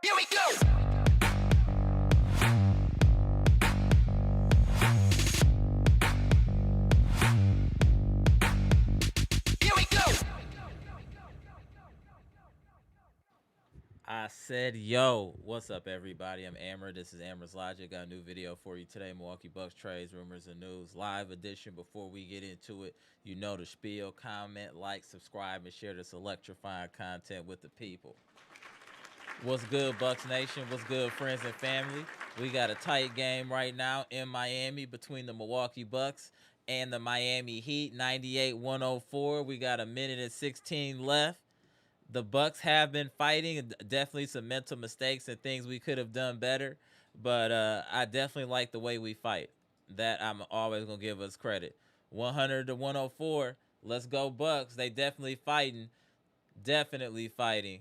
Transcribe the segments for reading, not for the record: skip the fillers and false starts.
Here we go. Here we go. I said, yo, what's up, everybody? I'm Amara. This is Amara's Logic. Got a new video for you today. Milwaukee Bucks trades, rumors, and news. Live edition. Before we get into it, you know the spiel. Comment, like, subscribe, and share this electrifying content with the people. What's good, Bucks Nation? What's good, friends and family? We got a tight game right now in Miami between the Milwaukee Bucks and the Miami Heat, 98-104. We got a minute and 16 left. The Bucks have been fighting, definitely some mental mistakes and things we could have done better, but I definitely like the way we fight. That I'm always going to give us credit. 100-104. Let's go, Bucks. They definitely fighting. Definitely fighting.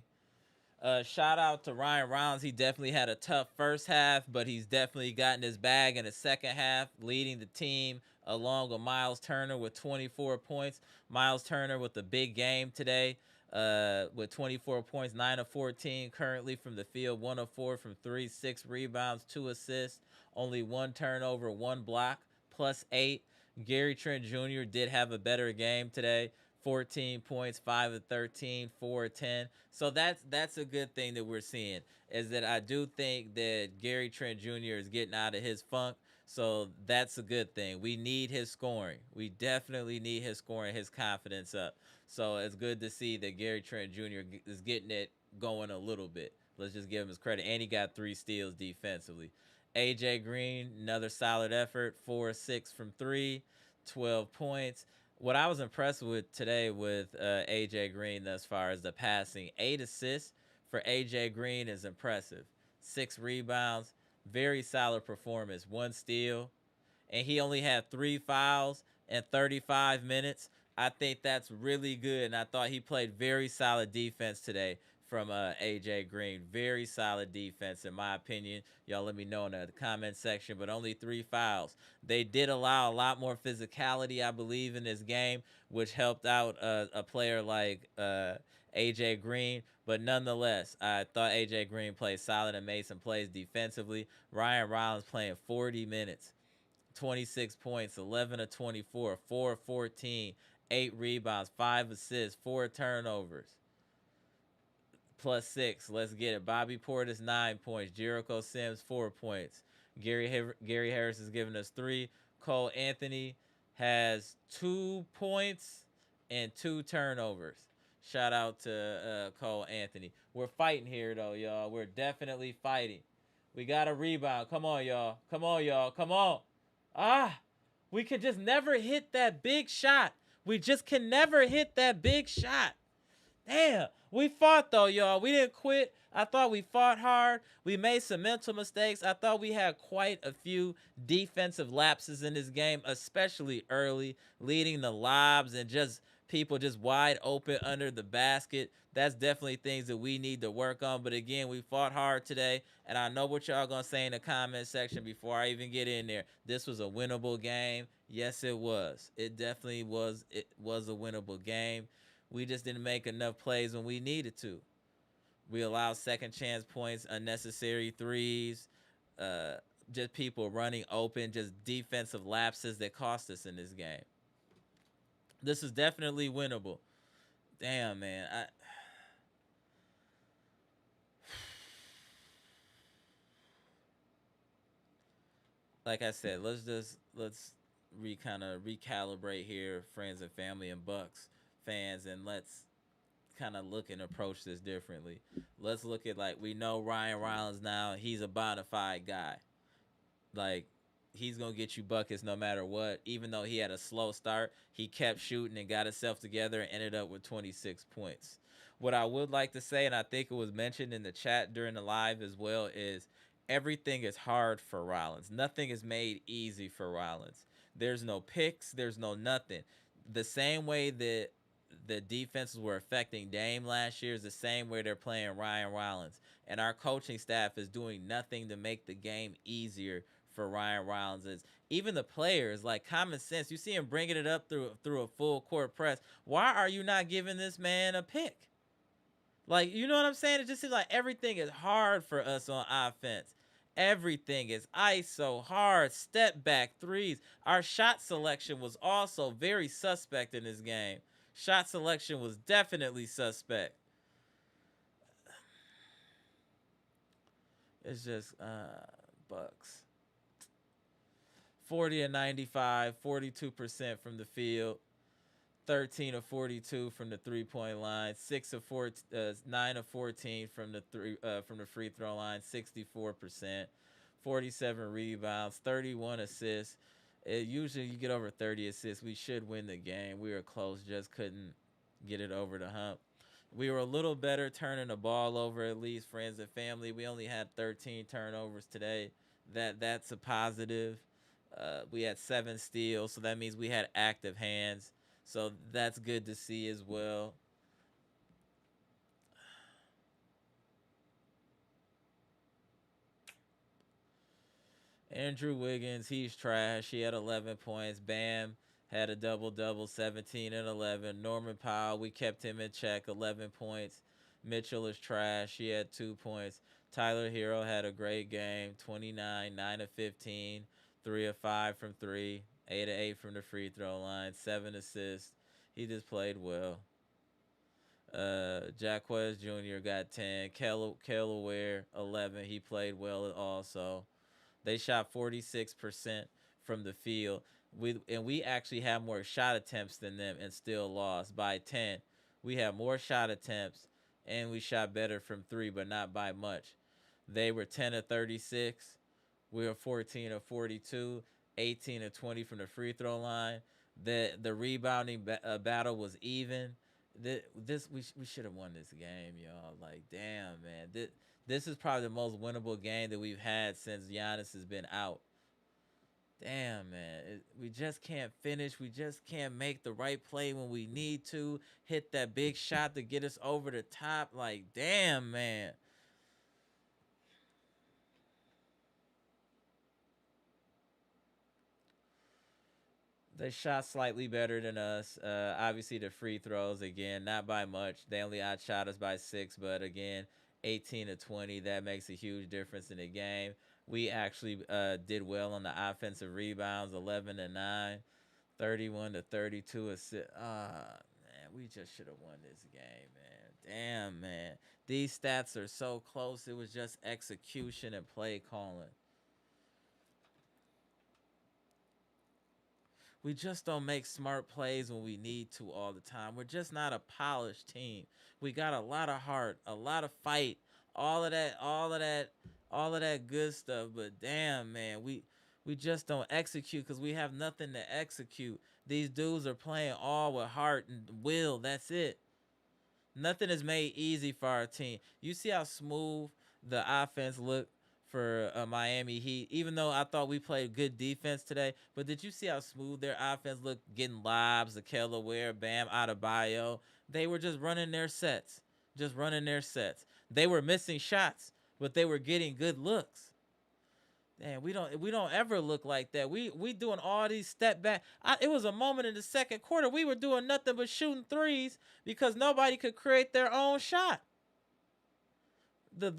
Shout out to Ryan Rollins. He definitely had a tough first half, but he's definitely gotten his bag in the second half, leading the team along with Myles Turner with 24 points. Myles Turner with a big game today with 24 points, 9 of 14 currently from the field, 1 of 4 from 3, 6 rebounds, 2 assists, only 1 turnover, 1 block, plus 8. Gary Trent Jr. did have a better game today. 14 points, 5 of 13, 4 of 10. So that's a good thing that we're seeing, is that I do think that Gary Trent Jr. is getting out of his funk. So that's a good thing. We need his scoring. We definitely need his scoring, his confidence up. So it's good to see that Gary Trent Jr. is getting it going a little bit. Let's just give him his credit. And he got 3 steals defensively. AJ Green, another solid effort, 4 of 6 from 3, 12 points. What I was impressed with today with AJ Green as far as the passing, 8 assists for AJ Green is impressive. 6 rebounds, very solid performance, 1 steal, and he only had 3 fouls in 35 minutes. I think that's really good, and I thought he played very solid defense today. from AJ Green. Very solid defense, in my opinion. Y'all let me know in the comment section, but only 3 fouls. They did allow a lot more physicality, I believe, in this game, which helped out a player like AJ Green. But nonetheless, I thought AJ Green played solid and made some plays defensively. Ryan Rollins playing 40 minutes, 26 points, 11 of 24, 4 of 14, 8 rebounds, 5 assists, 4 turnovers. +6. Let's get it. Bobby Portis 9 points. Jericho Sims 4 points. Gary Harris is giving us 3. Cole Anthony has 2 points and 2 turnovers. Shout out to Cole Anthony. We're fighting here though, y'all. We're definitely fighting. We got a rebound. Come on, y'all. Come on, y'all. Come on. We could just never hit that big shot. We just can never hit that big shot. Damn, we fought though, y'all. We didn't quit. I thought we fought hard. We made some mental mistakes. I thought we had quite a few defensive lapses in this game, especially early, leading the lobs and just people just wide open under the basket. That's definitely things that we need to work on. But again, we fought hard today, and I know what y'all gonna say in the comment section before I even get in there. This was a winnable game. Yes, it was. It definitely was. It was a winnable game. We just didn't make enough plays when we needed to. We allowed second chance points, unnecessary threes, just people running open, just defensive lapses that cost us in this game. This is definitely winnable. Damn, man. Like I said, let's kind of recalibrate here, friends and family and Bucks fans, and let's kind of look and approach this differently. Let's look at, like, we know Ryan Rollins now, he's a bona fide guy. Like, he's gonna get you buckets no matter what. Even though he had a slow start, he kept shooting and got himself together and ended up with 26 points. What I would like to say, and I think it was mentioned in the chat during the live as well, is everything is hard for Rollins. Nothing is made easy for Rollins. There's no picks, there's no nothing. The same way that the defenses were affecting Dame last year is the same way they're playing Ryan Rollins. And our coaching staff is doing nothing to make the game easier for Ryan Rollins. Is even the players, like, common sense. You see him bringing it up through a full court press. Why are you not giving this man a pick? Like, you know what I'm saying? It just seems like everything is hard for us on offense. Everything is ISO, hard, step back threes. Our shot selection was also very suspect in this game. Shot selection was definitely suspect. It's just Bucks. 40 of 95, 42% from the field, 13 of 42 from the three-point line, 9 of 14 from the free throw line, 64%, 47 rebounds, 31 assists. Usually you get over 30 assists, we should win the game. We were close, just couldn't get it over the hump. We were a little better turning the ball over, at least, friends and family. We only had 13 turnovers today. That's a positive. We had 7 steals, so that means we had active hands. So that's good to see as well. Andrew Wiggins, he's trash. He had 11 points. Bam had a double-double, 17 and 11. Norman Powell, we kept him in check, 11 points. Mitchell is trash. He had 2 points. Tyler Hero had a great game, 29, 9 of 15, 3 of 5 from 3, 8 of 8 from the free throw line, 7 assists. He just played well. Jacquez Jr. got 10. Kelaware, 11. He played well also. They shot 46% from the field. We actually had more shot attempts than them and still lost by 10. We had more shot attempts and we shot better from 3, but not by much. They were 10 of 36. We were 14 of 42, 18 of 20 from the free throw line. The rebounding battle was even. We should have won this game, y'all. Like, damn, man. This is probably the most winnable game that we've had since Giannis has been out. Damn, man. We just can't finish. We just can't make the right play when we need to. Hit that big shot to get us over the top. Like, damn, man. They shot slightly better than us. Obviously, the free throws, again, not by much. They only outshot us by 6, but again, 18 to 20, that makes a huge difference in the game. We actually did well on the offensive rebounds, 11 to 9, 31 to 32 assists. Man, we just should have won this game, man. Damn, man. These stats are so close. It was just execution and play calling. We just don't make smart plays when we need to all the time. We're just not a polished team. We got a lot of heart, a lot of fight, all of that good stuff. But damn, man, we just don't execute because we have nothing to execute. These dudes are playing all with heart and will. That's it. Nothing is made easy for our team. You see how smooth the offense looked for Miami Heat, even though I thought we played good defense today. But did you see how smooth their offense looked, getting lobs, Akel Aware, Bam Adebayo? They were just running their sets, just running their sets. They were missing shots, but they were getting good looks. Damn, we don't ever look like that. We doing all these step back. It was a moment in the second quarter we were doing nothing but shooting threes because nobody could create their own shot. The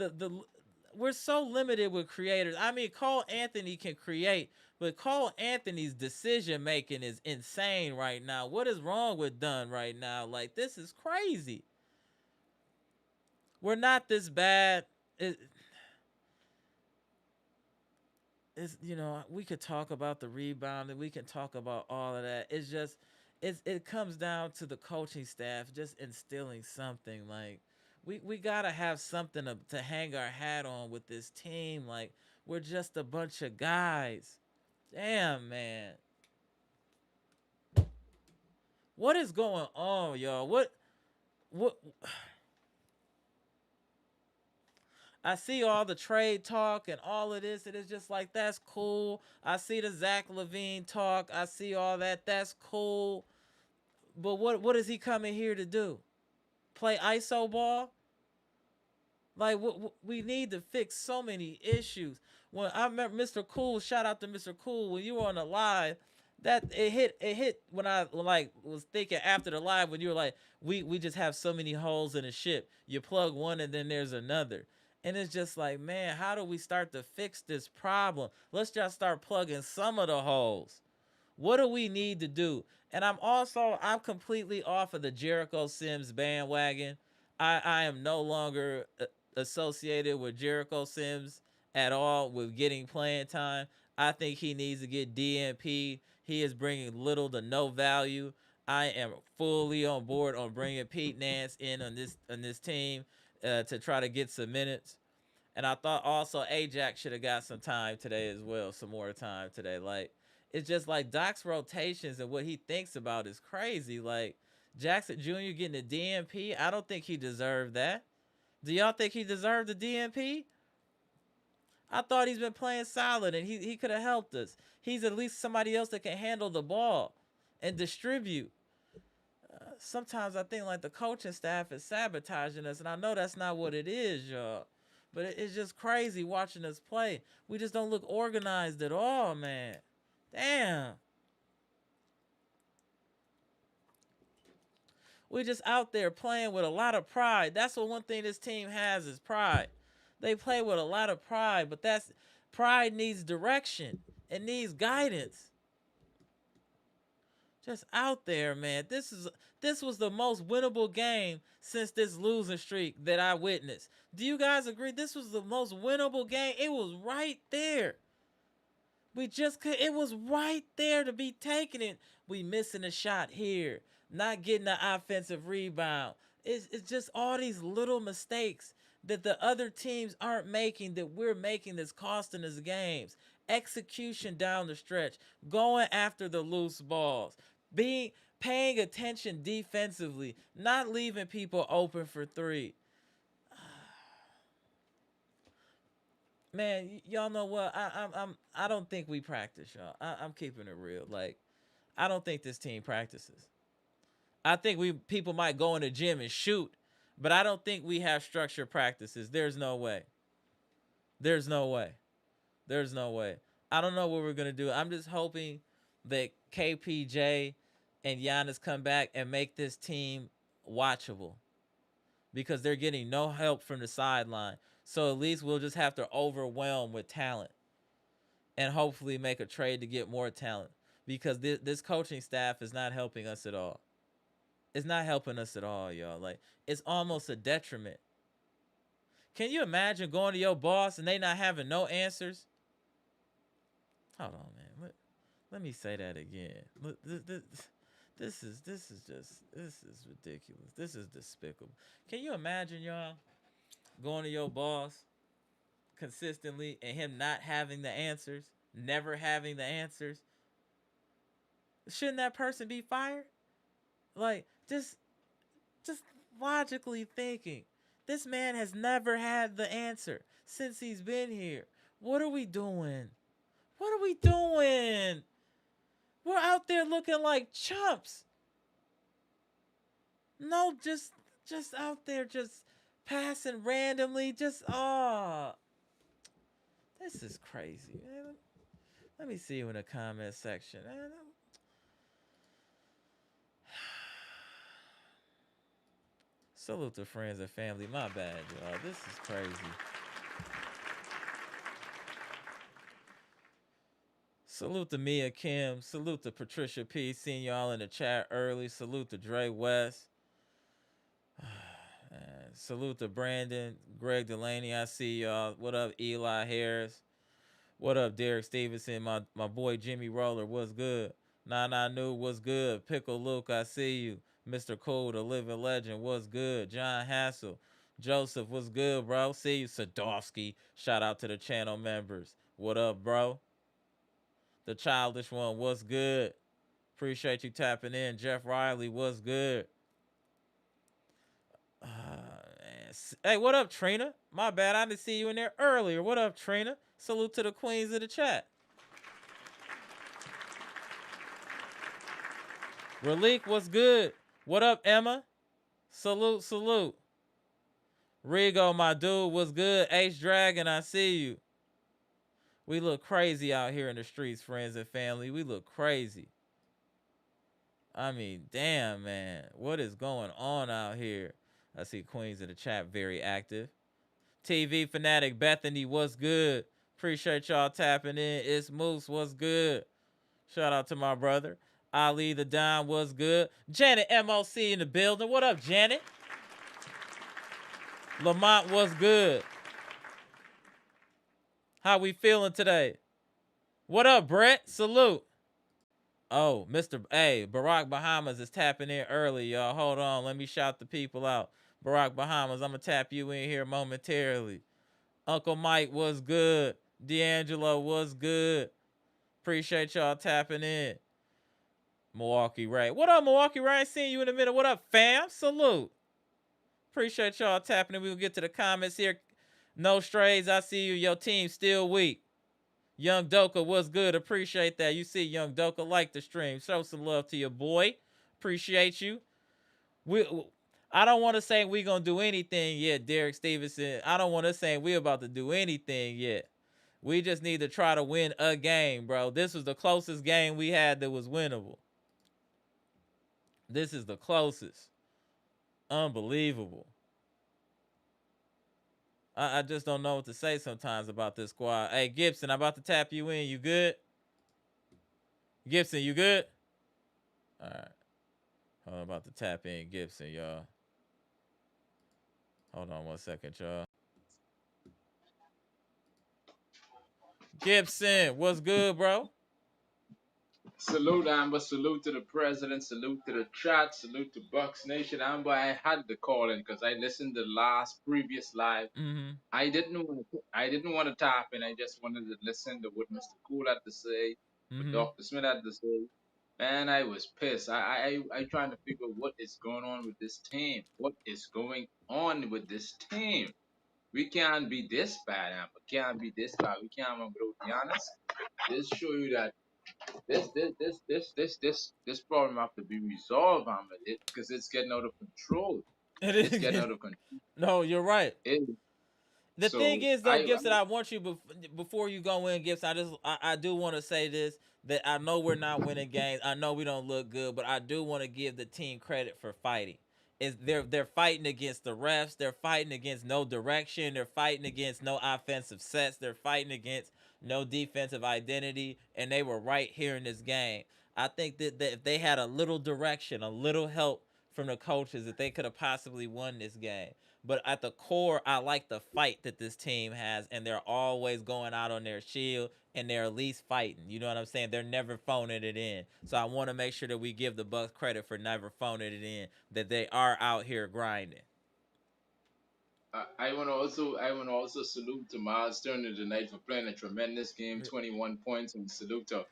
We're so limited with creators. I mean, Cole Anthony can create, but Cole Anthony's decision making is insane right now. What is wrong with Dunn right now? Like, this is crazy. We're not this bad. It's, we could talk about the rebound and we can talk about all of that. It's just it comes down to the coaching staff just instilling something. Like, we gotta have something to hang our hat on with this team. Like, we're just a bunch of guys. Damn, man. What is going on, y'all? What I see all the trade talk and all of this, and it's just like, that's cool. I see the Zach LaVine talk. I see all that. That's cool. But what is he coming here to do? Play ISO ball? Like, we need to fix so many issues. When I remember Mr. Cool, shout out to Mr. Cool, when you were on the live, that it hit when I was thinking after the live, when you were like, we just have so many holes in the ship. You plug one and then there's another. And it's just like, man, how do we start to fix this problem? Let's just start plugging some of the holes. What do we need to do? And I'm completely off of the Jericho Sims bandwagon. I am no longer associated with Jericho Sims at all with getting playing time. I think he needs to get DNP. He is bringing little to no value. I am fully on board on bringing Pete Nance in on this team to try to get some minutes. And I thought also Ajax should have got some time today as well, some more time today. Like, it's just like Doc's rotations and what he thinks about is crazy. Like, Jackson Jr. getting a DNP, I don't think he deserved that. Do y'all think he deserved the DNP? I thought he's been playing solid and he could have helped us. He's at least somebody else that can handle the ball and distribute. Sometimes I think like the coaching staff is sabotaging us, and I know that's not what it is, y'all. But it's just crazy watching us play. We just don't look organized at all, man. Damn. We just out there playing with a lot of pride. That's what one thing this team has is pride. They play with a lot of pride, but pride needs direction. It needs guidance. Just out there, man. This was the most winnable game since this losing streak that I witnessed. Do you guys agree? This was the most winnable game. It was right there. We just could. It was right there to be taking it. We missing a shot here, not getting the offensive rebound. It's just all these little mistakes that the other teams aren't making that we're making that's costing us games. Execution down the stretch, going after the loose balls, paying attention defensively, not leaving people open for three. Man, y'all know what? I don't think we practice, y'all. I'm keeping it real. Like, I don't think this team practices. I think people might go in the gym and shoot, but I don't think we have structured practices. There's no way. There's no way. There's no way. I don't know what we're gonna do. I'm just hoping that KPJ and Giannis come back and make this team watchable because they're getting no help from the sideline. So at least we'll just have to overwhelm with talent and hopefully make a trade to get more talent because this coaching staff is not helping us at all. It's not helping us at all, y'all. Like, it's almost a detriment. Can you imagine going to your boss and they not having no answers? Hold on, man. Let me say that again. This is ridiculous. This is despicable. Can you imagine, y'all, going to your boss consistently and him not having the answers, never having the answers? Shouldn't that person be fired? Like, just logically thinking, this man has never had the answer since he's been here. What are we doing? What are we doing? We're out there looking like chumps. No, just out there just passing randomly. Just this is crazy, man. Let me see you in the comment section, man. Salute to friends and family. My bad, y'all. This is crazy. Salute to Mia Kim. Salute to Patricia P. Seeing y'all in the chat early. Salute to Dre West. Salute to Brandon. Greg Delaney. I see y'all. What up, Eli Harris? What up, Derek Stevenson? My boy Jimmy Roller. What's good? Nah, New. What's good? Pickle Luke. I see you. Mr. Cool, the living legend. What's good? John Hassel. Joseph. What's good, bro? See you. Sadowski. Shout out to the channel members. What up, bro? The childish one, what's good? Appreciate you tapping in. Jeff Riley, what's good? Hey, what up, Trina? My bad, I didn't see you in there earlier. What up, Trina? Salute to the queens of the chat. Relique, what's good? What up, Emma? Salute. Rigo, my dude, what's good? H Dragon, I see you. We look crazy out here in the streets, friends and family. We look crazy. I mean, damn, man. What is going on out here? I see Queens in the chat, very active. TV Fanatic Bethany, what's good? Appreciate y'all tapping in. It's Moose, what's good? Shout out to my brother. Ali the Don, what's good? Janet MOC in the building. What up, Janet? Lamont, what's good? How we feeling today? What up, Brett? Salute. Oh, Mr. A, Barack Bahamas is tapping in early, y'all. Hold on. Let me shout the people out. Barack Bahamas, I'm going to tap you in here momentarily. Uncle Mike, was good? D'Angelo, was good? Appreciate y'all tapping in. Milwaukee Ray. What up, Milwaukee Ray? Seeing you in a minute. What up, fam? Salute. Appreciate y'all tapping in. We'll get to the comments here. No strays. I see you. Your team still weak. Young Doka, what's good? Appreciate that. You see Young Doka, like the stream. Show some love to your boy. Appreciate you. I don't want to say we're going to do anything yet, Derek Stevenson. I don't want to say we're about to do anything yet. We just need to try to win a game, bro. This was the closest game we had that was winnable. This is the closest. Unbelievable. I just don't know what to say sometimes about this squad. Hey, Gibson, I'm about to tap you in. You good? Gibson, you good? All right. I'm about to tap in Gibson, y'all. Hold on 1 second, y'all. Gibson, what's good, bro? Salute, Amber. Salute to the president. Salute to the chat. Salute to Bucks Nation. Amber, I had to call in because I listened to the last previous live. Mm-hmm. I didn't want to tap in. I just wanted to listen to what Mr. Cool had to say, what Mm-hmm. Dr. Smith had to say. Man, I was pissed. I trying to figure what is going on with this team. What is going on with this team? We can't be this bad, Amber. Can't be this bad. We can't win without Giannis. This show you that this problem have to be resolved, Amber, because it's getting out of control. It It's getting is. out of control. No, you're right. It, The thing so is, though, Gibson, I want you before you go in, Gibson. I do want to say this, that I know we're not winning games. I know we don't look good, but I do want to give the team credit for fighting. Is they're fighting against the refs. They're fighting against no direction. They're fighting against no offensive sets. They're fighting against no defensive identity, and they were right here in this game. I think that if they had a little direction, a little help from the coaches, that they could have possibly won this game. But at the core, I like the fight that this team has, and they're always going out on their shield, and they're at least fighting. You know what I'm saying? They're never phoning it in. So I want to make sure that we give the Bucks credit for never phoning it in, that they are out here grinding. I want to also salute to Myles Turner tonight for playing a tremendous game, 21 points, and salute to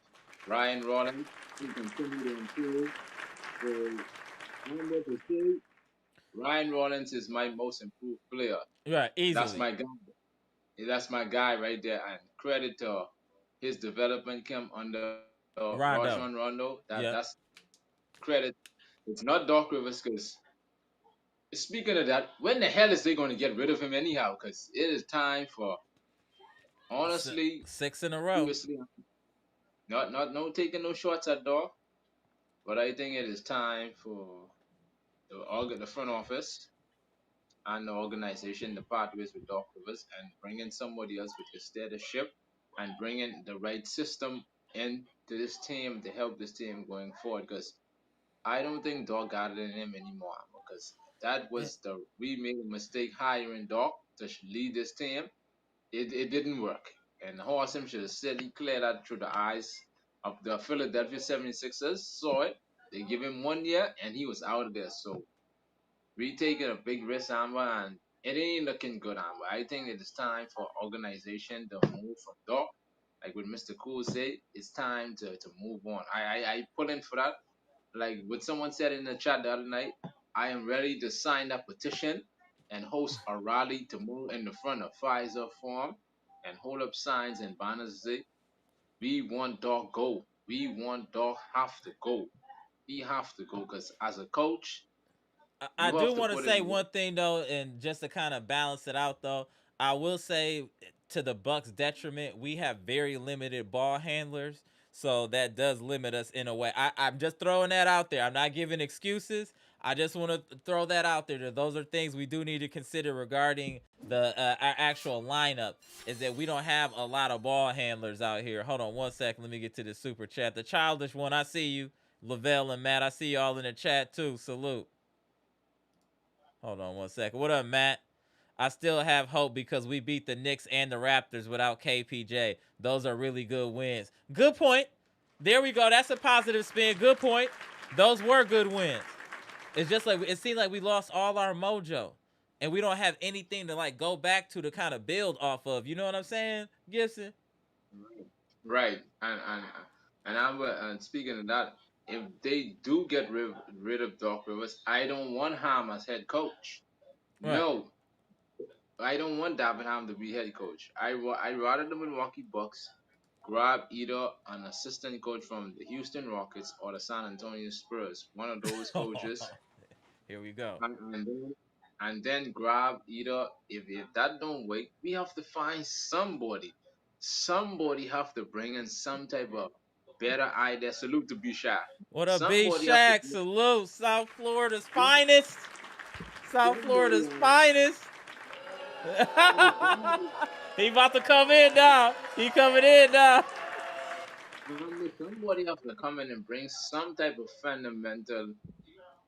Ryan Rollins who continued to improve. So I'm going to say Ryan Rollins is my most improved player. Right, That's easily. my guy. That's my guy right there. And credit to his development came under Rondo. Rajon Rondo. Yep. That's credit. It's not Doc Rivers because speaking of that, when the hell is they going to get rid of him anyhow? Because it is time for honestly, Six in a row. seriously, not no taking no shots at Doc. But I think it is time for the front office and the organization to part ways with Doc Rivers and bring in somebody else which can steer the ship and bring in the right system into this team to help this team going forward. Because I don't think Doc got it in him anymore. Because that was we made a mistake hiring Doc to lead this team. It didn't work. And Horsham should have said he cleared that through the eyes of the Philadelphia 76ers. Saw it. They give him 1 year and he was out of there. So we taking a big risk, Amber, and it ain't looking good, Amber. I think it is time for organization to move from Doc. Like what Mr. Cool said, it's time to move on. I put in for that. Like what someone said in the chat the other night, I am ready to sign that petition and host a rally to move in the front of Pfizer Forum and hold up signs and banners that say, we want Doc go. We want Doc have to go. He have to go because as a coach, I you do have to want to put say in work. one thing though, and just to kind of balance it out though, I will say to the Bucks' detriment, we have very limited ball handlers, so that does limit us in a way. I'm just throwing that out there. I'm not giving excuses. I just want to throw that out there. That those are things we do need to consider regarding the our actual lineup. Is that we don't have a lot of ball handlers out here. Hold on one second. Let me get to the super chat. The childish one. I see you, Lavelle and Matt. I see y'all in the chat too. Salute. Hold on one second. What up, Matt? I still have hope because we beat the Knicks and the Raptors without KPJ. Those are really good wins. Good point. There we go. That's a positive spin. Good point. Those were good wins. It's just like it seems like we lost all our mojo, and we don't have anything to like go back to kind of build off of. You know what I'm saying, Gibson? Right. And speaking of that, if they do get rid of Doc Rivers, I don't want Ham as head coach. Right. No, I don't want Davin Ham to be head coach. I rather the Milwaukee Bucks grab either an assistant coach from the Houston Rockets or the San Antonio Spurs, one of those coaches, Here we go. and then grab either if that don't work, we have to find somebody. Somebody have to bring in some type of better idea. Salute to Bishop. What up, B Somebody have to Shack? Salute, South Florida's finest. South somebody Florida's finest. He about to come in now. He coming in now. somebody have to come in and bring some type of fundamental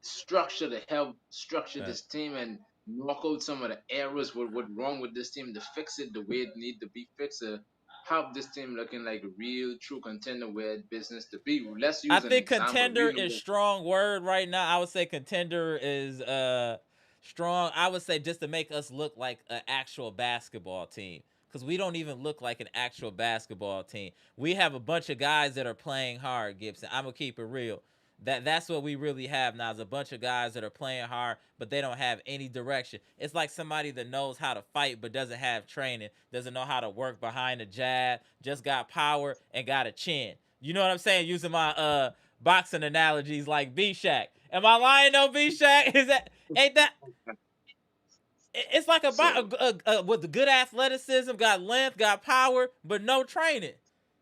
structure to help structure Right. this team and knock out some of the errors what wrong with this team to fix it the way it need to be fixed to have this team looking like a real true contender where it business to be. Let's I use an think example. contender is strong word right now. I would say contender is strong. I would say just to make us look like an actual basketball team. Because we don't even look like an actual basketball team. We have a bunch of guys that are playing hard, Gibson. I'm going to keep it real. That's what we really have now is a bunch of guys that are playing hard, but they don't have any direction. It's like somebody that knows how to fight but doesn't have training, doesn't know how to work behind a jab, just got power and got a chin. You know what I'm saying? Using my boxing analogies like B Shack. Am I lying though, B Shack? Is that ain't that it's like So with the good athleticism, got length, got power, but no training.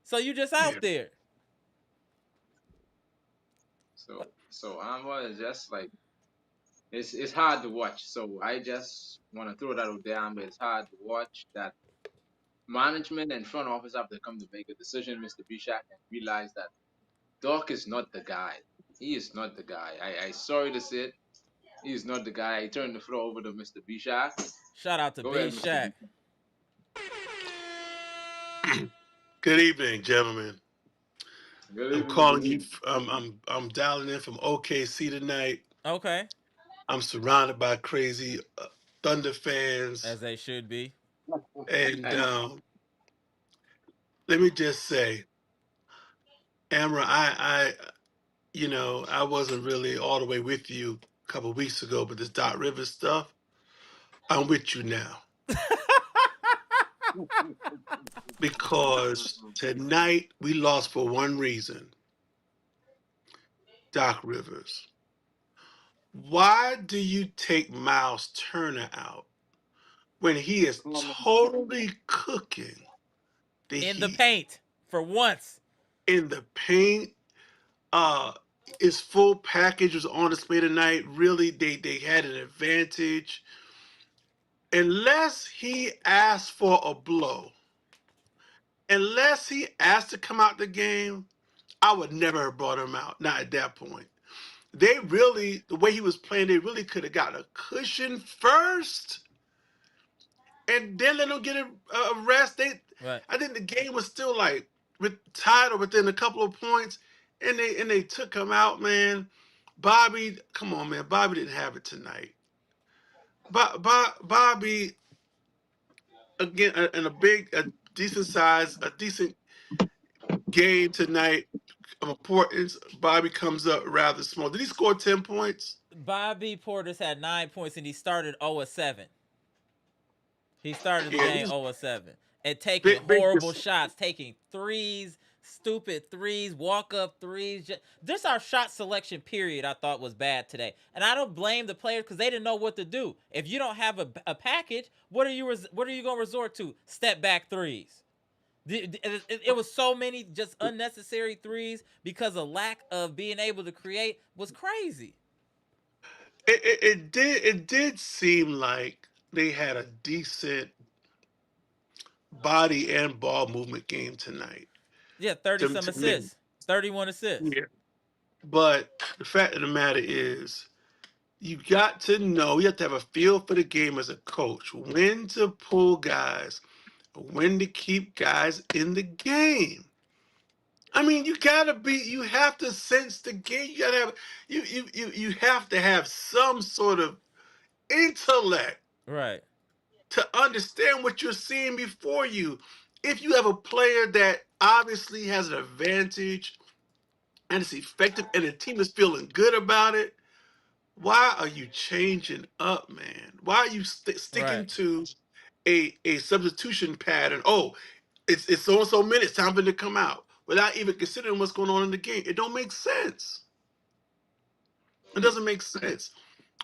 So you just Yeah. out there. so Amara is just like it's hard to watch. So I just want to throw that out there. Amber, it's hard to watch that management and front office have to come to make a decision, Mr. Bishak, and realize that Doc is not the guy. He is not the guy. I sorry to say it. He is not the guy. I turn the floor over to Mr. Bishak. Shout out to Go B ahead, Mr. Shack. Bishak. Good evening, gentlemen. Good I'm evening. calling you. I'm dialing in from OKC tonight. Okay. I'm surrounded by crazy Thunder fans, As they should be. and let me just say, Amara, I wasn't really all the way with you a couple of weeks ago, but this Doc Rivers stuff, I'm with you now because tonight we lost for one reason: Doc Rivers. Why do you take Myles Turner out when he is totally cooking the In the Heat paint for once. in the paint? Uh, his full package was on display tonight. Really, they had an advantage. Unless he asked for a blow, unless he asked to come out the game, I would never have brought him out. Not at that point. They really, the way he was playing, they really could have got a cushion first and then let him get a rest. Right. I think the game was still like tied or within a couple of points, and they took him out, man. Bobby, come on, man. Bobby didn't have it tonight. Bobby again in a decent size, a decent game tonight of importance. Bobby comes up rather small. Did he score 10 points? Bobby Portis had 9 points and he started 0-7. He started the Yeah, game he's 0-7. And taking big. horrible shots, taking threes, stupid threes, walk up threes. This our shot selection period I thought was bad today. And I don't blame the players because they didn't know what to do. If you don't have a package, what are you going to resort to? Step back threes. It was so many just unnecessary threes because of lack of being able to create was crazy. It did seem like they had a decent body and ball movement game tonight. Yeah, 30 some To me. assists, 31 assists. Yeah. But the fact of the matter is, you got to know, you have to have a feel for the game as a coach, when to pull guys, when to keep guys in the game. I mean, you have to sense the game. You gotta have, you have to have some sort of intellect Right. to understand what you're seeing before you. If you have a player that obviously has an advantage and it's effective and the team is feeling good about it, why are you changing up, man? Why are you sticking Right. to a substitution pattern? Oh, it's so and so minutes, time for them to come out without even considering what's going on in the game. It don't make sense. It doesn't make sense.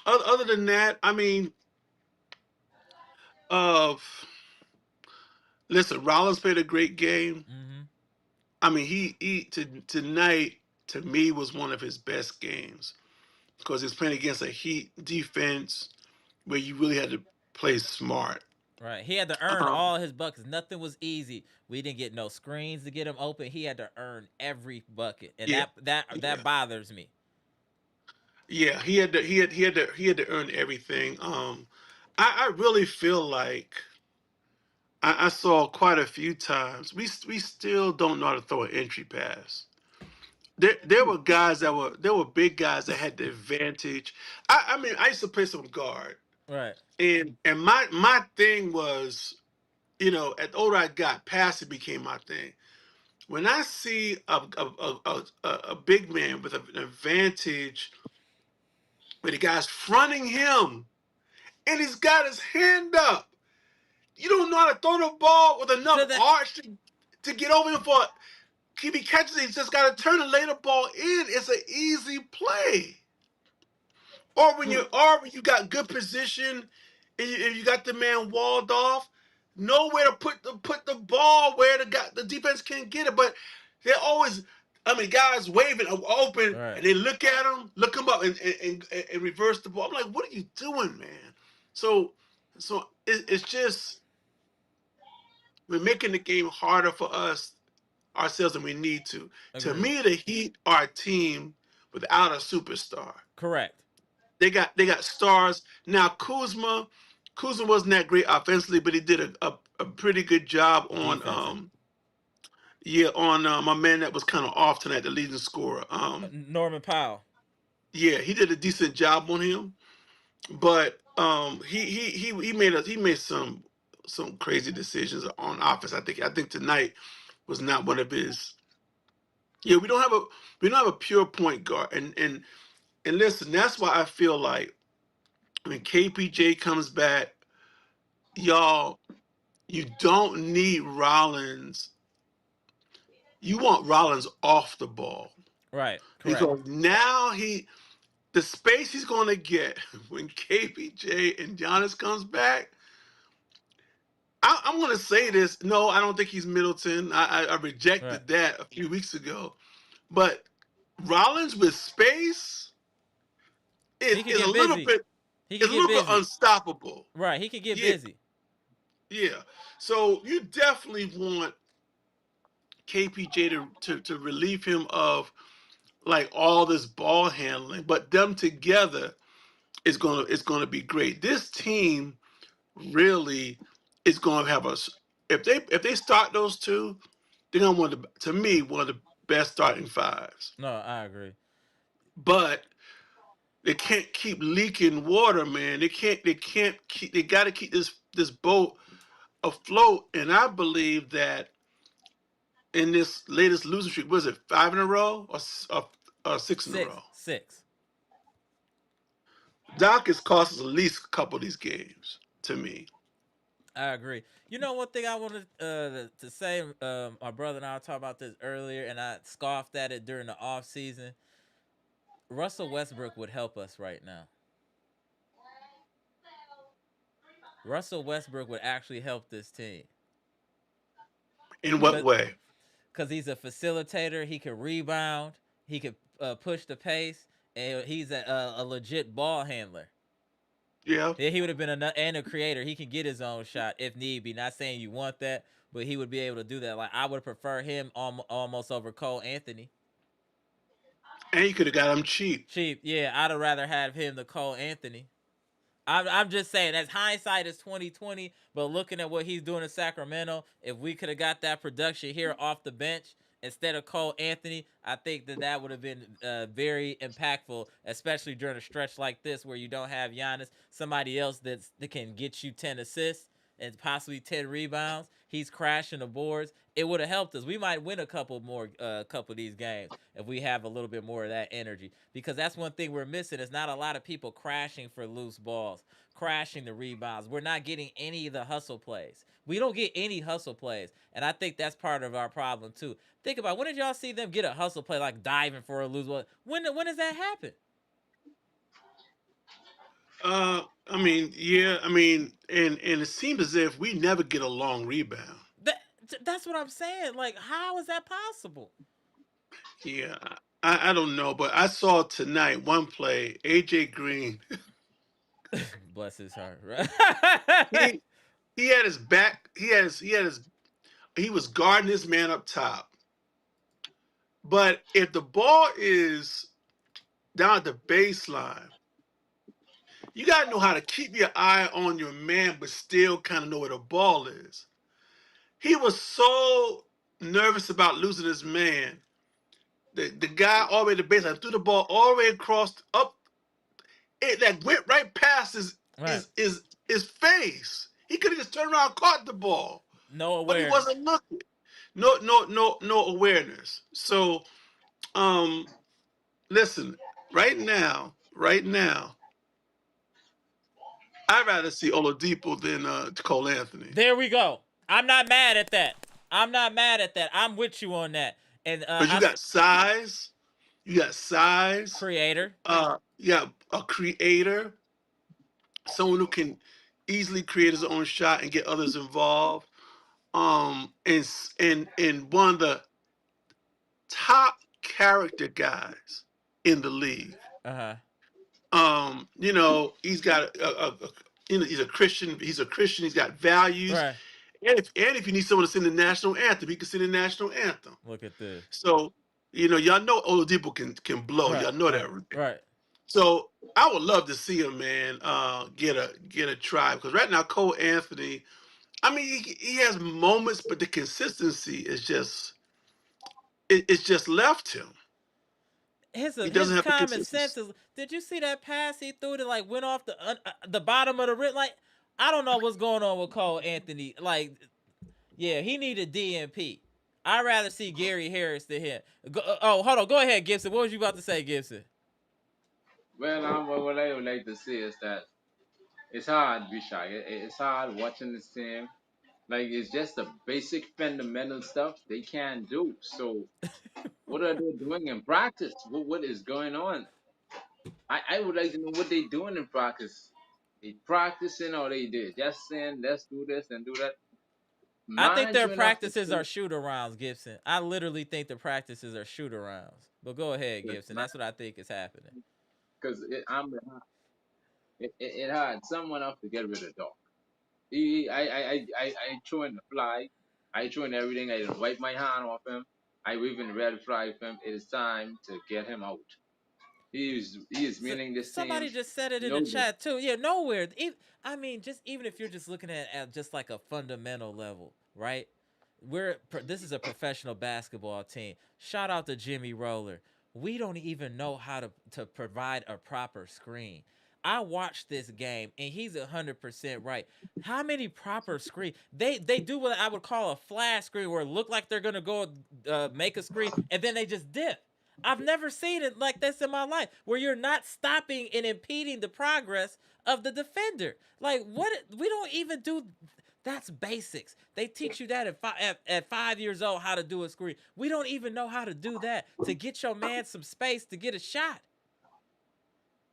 Other than that, I mean, uh, listen, Rollins played a great game. Mm-hmm. I mean, tonight to me was one of his best games because he's playing against a Heat defense where you really had to play smart. Right. He had to earn Um, all his buckets. Nothing was easy. We didn't get no screens to get him open. He had to earn every bucket, and yeah, that yeah, bothers me. yeah. He had to earn everything. I really feel like I saw quite a few times. We still don't know how to throw an entry pass. There were guys there were big guys that had the advantage. I mean, I used to play some guard, Right. and my thing was, at the older I got, passing became my thing. when I see a big man with an advantage, where the guy's fronting him and he's got his hand up, you don't know how to throw the ball with enough To that, arch to get over him for. If he catches it, he's just got to turn and lay the ball in. It's an easy play. Or when you got good position and you got the man walled off, nowhere to put the ball where the defense can't get it. But they're always, guys waving open right. and they look at him, look him up and reverse the ball. I'm like, what are you doing, man? So it's just we're making the game harder for ourselves than we need to. To Agreed. me, the Heat are a team without a superstar. Correct. They got stars. Now Kuzma wasn't that great offensively, but he did a pretty good job on Defensive. my man that was kind of off tonight, the leading scorer. Norman Powell. Yeah, he did a decent job on him, but he made some crazy decisions on offense. I think tonight was not one of his. Yeah, we don't have a pure point guard, and listen, that's why I feel like when KPJ comes back, y'all, you don't need Rollins. You want Rollins off the ball Right. Correct. because now the space he's going to get when KPJ and Giannis comes back. I'm going to say this. No, I don't think he's Middleton. I rejected Right. that a few weeks ago. But Rollins with space is He can a get little busy. bit He is can a get little bit busy. unstoppable. Right. He can get Yeah, busy. yeah. So you definitely want KPJ to relieve him of like all this ball handling, but them together is gonna be great. This team really is gonna have us if they start those two, they're gonna to me one of the best starting fives. No, I agree. But they can't keep leaking water, man. They gotta keep this boat afloat. And I believe that in this latest losing streak, was it 5 in a row or 6 in a row? Six. Doc has cost us at least a couple of these games to me. I agree. You know, one thing I wanted to say, my brother and I were talking about this earlier, and I scoffed at it during the off season. Russell Westbrook would help us right now. Russell Westbrook would actually help this team In what because way? he's a facilitator. He can rebound. He can push the pace, and he's a legit ball handler. Yeah. Yeah, he would have been a creator. He can get his own shot if need be. Not saying you want that, but he would be able to do that. Like I would prefer him almost over Cole Anthony. And you could have got him cheap. Cheap, yeah. I'd have rather have him than Cole Anthony. I'm just saying, as hindsight is 2020, but looking at what he's doing in Sacramento, if we could have got that production here off the bench instead of Cole Anthony, I think that would have been very impactful, especially during a stretch like this where you don't have Giannis, somebody else that can get you 10 assists and possibly 10 rebounds. He's crashing the boards. It would have helped us. We might win a couple of these games if we have a little bit more of that energy. Because that's one thing we're missing. Is not a lot of people crashing for loose balls, crashing the rebounds. We're not getting any of the hustle plays. We don't get any hustle plays, and I think that's part of our problem too. Think about, when did y'all see them get a hustle play like diving for a loose ball? When does that happen? Yeah, and it seems as if we never get a long rebound. That that's what I'm saying. Like, how is that possible? Yeah, I don't know, but I saw tonight one play, AJ Green. Bless his heart, right? he he had his back. He was guarding his man up top. But if the ball is down at the baseline, you gotta know how to keep your eye on your man, but still kind of know where the ball is. He was so nervous about losing his man. The guy all the way to the baseline threw the ball all the way across up. It that went right past Right. his face. He could have just turned around and caught the ball, No but he awareness. wasn't looking. no awareness. So, listen, right now, I'd rather see Oladipo than Cole Anthony. There we go. I'm not mad at that. I'm with you on that. And Because you got size, creator. you got a creator, someone who can easily create his own shot and get others involved. And one of the top character guys in the league. Uh-huh. He's got he's a Christian. He's a Christian. He's got values. Right. And if you need someone to sing the national anthem, he can sing the national anthem. Look at this. So, y'all know Oladipo can blow. Right, Y'all know that. Right. So I would love to see him, man, get a try, because right now Cole Anthony, I mean, he has moments, but the consistency is just it's just left him. His He doesn't have the common consistency. sense is. Did you see that pass he threw that like went off the bottom of the rim? Like, I don't know what's going on with Cole Anthony. Like, yeah, he needed DNP. I'd rather see Gary Harris than him. Hold on. Go ahead, Gibson. What was you about to say, Gibson? Well, what I would like to say is that it's hard, Bishak. It's hard watching this team. Like, it's just the basic fundamental stuff they can't do. So, what are they doing in practice? What is going on? I would like to know what they're doing in practice. They practicing or they did just saying, let's do this and do that. I think their Management of the practices team, are shoot-arounds, Gibson. I literally think the practices are shoot-arounds. But go ahead, Gibson. That's what I think is happening. because it had someone else to get rid of dog. I throwing the flag. I throwing everything. I wipe my hand off him. I waving the red flag for him. It is time to get him out. He is meaning this Somebody team. just said it in the chat too. Yeah, nowhere. I mean, even if you're just looking at just like a fundamental level, right? This is a professional basketball team. Shout out to Jimmy Roller. We don't even know how to provide a proper screen. I watched this game and he's 100% right. How many proper screen? They do what I would call a flash screen, where it look like they're gonna go make a screen and then they just dip. I've never seen it like this in my life, where you're not stopping and impeding the progress of the defender. Like, what? We don't even do. That's basics. They teach you that at 5 years old, how to do a screen. We don't even know how to do that to get your man some space to get a shot.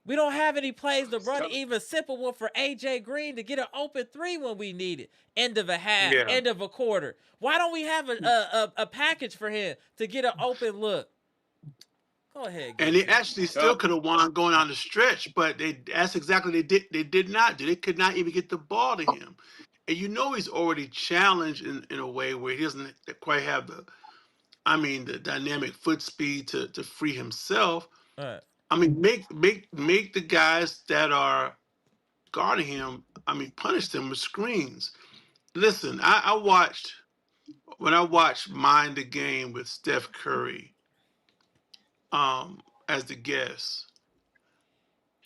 We don't have any plays to run, even simple one for AJ Green to get an open three when we need it. End of a half, end of a quarter. Why don't we have a package for him to get an open look? Go ahead. And they actually still could have won going on the stretch, but that's exactly they did not do. They could not even get the ball to him. And he's already challenged in a way where he doesn't quite have the dynamic foot speed to free himself. All right. I mean, make the guys that are guarding him, punish them with screens. Listen, I watched Mind the Game with Steph Curry as the guest.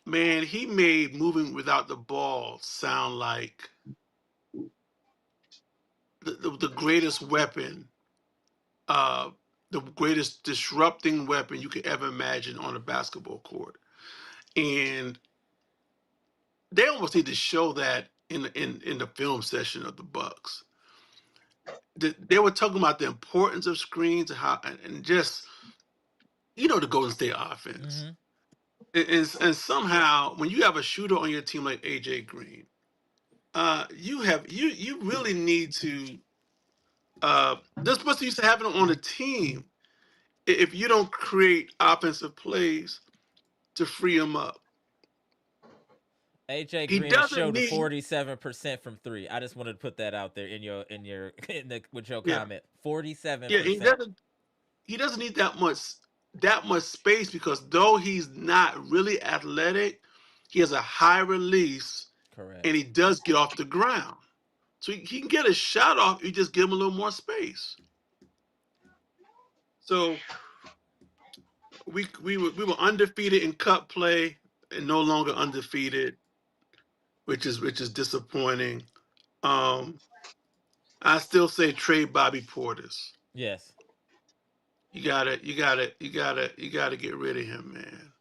Man, he made moving without the ball sound like the greatest weapon, the greatest disrupting weapon you could ever imagine on a basketball court. And they almost need to show that in the film session of the Bucks. They were talking about the importance of screens and just the Golden State offense. Mm-hmm. And somehow when you have a shooter on your team like AJ Green, you really need to. This must used to happen on a team. If you don't create offensive plays to free him up. AJ Green showed 47% from three. I just wanted to put that out there with your comment. 47%. Yeah, he doesn't need that much space, because though he's not really athletic, he has a high release. Correct. And he does get off the ground. So he can get a shot off, you just give him a little more space. So we were undefeated in cup play and no longer undefeated, which is disappointing. I still say trade Bobby Portis. Yes. You gotta get rid of him, man.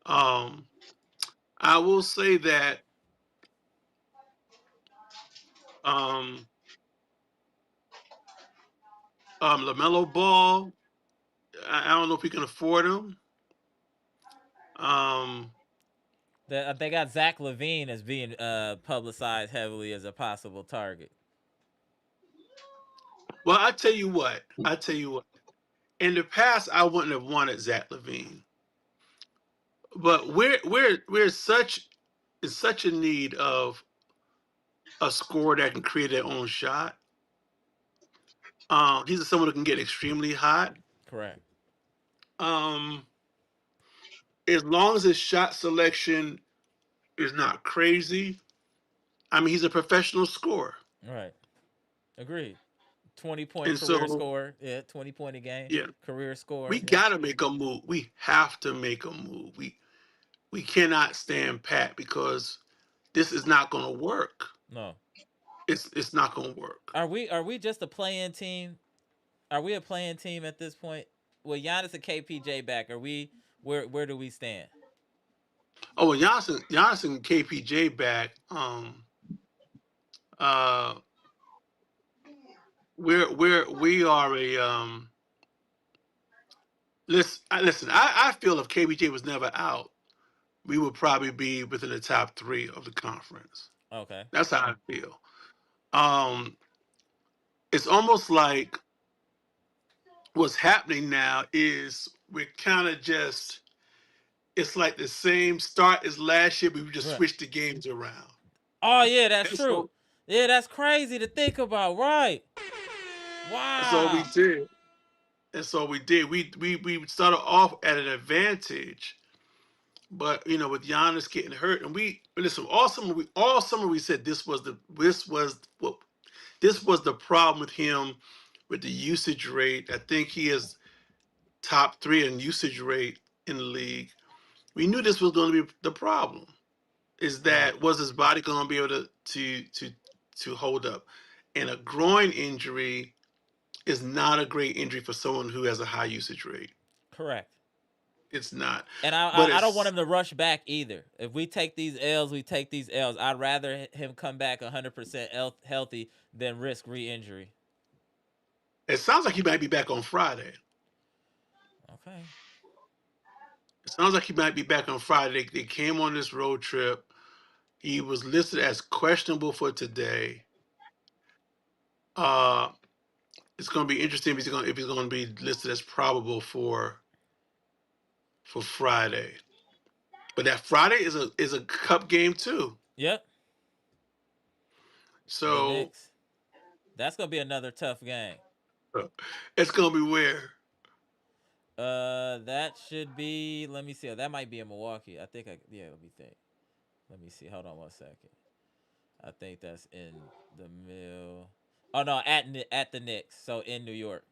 Um, I will say that um, LaMelo Ball. I don't know if we can afford him. Um, They got Zach LaVine as being publicized heavily as a possible target. well, I tell you what. I tell you what. In the past, I wouldn't have wanted Zach LaVine, but we're such in such a need of a scorer that can create their own shot. He's someone who can get extremely hot. Correct. Um, as long as his shot selection is not crazy, I mean, he's a professional scorer, All right. Agreed. 20-point and career so scorer. Yeah, 20-point a game. yeah, Career we scorer. Yeah. gotta make a move. We have to make a move. We cannot stand pat because this is not going to work. No. It's not going to work. Are we just a play-in team? Are we a play-in team at this point? With Giannis and KPJ back, are we where do we stand? Oh, well, Giannis and KPJ back. Uh, we are a listen. I feel if KPJ was never out, we would probably be within the top three of the conference. Okay. That's how I feel. Um, it's almost like what's happening now is we're kind of just. It's like the same start as last year, but we just Right. switched the games around. Oh yeah, that's That's true. all. Yeah, that's crazy to think about. Right. That's all we Wow. did. That's all we did. We started off at an advantage, but with Giannis getting hurt, and we listen all summer we said this was the problem with him with the usage rate. I think he is top three in usage rate in the league. We knew this was going to be the problem. Is Right. that was his body going to be able to hold up? And a groin injury is not a great injury for someone who has a high usage rate. Correct. It's not. And But I don't want it's him to rush back either. If we take these L's, we take these L's. I'd rather him come back 100% healthy than risk re-injury. it sounds like he might be back on Friday. Okay. It sounds like he might be back on Friday. They came on this road trip. He was listed as questionable for today. Uh, it's going to be interesting if he's going to be listed as probable for Friday. But that Friday is a cup game too. Yep. The So Knicks. That's gonna be another tough game. it's going to be where. That should be. Let me see. That might be in Milwaukee. I think. Yeah. Let me think. Let me see. Hold on one second. I think that's in the mill. Oh no, at the Knicks. So in New York.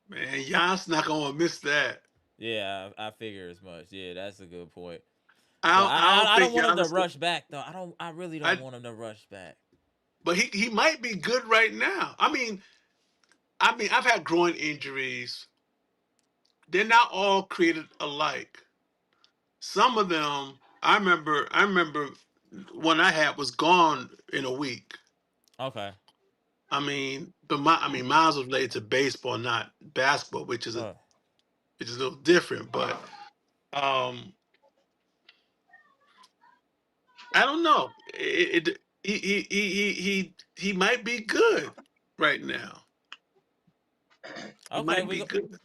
Man, Giannis not going to miss that. Yeah, I figure as much. Yeah, that's a good point. I But don't, I don't I don't think want him to Giannis. rush back though. I really don't I, want him to rush back. but he might be good right now. I mean, I've had groin injuries. They're not all created alike. Some of them, I remember one I had was gone in a week. Okay. But Miles was related to baseball, not basketball, Oh, which is a little different. But um, I don't know. He might be good right now. He okay. might be good.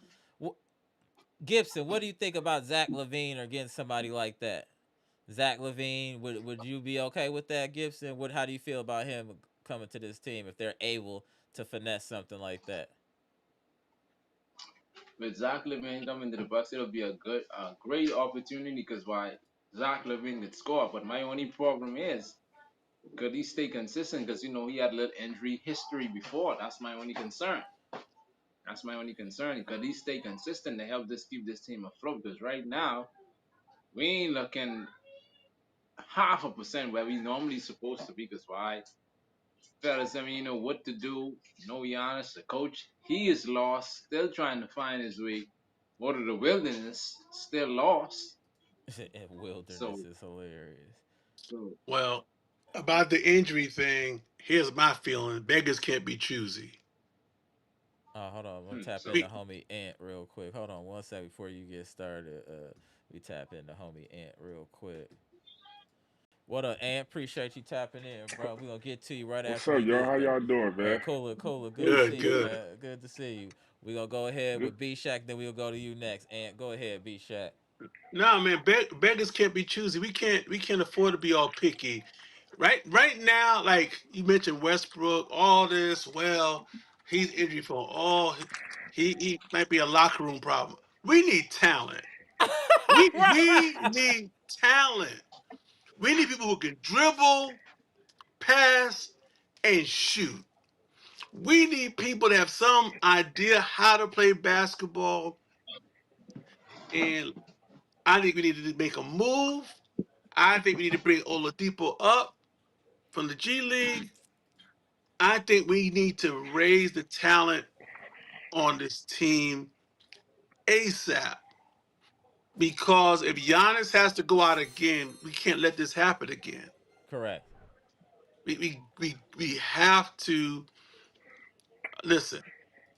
Gibson, what do you think about Zach LaVine or getting somebody like that? Zach LaVine, would you be okay with that, Gibson? How do you feel about him coming to this team if they're able to finesse something like that? With Zach LaVine coming to the Bucks, it'll be a great opportunity because why Zach LaVine could score. But my only problem is could he stay consistent? Because he had a little injury history before. That's my only concern. That's my only concern. Could he stay consistent to help keep this team afloat? Because right now we ain't looking 0.5% where we normally supposed to be. Because why? fellas, I mean, you know what to do. No Giannis, the coach, he is lost, still trying to find his way. Go to the wilderness, still lost. Wilderness So, is hilarious. so Well, about the injury thing, here's my feeling: beggars can't be choosy. Oh, hold on. I'm gonna tap so into We, homie Ant real quick. Hold on one second before you get started. We tap into homie Ant real quick. What up, Ant? Appreciate you tapping in, bro. We gonna get to you right What's after up, we y'all? get How the y'all doing, man? cooler, cooler. Good to good, see you, good. man. Good to see you. We gonna go ahead Good. with B Shack, then we'll go to you next. Ant, go ahead, B Shack. No, man, beggars can't be choosy. We can't afford to be all picky. Right now, like you mentioned Westbrook, all this. Well, he's injury prone. He might be a locker room problem. We need talent. We need talent. We need people who can dribble, pass, and shoot. We need people that have some idea how to play basketball. And I think we need to make a move. I think we need to bring Oladipo up from the G League. I think we need to raise the talent on this team ASAP. Because if Giannis has to go out again, we can't let this happen again. Correct. We have to listen.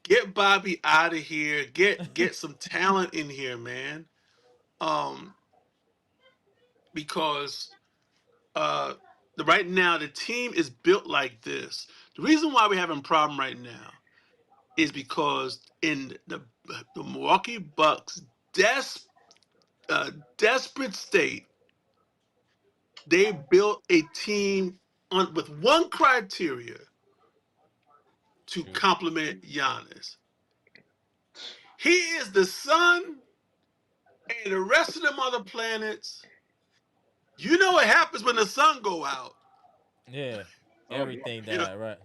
Get Bobby out of here. Get some talent in here, man. Um, because uh, right now the team is built like this. The reason why we're having a problem right now is because in the Milwaukee Bucks des- desperate state, they built a team with one criteria to Shooting. complement Giannis. He is the sun, and the rest of them other planets. You know what happens when the sun go out. Yeah. oh boy. Everything You know, died, right?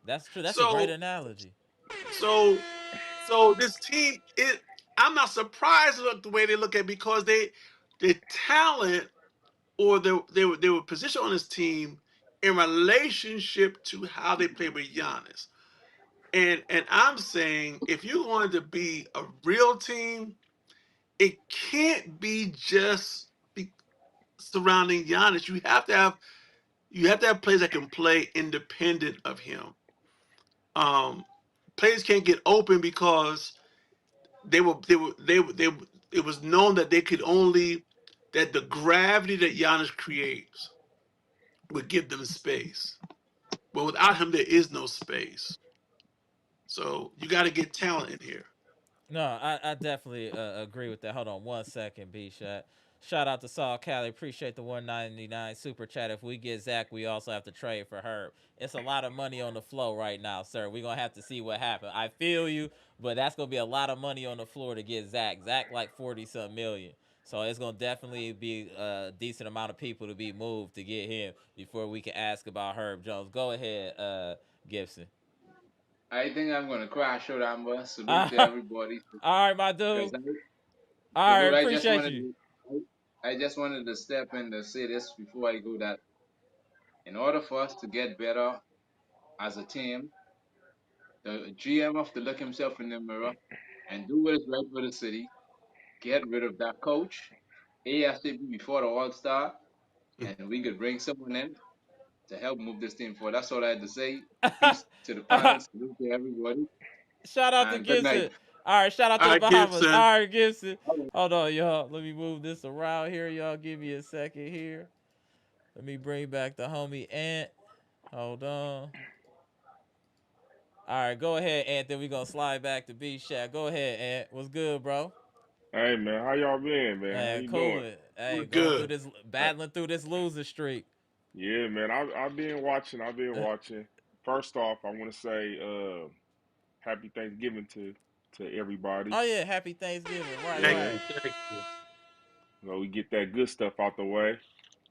That's true. That's a great so analogy. so so this team it. I'm not surprised at the way they look at it because the talent or they were positioned on this team in relationship to how they play with Giannis. And I'm saying if you're going to be a real team, it can't be just surrounding Giannis. You have to have players that can play independent of him. Um, Players can't get open because it was known that they could only that the gravity that Giannis creates would give them space. But without him, there is no space. So you got to get talent in here. No, I definitely agree with that. Hold on one second, B Shot. Shout out to Saul Cali. Appreciate the 199 super chat. If we get Zach, we also have to trade for Herb. It's a lot of money on the floor right now, sir. We're gonna have to see what happens. I feel you, but that's gonna be a lot of money on the floor to get Zach. Zach like 40 some million. So it's gonna definitely be a decent amount of people to be moved to get him before we can ask about Herb Jones. Go ahead, Gibson. I think I'm gonna crash out, Amber. Salute All to everybody. right, my Because dude. I All right, salute. appreciate you. I just wanted to step in to say this before I go. That in order for us to get better as a team, the GM have to look himself in the mirror and do what is right for the city. Get rid of that coach ASAP before the All Star, and we could bring someone in to help move this team forward. That's all I had to say. Peace to the panel. Salute to everybody, Shout out to and good night. Gibson. All right, shout out All to the right, Bahamas. Gibson. All right, Gibson. Hold on, y'all. Let me move this around here. Y'all give me a second here. Let me bring back the homie Ant. Hold on. All right, go ahead, Ant. Then we gonna slide back to B Shack. Go ahead, Ant. What's good, bro? Hey, man, how y'all been, man? How Man, you doing? cool. Hey, We're going through good. this, Uh, battling through this loser streak. yeah, man, I've been watching. I've been watching. First off, I want to say happy Thanksgiving to everybody. Oh yeah, happy Thanksgiving. Right, Thank Yeah, right. you. Thank you. we get that good stuff out the way.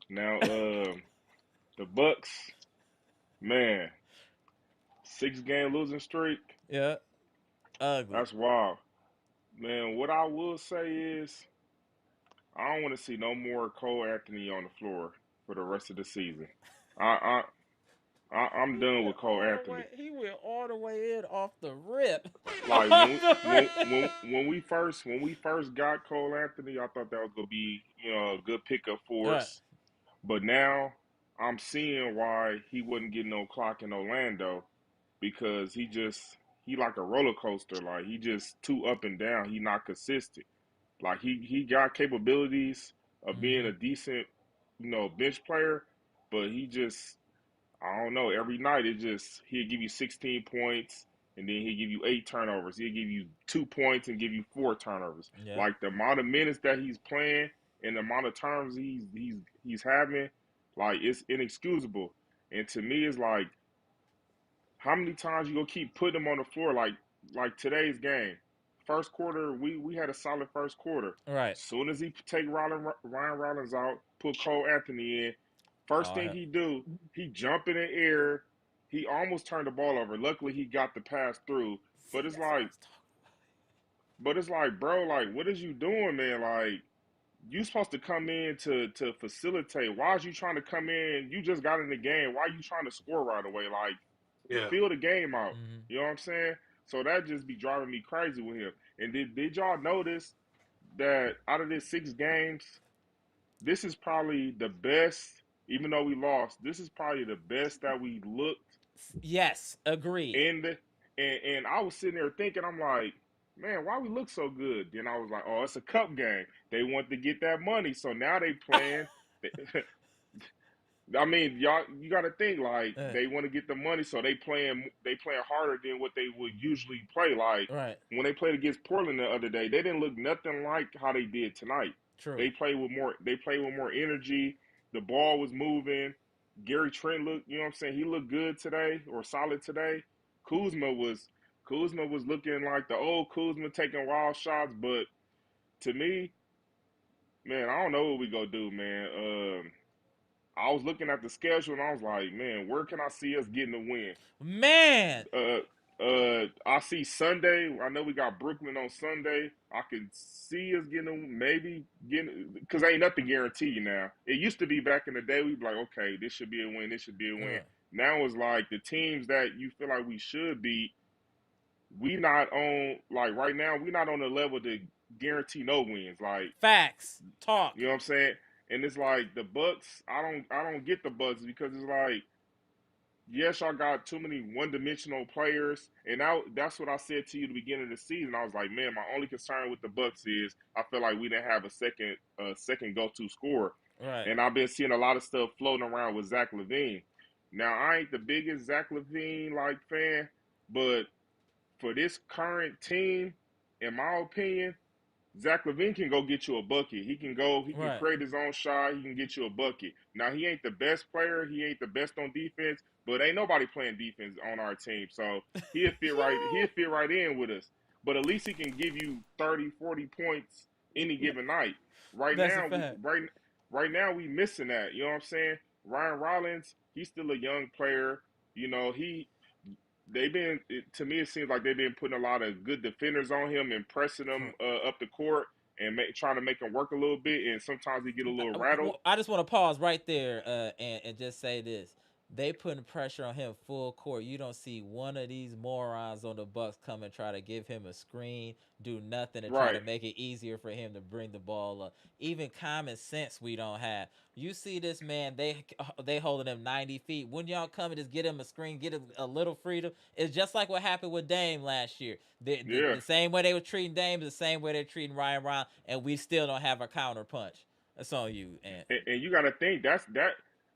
Now, the Bucks, man, 6 game losing streak. Yeah, ugly. That's wild, man. What I will say is, I don't want to see no more Cole Anthony on the floor for the rest of the season. I I'm done with Cole Anthony. He went all the way in off the rip. Like Off the when we first got Cole Anthony, I thought that was gonna be a good pickup for rip. us. But now I'm seeing why he wouldn't get no clock in Orlando because he like a roller coaster. Like he just too up and down. He not consistent. Like he got capabilities of being Mm-hmm. a decent bench player, but he just I don't know. Every night he'll give you 16 points and then he'll give you 8 turnovers. He'll give you 2 points and give you 4 turnovers. Yeah. Like the amount of minutes that he's playing and the amount of turns he's having, like it's inexcusable. And to me, it's like how many times you gonna keep putting him on the floor? Like today's game, first quarter we had a solid first quarter. Right. Soon as he take Ryan Rollins out, put Cole Anthony in, first Oh, thing he do, he jump in the air. He almost turned the ball over. Luckily, he got the pass through. see, But it's that's what I like, was talking bro, like, what is you doing, man? Like, you supposed to come in to facilitate. Why is you trying to come in? You just got in the game. Why are you trying to score right away? Like, Yeah. feel the game out. about. Mm-hmm. You know what I'm saying? So that just be driving me crazy with him. And did y'all notice that out of this 6 games, this is probably the best, even though we lost, this is probably the best that we looked Yes, agreed. in the and I was sitting there thinking, I'm like, man, why we look so good? Then I was like, oh, it's a cup game. They want to get that money. So now they playing. I mean, y'all, you got to think like they want to get the money, so they playing harder than what they would usually play. Like Right. when they played against Portland the other day, they didn't look nothing like how they did tonight. True. They played with more. They played with more energy. The ball was moving. Gary Trent looked. You know what I'm saying? He looked good today or solid today. Kuzma was Kuzma was looking like the old Kuzma taking wild shots, but to me, man, I don't know what we gonna do, man. I was looking at the schedule and I was like, man, where can I see us getting a win? Man. I see Sunday. I know we got Brooklyn on Sunday. I can see us maybe getting because ain't nothing guaranteed now. It used to be back in the day. We'd be like, okay, this should be a win. This should be a win. Now it's like the teams that you feel like we should beat. We not on like right now. We not on the level to guarantee no wins. Like Facts. Talk. you know what I'm saying? And it's like the Bucks. I don't get the Bucks because it's like yes, y'all got too many one-dimensional players, and that's what I said to you at the beginning of the season. I was like, man, my only concern with the Bucks is I feel like we didn't have a second go-to scorer, Right. and I've been seeing a lot of stuff floating around with Zach LaVine. Now, I ain't the biggest Zach LaVine like fan, but for this current team, in my opinion, Zach LaVine can go get you a bucket. He can Right. create his own shot. He can get you a bucket. Now he ain't the best player. He ain't the best on defense, but ain't nobody playing defense on our team. So he'll fit right in with us. But at least he can give you 30, 40 points any given night. Right That's a now, fact. right now we missing that. You know what I'm saying? Ryan Rollins, he's still a young player. You know, to me it seems like they've been putting a lot of good defenders on him and pressing him up the court and trying to make him work a little bit, and sometimes he get a little rattled. I just want to pause right there and just say this. They putting pressure on him full court. You don't see one of these morons on the Bucks come and try to give him a screen, do nothing to try to Right. make it easier for him to bring the ball up. Even common sense we don't have. You see this man, they holding him 90 feet. When y'all come and just get him a screen, get him a little freedom, it's just like what happened with Dame last year. Yeah. The same way they were treating Dame is the same way they're treating Ryan Ron, and we still don't have a counter punch. That's on you, Ant. And you got to think that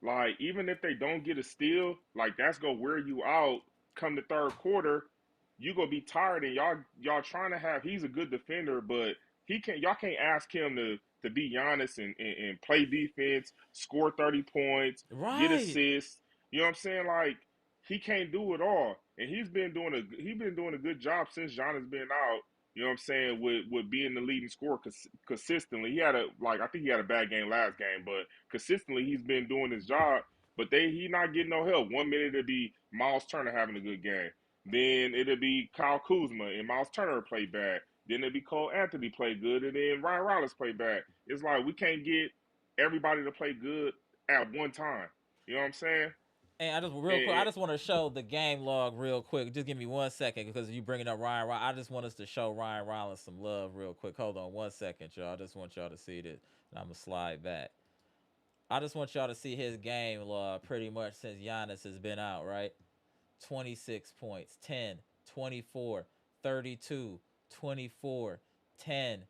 like even if they don't get a steal, like that's gonna wear you out. Come the third quarter, you gonna be tired, and y'all trying to have. He's a good defender, but y'all can't ask him to be Giannis and play defense, score 30 points, get Right. assists. You know what I'm saying? Like he can't do it all, and he's been doing a good job since Giannis been out. You know what I'm saying? With being the leading scorer consistently. I think he had a bad game last game, but consistently he's been doing his job. But he not getting no help. 1 minute it'll be Myles Turner having a good game. Then it'll be Kyle Kuzma and Myles Turner play bad. Then it'll be Cole Anthony play good, and then Ryan Rollins play bad. It's like we can't get everybody to play good at one time. You know what I'm saying? And I just real quick, I And, just want to show the game log real quick. Just give me 1 second because you bringing up Ryan. I just want us to show Ryan Rollins some love real quick. Hold on 1 second, y'all. I just want y'all to see this, and I'm gonna slide back. I just want y'all to see his game log pretty much since Giannis has been out, right? 26 points, 10, 24, 32, 24, 10,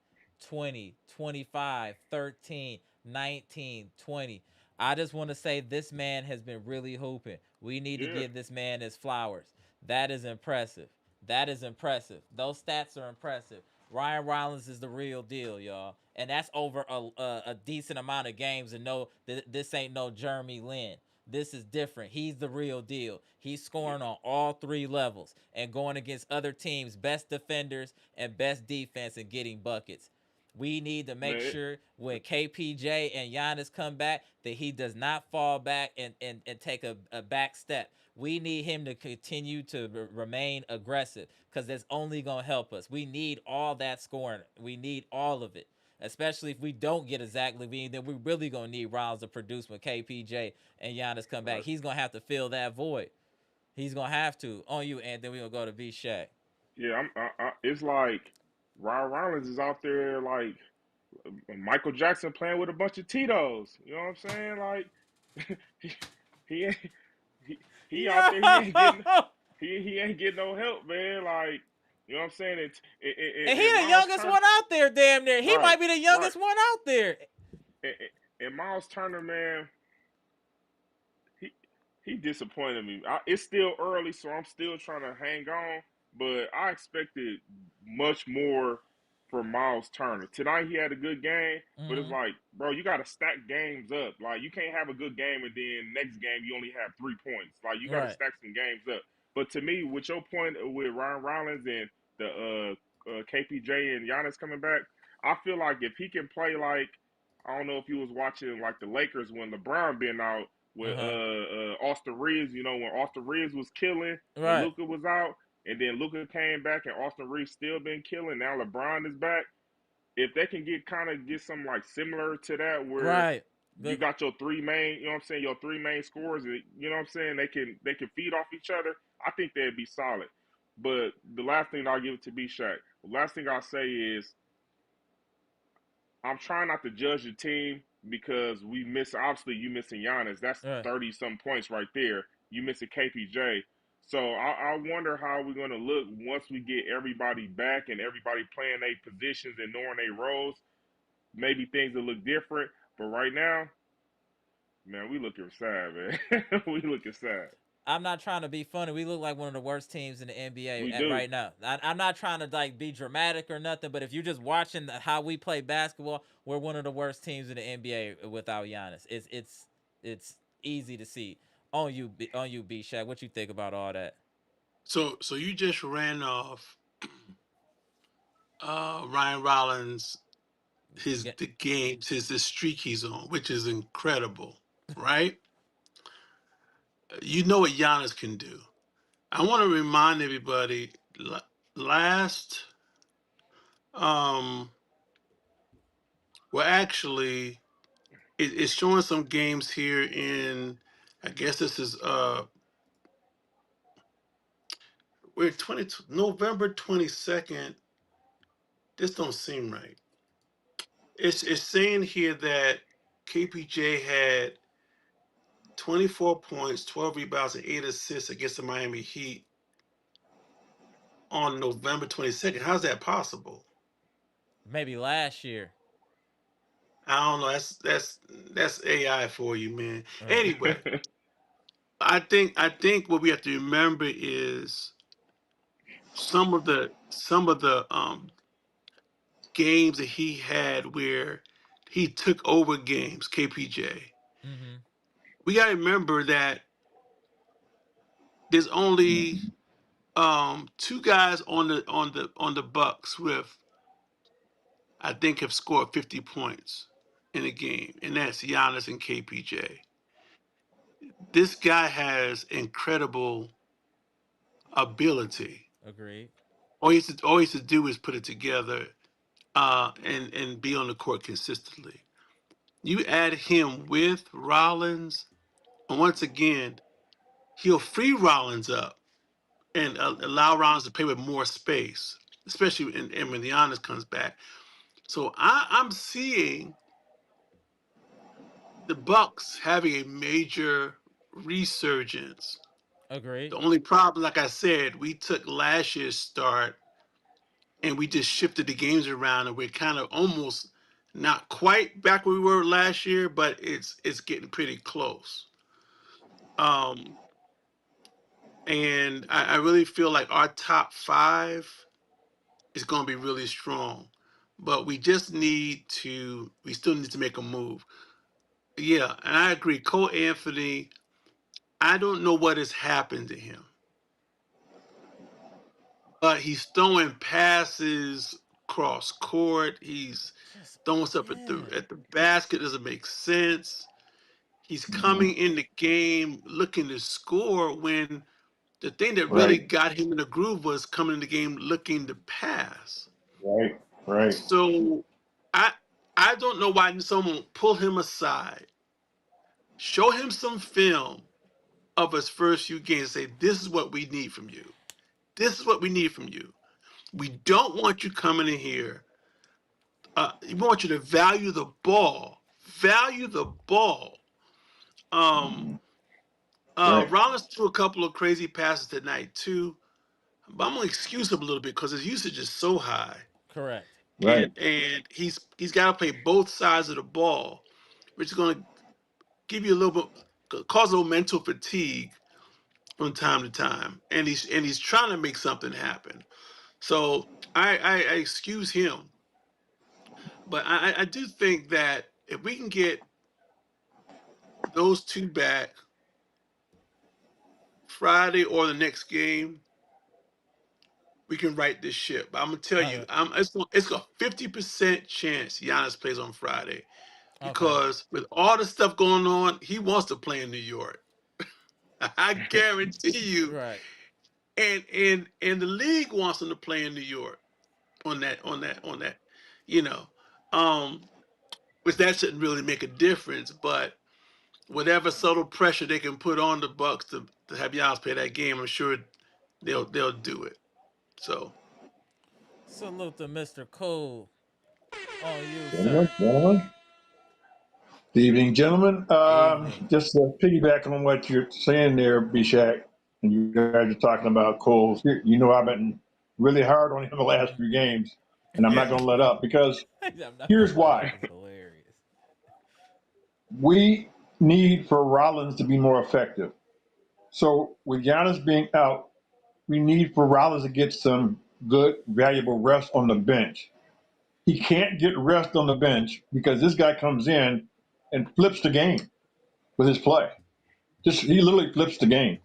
20, 25, 13, 19, 20. I just want to say this man has been really hooping. We need to yeah, give this man his flowers. That is impressive. That is impressive. Those stats are impressive. Ryan Rollins is the real deal, y'all. And that's over a decent amount of games. And no, this ain't no Jeremy Lin. This is different. He's the real deal. He's scoring on all three levels and going against other teams' best defenders and best defense and getting buckets. We need to make man. sure when KPJ and Giannis come back that he does not fall back and take a back step. We need him to continue to remain aggressive because that's only going to help us. We need all that scoring. We need all of it. Especially if we don't get a Zach LaVine, then we're really going to need Rollins to produce when KPJ and Giannis come back. Right. He's going to have to fill that void. He's going to have to. On you, and then we're going to go to B Shaq. Yeah, it's like Ryan Rollins is out there like Michael Jackson playing with a bunch of Tito's. You know what I'm saying? Like he, he ain't he out there. He ain't getting Yo! he ain't getting no help, man. Like you know what I'm saying? And he And the Miles youngest Turner, one out there, damn near. He right, might be the right. youngest one out there. And Miles Turner, man, he he disappointed me. It's still early, so I'm still trying to hang on. But I expected much more from Miles Turner. Tonight he had a good game, but it's Mm-hmm. like, bro, you got to stack games up. Like you can't have a good game and then next game you only have 3 points. Like you got to Right. stack some games up. But to me, with your point with Ryan Rollins and the KPJ and Giannis coming back, I feel like if he can play like I don't know if you was watching like the Lakers when LeBron been out with Uh-huh. Austin Reeves. You know when Austin Reeves was killing when Right. Luka was out, and then Luka came back and Austin Reeves still been killing. Now LeBron is back. If they can get some like similar to that where Right. you But got your three main, you know what I'm saying, your three main scorers, you know what I'm saying, they can feed off each other. I think they'd be solid. But the last thing I'll give it to B Shaq. The last thing I'll say is I'm trying not to judge the team because we miss. Obviously, you missing Giannis. That's right. 30 some points right there. You missing KPJ. So I wonder how we're going to look once we get everybody back and everybody playing their positions and knowing their roles. Maybe things will look different. But right now, man, we looking sad, man. We looking sad. I'm not trying to be funny. We look like one of the worst teams in the NBA We at do. right now. I'm not trying to like be dramatic or nothing, but if you're just watching how we play basketball, we're one of the worst teams in the NBA without Giannis. It's easy to see. On you, B Shaq. What you think about all that? So you just ran off Ryan Rollins, Yeah. the games, the streak he's on, which is incredible, right? You know what Giannis can do. I want to remind everybody last um well actually it's showing some games here in I guess this is we're 20 November 22nd. This don't seem right. It's saying here that KPJ had 24 points, 12 rebounds, and 8 assists against the Miami Heat on November 22nd. How's that possible? Maybe last year. I don't know. That's AI for you, man. Right. Anyway, I think what we have to remember is some of the games that he had where he took over games, KPJ. Mm-hmm. We got to remember that there's only two guys on the Bucks with I think have scored 50 points in a game, and that's Giannis and KPJ. This guy has incredible ability. Agreed. All he has to do is put it together and be on the court consistently. You add him with Rollins, and once again, he'll free Rollins up and allow Rollins to play with more space, especially and when Giannis comes back. So I'm seeing the Bucks having a major resurgence. Agreed. The only problem, like I said, we took last year's start and we just shifted the games around, and we're kind of almost not quite back where we were last year, but it's getting pretty close. Um, and I really feel like our top five is going to be really strong, but we still need to make a move. Yeah, and I agree. Cole Anthony, I don't know what has happened to him, but he's throwing passes cross court. He's Just throwing stuff at yeah. the basket. Doesn't make sense. He's coming in the game looking to score when the thing that really Right, got him in the groove was coming in the game looking to pass. right, right. So I I don't know why someone won't pull him aside, show him some film of his first few games, say, this is what we need from you. This is what we need from you. We don't want you coming in here. We want you to value the ball. Value the ball. Right, Rollins threw a couple of crazy passes tonight too, but I'm gonna excuse him a little bit because his usage is so high, Correct. right. and he's got to play both sides of the ball, which is going to give you a little bit, cause a little mental fatigue from time to time, and he's trying to make something happen. So I excuse him, but I do think that if we can get those two back Friday or the next game, we can right this ship. But I'm gonna tell you, Okay. it's a 50% chance Giannis plays on Friday Okay. because with all the stuff going on, he wants to play in New York. I guarantee you, Right. and the league wants him to play in New York on that, you know, um, which that shouldn't really make a difference, but whatever subtle pressure they can put on the Bucks to have Giannis play that game, I'm sure they'll do it. So Salute to Mr. Cool. On you, Gentlemen, sir. gentlemen. Good evening, gentlemen. Evening. Just to piggyback on what you're saying there, Bishak, and you guys are talking about Coles. You know I've been really hard on him the last few games, and I'm not going to let up because I'm not gonna here's let up. why. It's hilarious. We need for Rollins to be more effective. So with Giannis being out, we need for Rollins to get some good, valuable rest on the bench. He can't get rest on the bench because this guy comes in and flips the game with his play. Just he literally flips the game.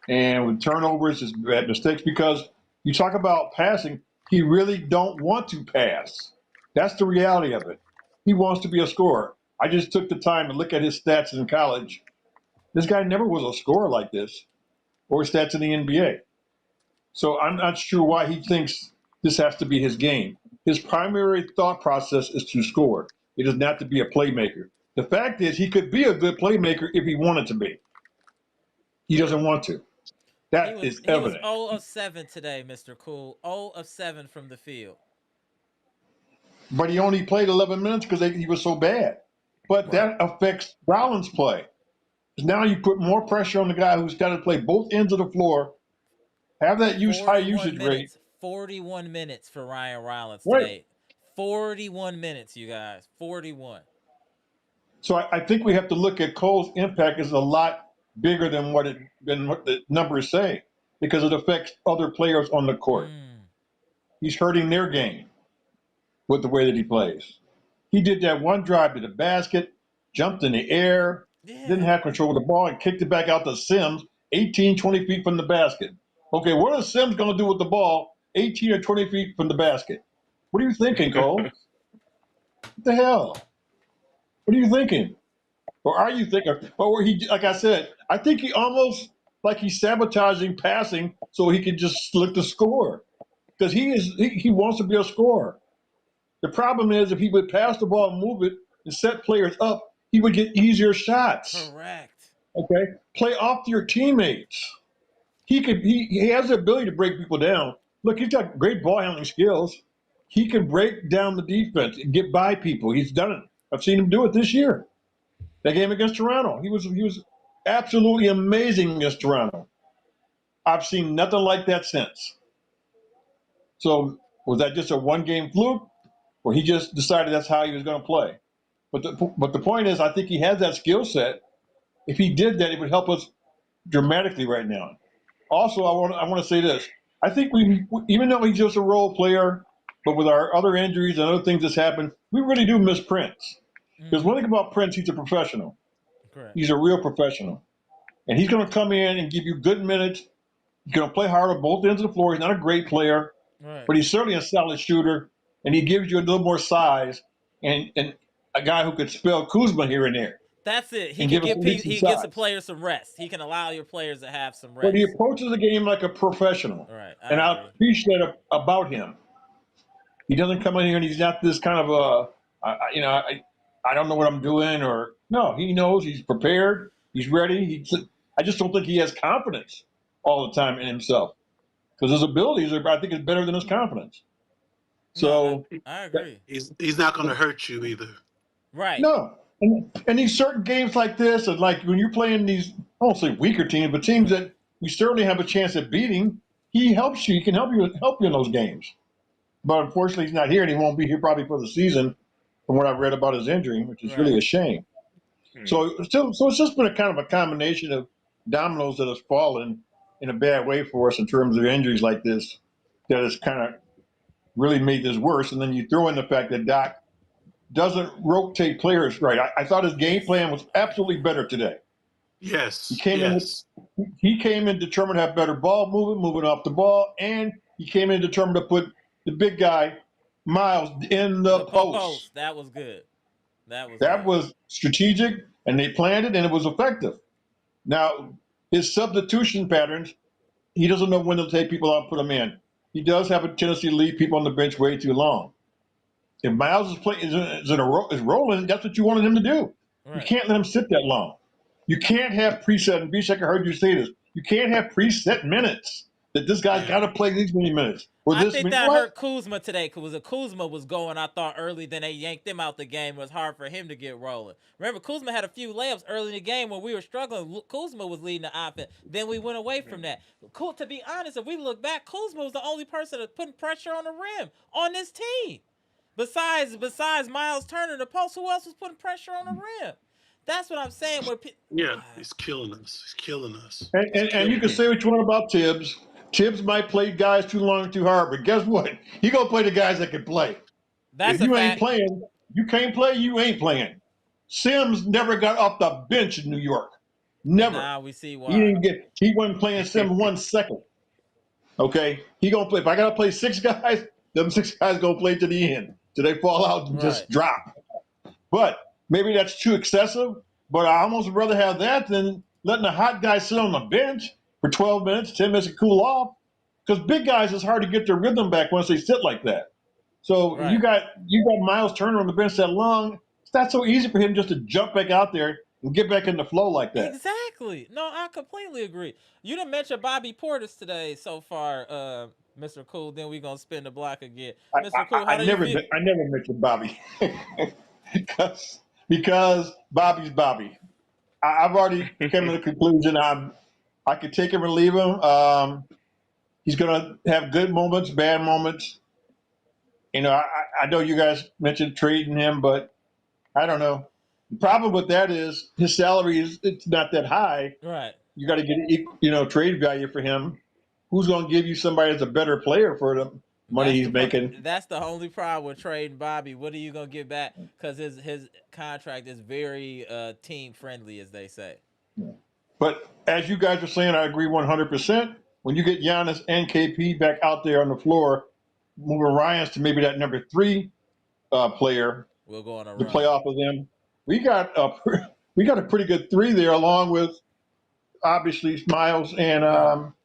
And with turnovers, his bad mistakes, because you talk about passing, he really don't want to pass. That's the reality of it. He wants to be a scorer. I just took the time to look at his stats in college. This guy never was a scorer like this, or his stats in the NBA. So I'm not sure why he thinks this has to be his game. His primary thought process is to score. It is not to be a playmaker. The fact is, he could be a good playmaker if he wanted to be. He Yeah. doesn't want to. He That was is he was evident. 0 of 7 today, Mr. Cool. 0 of 7 from the field. But he only played 11 minutes because he was so bad. But Right. that affects Rollins' play. Because now you put more pressure on the guy who's got to play both ends of the floor, have that high 41 usage rate. minutes. 41 minutes for Ryan Rollins Right. today. 41 minutes, you guys. 41. So I think we have to look at Cole's impact as a lot bigger than what the numbers say, because it affects other players on the court. Mm. He's hurting their game with the way that he plays. He did that one drive to the basket, jumped in the air, didn't Yeah. have control of the ball, and kicked it back out to Sims 18, 20 feet from the basket. Okay, what is Sims going to do with the ball 18 or 20 feet from the basket? What are you thinking, Cole? What the hell? What are you thinking? Or are you thinking? Or he, like I said, I think he almost like he's sabotaging passing so he can just look to score because he wants to be a scorer. The problem is if he would pass the ball and move it and set players up, he would get easier shots. Correct. Okay, play off your teammates. He has the ability to break people down. Look, he's got great ball handling skills. He can break down the defense and get by people. He's done it. I've seen him do it this year. That game against Toronto, he was absolutely amazing against Toronto. I've seen nothing like that since. So was that just a one-game fluke, or he just decided that's how he was going to play? But the point is, I think he has that skill set. If he did that, it would help us dramatically right now. Also, I want to say this. I think we, even though he's just a role player, but with our other injuries and other things that's happened, we really do miss Prince. Because one thing about Prince, he's a professional. Correct. He's a real professional. And he's going to come in and give you good minutes. He's going to play hard on both ends of the floor. He's not a great player, Right. but he's certainly a solid shooter. And he gives you a little more size and a guy who could spell Kuzma here and there. That's it. He And can give us give at least some he gives the size. players some rest. He can allow your players to have some But rest. he approaches the game like a professional. Right. And I appreciate that about him. He doesn't come in here and he's not this kind of I don't know what I'm doing, or no, he knows, he's prepared, he's ready. I just don't think he has confidence all the time in himself, because his abilities are, I think, is better than his confidence. So no, I agree. He's not going to hurt you either. Right. no, and these certain games like this, and like when you're playing these, I won't say weaker teams, but teams that we certainly have a chance at beating, he helps you. He can help you in those games. But unfortunately, he's not here, and he won't be here probably for the season, from what I've read about his injury, which is really a shame. So it's just been a kind of a combination of dominoes that has fallen in a bad way for us in terms of injuries like this, that has kind of really made this worse. And then you throw in the fact that Doc doesn't rotate players right. I thought his game plan was absolutely better today. Yes. He came in determined to have better ball moving off the ball, and he came in determined to put the big guy, Myles, in the post. That was good. That was strategic, and they planned it, and it was effective. Now, his substitution patterns, he doesn't know when to take people out and put them in. He does have a tendency to leave people on the bench way too long. If Myles is rolling, that's what you wanted him to do. Right. You can't let him sit that long. You can't have preset, and Bishek, I heard you say this, you can't have preset minutes, that this guy's got to play these many minutes. I think that hurt Kuzma today, because Kuzma was going, I thought, early, then they yanked him out the game. It was hard for him to get rolling. Remember, Kuzma had a few layups early in the game when we were struggling. Kuzma was leading the offense. Then we went away from that. To be honest, if we look back, Kuzma was the only person that's putting pressure on the rim on this team. Besides Myles Turner in the post, who else was putting pressure on the rim? That's what I'm saying. He's killing us. He's killing us. And you can say what you want about Tibbs. Tibbs might play guys too long and too hard, but guess what? He gonna play the guys that can play. That's if you ain't playing, you can't play. You ain't playing. Sims never got off the bench in New York. Never. Now we see why. He wasn't playing Sims 1 second. Okay, he gonna play. If I gotta play 6 guys, them 6 guys gonna play to the end, till they fall out and just drop. But maybe that's too excessive. But I almost rather have that than letting a hot guy sit on the bench for 12 minutes, 10 minutes to cool off. Because big guys, it's hard to get their rhythm back once they sit like that. So you got Myles Turner on the bench that long. It's not so easy for him just to jump back out there and get back in the flow like that. Exactly. No, I completely agree. You didn't mention Bobby Portis today so far, Mr. Cool. Then we're gonna spin the block again. Mr. Cool, I never mentioned Bobby because Bobby's Bobby. I've already come to the conclusion I could take him or leave him. He's gonna have good moments, bad moments. You know, I know you guys mentioned trading him, but I don't know. The problem with that is his salary it's not that high. Right. You got to get trade value for him. Who's going to give you somebody that's a better player for the money he's making? That's the only problem with trading Bobby. What are you going to get back? Because his contract is very team friendly, as they say. Yeah. But as you guys are saying, I agree 100%. When you get Giannis and KP back out there on the floor, moving Ryans to maybe that number 3 player, we'll go on a to run. play off of them. We got a pretty good 3 there, along with obviously Myles and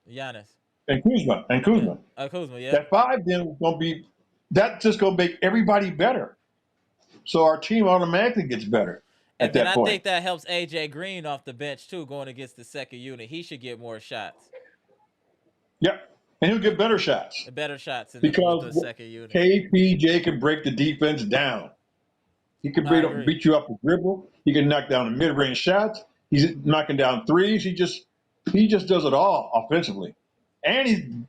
Giannis and Kuzma. Kuzma, yeah. That 5 then is going to be just going to make everybody better. So our team automatically gets better. And at then that I point. think that helps AJ Green off the bench too, going against the second unit. He should get more shots, Yep. And he'll get better shots better shots with because the second unit. KPJ can break the defense down. He can I agree. beat you up with dribble. He can knock down the mid-range shots. He's knocking down threes. He just does it all offensively, and he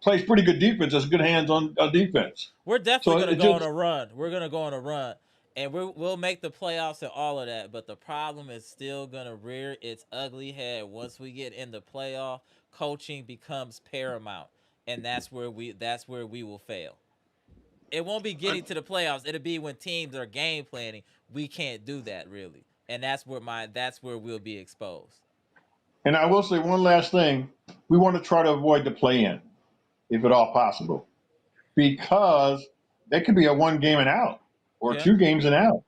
plays pretty good defense. Has good hands on defense. We're definitely So going to it go on a just run. We're going to go on a run. And we'll make the playoffs and all of that. But the problem is still going to rear its ugly head. Once we get in the playoff, coaching becomes paramount. And that's where we will fail. It won't be getting to the playoffs. It'll be when teams are game planning. We can't do that really. And that's where we'll be exposed. and I will say one last thing: we want to try to avoid the play-in, if at all possible, because that could be a one game and out or Yeah. 2 games and out.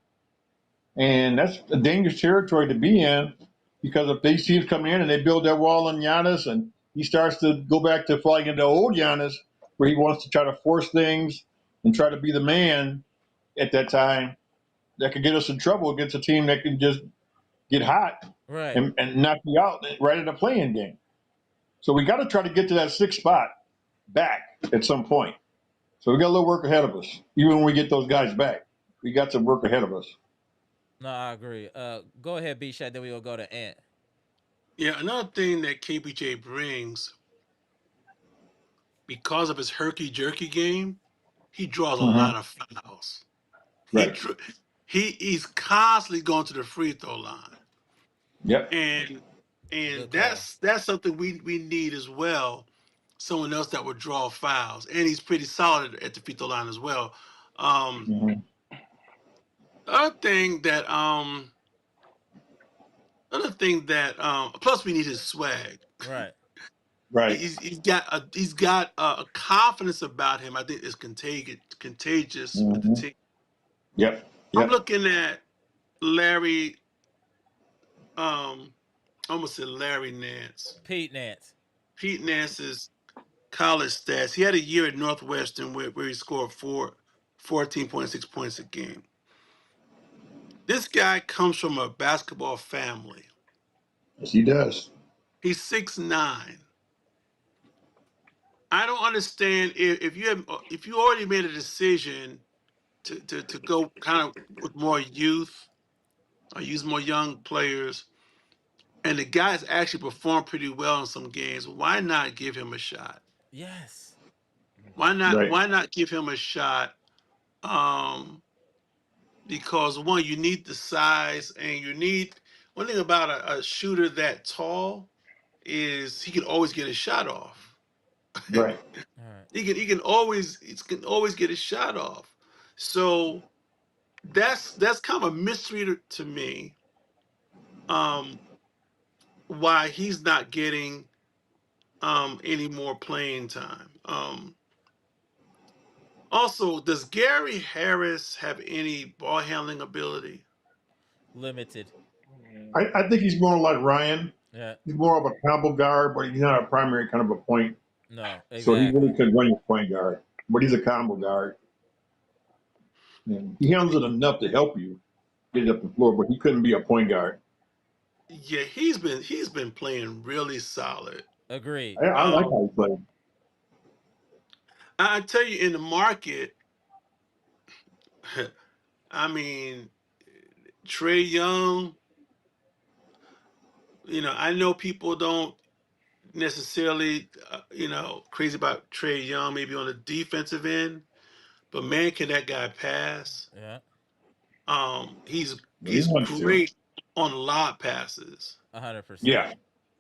And that's a dangerous territory to be in because if these teams come in and they build their wall on Giannis and he starts to go back to falling into old Giannis where he wants to try to force things and try to be the man at that time, that could get us in trouble against a team that can just get hot Right. and knock you out right in a playing game. So we got to try to get to that 6th spot back at some point. So we got a little work ahead of us. Even when we get those guys back, we got some work ahead of us. No, I agree. Go ahead, B-Shot, then we'll go to Ant. Yeah, another thing that KPJ brings, because of his herky-jerky game, he draws a lot of fouls. Right. He's constantly going to the free throw line. Yep. And Good call. that's something we need as well. Someone else that would draw fouls, and he's pretty solid at the free throw line as well. Mhm. Other thing that plus we need his swag. Right. Right. He's got a confidence about him. I think is contagious with the Mhm. team. Yep. I'm Yep. looking at Larry. Almost said Larry Nance. Pete Nance. Pete Nance's college stats. He had a year at Northwestern where he scored 14.6 points a game. This guy comes from a basketball family. Yes, he does. He's 6'9". I don't understand if you already made a decision to go kind of with more youth or use more young players, and the guy's actually performed pretty well in some games. Why not give him a shot? Yes. Why Right. not give him a shot? Because one, you need the size, and you need one thing about a shooter that tall is he can always get a shot off. Right. All right. he can always get a shot off. So that's kind of a mystery to me. Why he's not getting any more playing time. Also, does Gary Harris have any ball handling ability? Limited. I think he's more like Ryan. Yeah. He's more of a combo guard, but he's not a primary kind of a point. No, So he exactly. really could run your point guard, but he's a combo guard. And he handles it enough to help you get it up the floor, but he couldn't be a point guard. Yeah, he's been playing really solid. Agreed. I like how he plays. I tell you, in the market, I mean, Trey Young. I know people don't necessarily, crazy about Trey Young, maybe on the defensive end, but man, can that guy pass? Yeah. He He's wants to. great on lob passes. 100%. Yeah.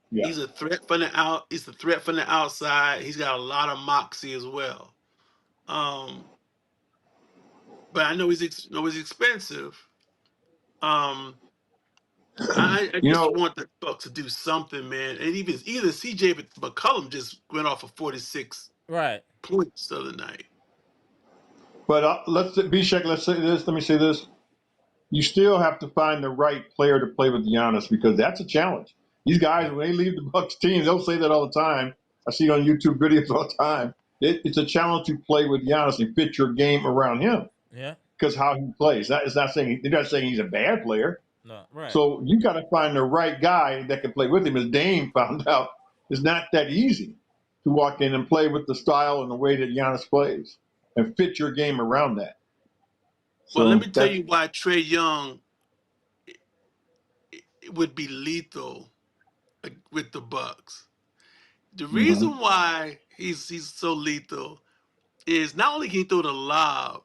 Yeah. He's a threat from the out. He's a threat from the outside. He's got a lot of moxie as well. But I know he's expensive. I You just know, want the Bucks to do something, man. And even CJ McCollum just went off for 46 Right. points the other night. but let's be check. Let's say this. Let me say this. You still have to find the right player to play with Giannis because that's a challenge. These guys, when they leave the Bucks team, they'll say that all the time. I see it on YouTube videos all the time. It's a challenge to play with Giannis and fit your game around him Yeah. because how he plays. They're not saying he's a bad player. No, right. So you got to find the right guy that can play with him. As Dame found out, it's not that easy to walk in and play with the style and the way that Giannis plays and fit your game around that. Well, let So me tell that's you why Trey Young would be lethal with the Bucks. The mhm. reason why he's so lethal is not only can he throw the lob,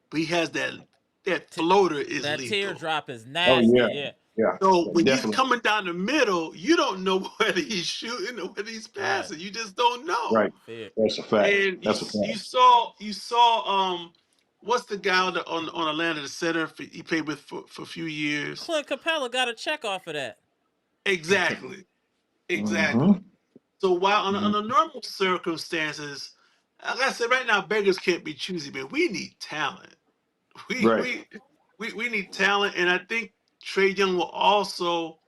but he has that T- floater is that lethal. teardrop is Oh nasty. yeah, Yeah. yeah, So yeah, when he's definitely coming down the middle, you don't know whether he's shooting or whether he's Right. passing. You just don't know. right. Fair. That's a fact. And That's a fact. you saw what's the guy on Atlanta, the center he played with for a few years. Clint Capella got a check off of that. Exactly, exactly. Hmm. So while under normal circumstances, like I said, right now beggars can't be choosy, man. We need talent. We Right, we we need talent, and I think Trey Young will also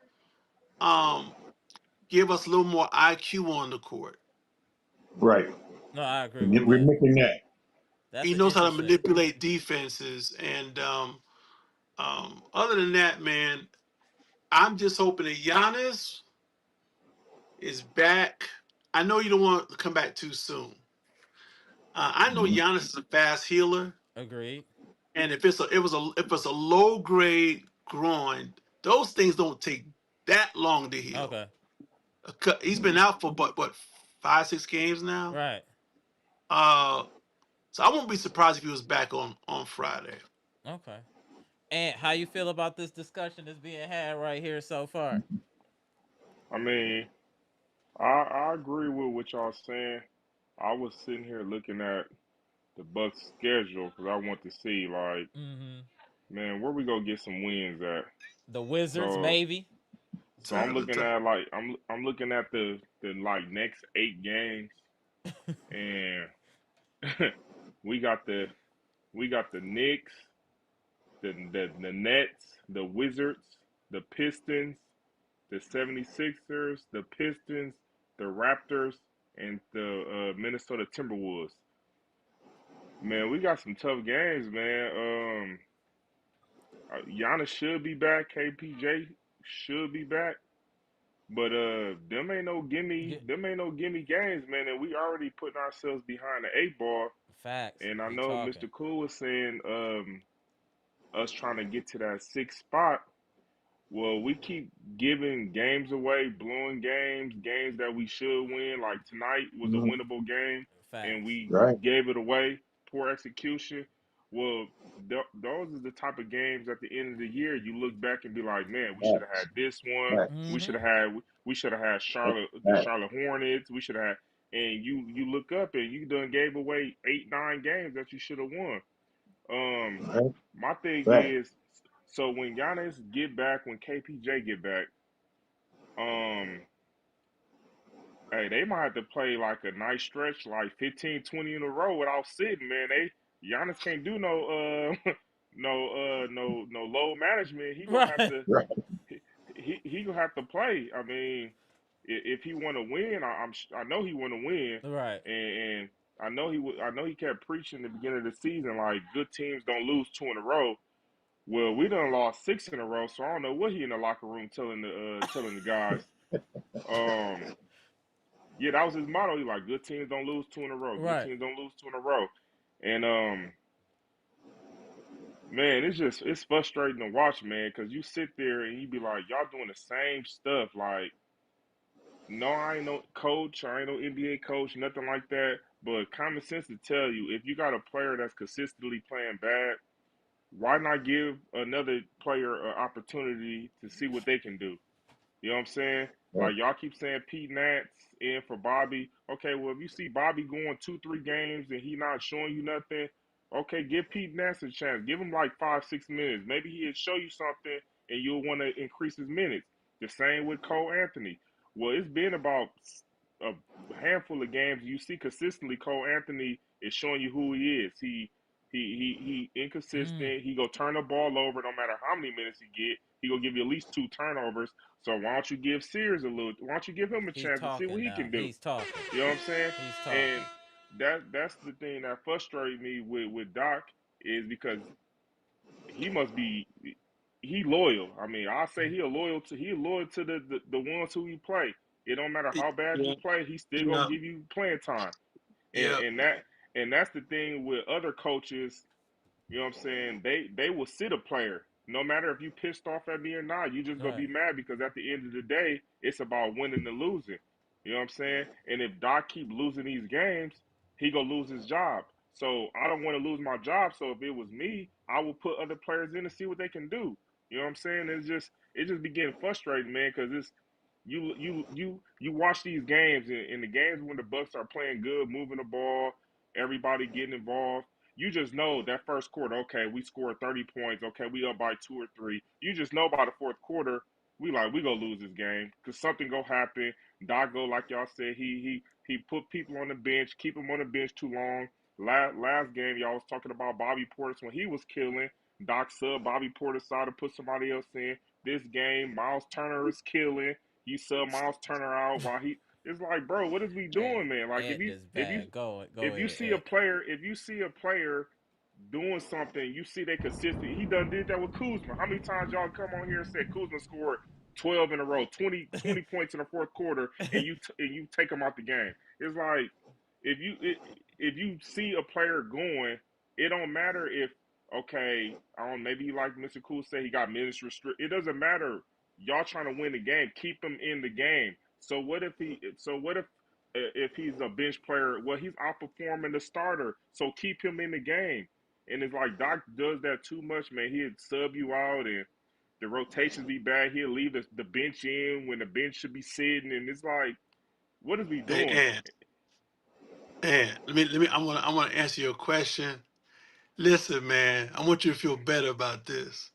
um give us a little more IQ on the court. right. No, I agree with We're that. missing that. That's He an knows how to interesting. manipulate defenses, and other than that, man, I'm just hoping that Giannis is back. I know you don't want to come back too soon. I know Mhm. Giannis is a fast healer, Agreed. and if it's a low grade groin, those things don't take that long to heal. Okay. He's been out for what 5 6 games now. Right. Uh, so I won't be surprised if he was back on Friday. Okay. And how you feel about this discussion that's being had right here so far? I mean, I agree with what y'all saying. I was sitting here looking at the Bucks schedule because I want to see like, Mm-hmm. man, where we go get some wins at. The Wizards, So maybe. I'm looking at like I'm looking at the like next 8 games, and we got the Knicks, the Nets, the Wizards, the Pistons, the 76ers, the Pistons, the Raptors, and the Minnesota Timberwolves. Man, we got some tough games, man. Giannis should be back. KPJ should be back. But Get them ain't no gimme games, man. And we already putting ourselves behind the 8 ball. facts. And I You know talking? Mr. Cool was saying us trying to get to that 6th spot. Well, we keep giving games away, blowing games that we should win. Like tonight was a Mhm. winnable game, and Facts. we Right, gave it away. Poor execution. Well, those are the type of games at the end of the year you look back and be like, man, we should have had facts, this one. facts, Mm-hmm. We should have had the facts. Charlotte Hornets. We should have had, and you look up and you done gave away 8 9 games that you should have won. Um, Right, my thing facts. is, so when Giannis get back, when KPJ get back, um, hey, they might have to play like a nice stretch, like 15, 20 in a row without sitting, man. Giannis can't do no load management. He gonna have Right. to Right, he gonna have to play. I mean, if he want to win, I know he want to win, Right. and I know he kept preaching at the beginning of the season like good teams don't lose 2 in a row. Well, we done lost 6 in a row, so I don't know what he in the locker room telling the guys. Um, yeah, that was his motto. He like good teams don't lose 2 in a row. Good Right. teams don't lose 2 in a row. And man, it's frustrating to watch, man, because you sit there and you be like, y'all doing the same stuff. Like, no, I ain't no coach, I ain't no NBA coach, nothing like that. But common sense to tell you, if you got a player that's consistently playing bad, why not give another player an opportunity to see what they can do? You know what I'm saying? right, Like y'all keep saying Pete Nance in for Bobby. Okay, well if you see Bobby going 2 3 games and he not showing you nothing, okay, give Pete Nance a chance. Give him like 5 6 minutes. Maybe he'll show you something and you'll want to increase his minutes. The same with Cole Anthony. Well, it's been about a handful of games. You see consistently Cole Anthony is showing you who he is. He Mm. inconsistent. He go turn the ball over no matter how many minutes he get. He gonna give you at least 2 turnovers. So why don't you give Sears a little? Why don't you give him a He chance to see what talking he now. can do? He's talking. You know what I'm saying? He's And talking. that's the thing that frustrates me with Doc is because he must be he loyal. I mean, I say he loyal to the ones who he play. It don't matter how bad you Yeah, play, he still gonna yeah, give you playing time. And yeah. that's the thing with other coaches. You know what I'm saying? They will sit a player. No matter if you pissed off at me or not, you just gonna Right. be mad because at the end of the day, it's about winning and losing. You know what I'm saying? And if Doc keep losing these games, he gonna lose his job. So I don't want to lose my job. So if it was me, I would put other players in to see what they can do. You know what I'm saying? It just be getting frustrating, man, because it's you watch these games and the games when the Bucks are playing good, moving the ball, everybody getting involved. You just know that first quarter, okay, we scored 30 points, okay, we up by 2 or 3. You just know by the fourth quarter, we gonna lose this game because something gonna happen. Doc go like y'all said, he put people on the bench, keep them on the bench too long. Last game, y'all was talking about Bobby Portis when he was killing. Doc sub Bobby Portis out to put somebody else in. This game, Myles Turner is killing. You sub Myles Turner out while he. It's like, bro, what is we Hey, doing, man? Like, Ant is bad. Go if you ahead, see a Ant. player, if you see a player doing something, you see they consistent. He done did that with Kuzma. How many times y'all come on here and said Kuzma scored 12 in a row, 20 points in the fourth quarter, and you take him out the game? It's like if you see a player going, it don't matter if okay, I don't maybe like Mr. Cool said he got minutes restrict. It doesn't matter. Y'all trying to win the game, keep him in the game. So what if he? So what if he's a bench player? Well, he's outperforming the starter, so keep him in the game. And it's like Doc does that too much, man. He'd sub you out, and the rotations be bad. He'll leave the bench in when the bench should be sitting, and it's like, what is we Hey, doing? and let me. I want to answer your question. Listen, man, I want you to feel better about this.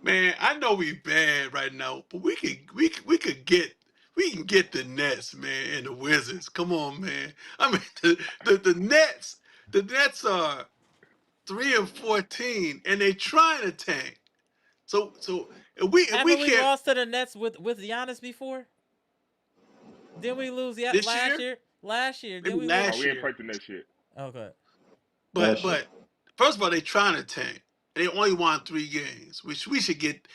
Man, I know we bad right now, but we can get the Nets, man, and the Wizards. Come on, man. I mean, the Nets are 3-14, and they trying to tank. So if we Haven't we can't lost to the Nets with Giannis before? Didn't we lose yet this last year, year? Last year, didn't maybe we lose? Oh, last we ain't year, played the next shit. Okay. Last year. but first of all, they trying to tank. They only won 3 games, which we could get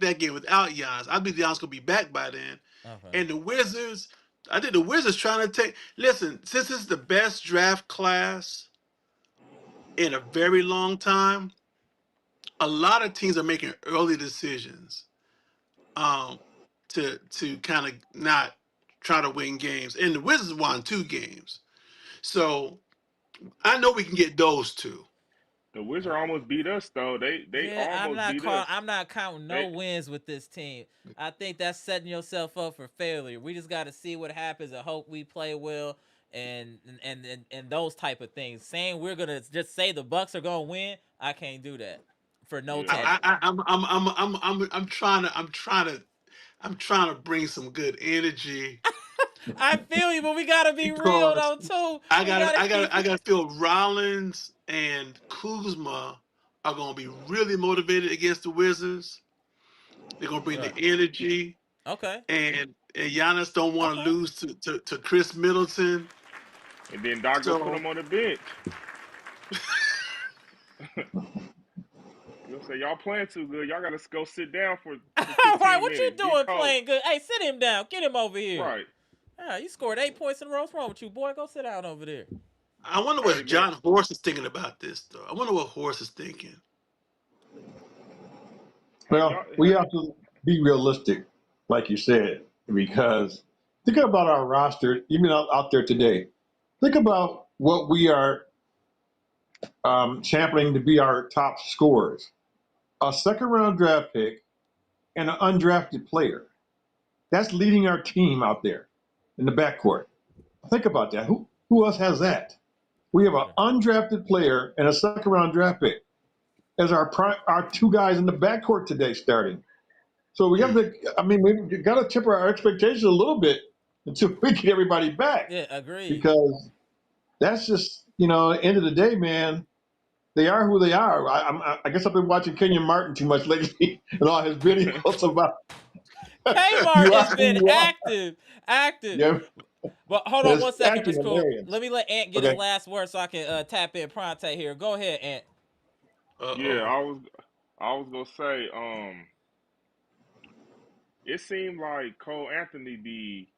that game without Giannis. I believe Giannis gonna be back by then. Okay. And the Wizards, I think the Wizards trying to take. Listen, since it's the best draft class in a very long time, a lot of teams are making early decisions um, to kind of not try to win games. And the Wizards won 2 games, so I know we can get those 2. The Wizards almost beat us though. They Yeah, almost beat us. I'm not counting no They wins with this team. I think that's setting yourself up for failure. We just got to see what happens and hope we play well and those type of things. Saying we're gonna just say the Bucks are gonna win, I can't do that for no yeah. team. I'm trying to bring some good energy I feel you, but we gotta be real because though too. I We got gotta I got keep I it. got to feel Rollins and Kuzma are going to be really motivated against the Wizards. They're going to bring the Right. energy, Okay. and Giannis don't want to Okay. lose to Chris Middleton. And then Doc go put So him on the bench. You'll say y'all playing too good. Y'all gotta go sit down for All right, 15 what you minutes. Be doing cold. playing good? Hey, sit him down. Get him over here. Right. Ah, you scored 8 points in a row. What's wrong with you, boy? Go sit down over there. I wonder Hey what man. John Horst is thinking about this, though. I wonder what Horst is thinking. Have y'all Well, we have have to be realistic, like you said, because think about our roster, even out there today. Think about what we are championing to be our top scorers: a second round draft pick and an undrafted player. That's leading our team out there in the backcourt. Think about that. Who else has that? We have an Okay. undrafted player and a second round draft pick as our 2 guys in the backcourt today starting. So we have to. I mean, we got to temper our expectations a little bit until we get everybody back, Yeah, agreed. because that's just end of the day, man. They are who they are. I guess I've been watching Kenyon Martin too much lately and all his videos about Kmart you has are who been you are. active. Yeah, But hold on it's one second, actually Mr. Cool. hilarious. Let me let Ant get his Okay. last word so I can tap in Pronte here. Go ahead, Ant. Uh yeah, oh. I was gonna say, it seemed like Cole Anthony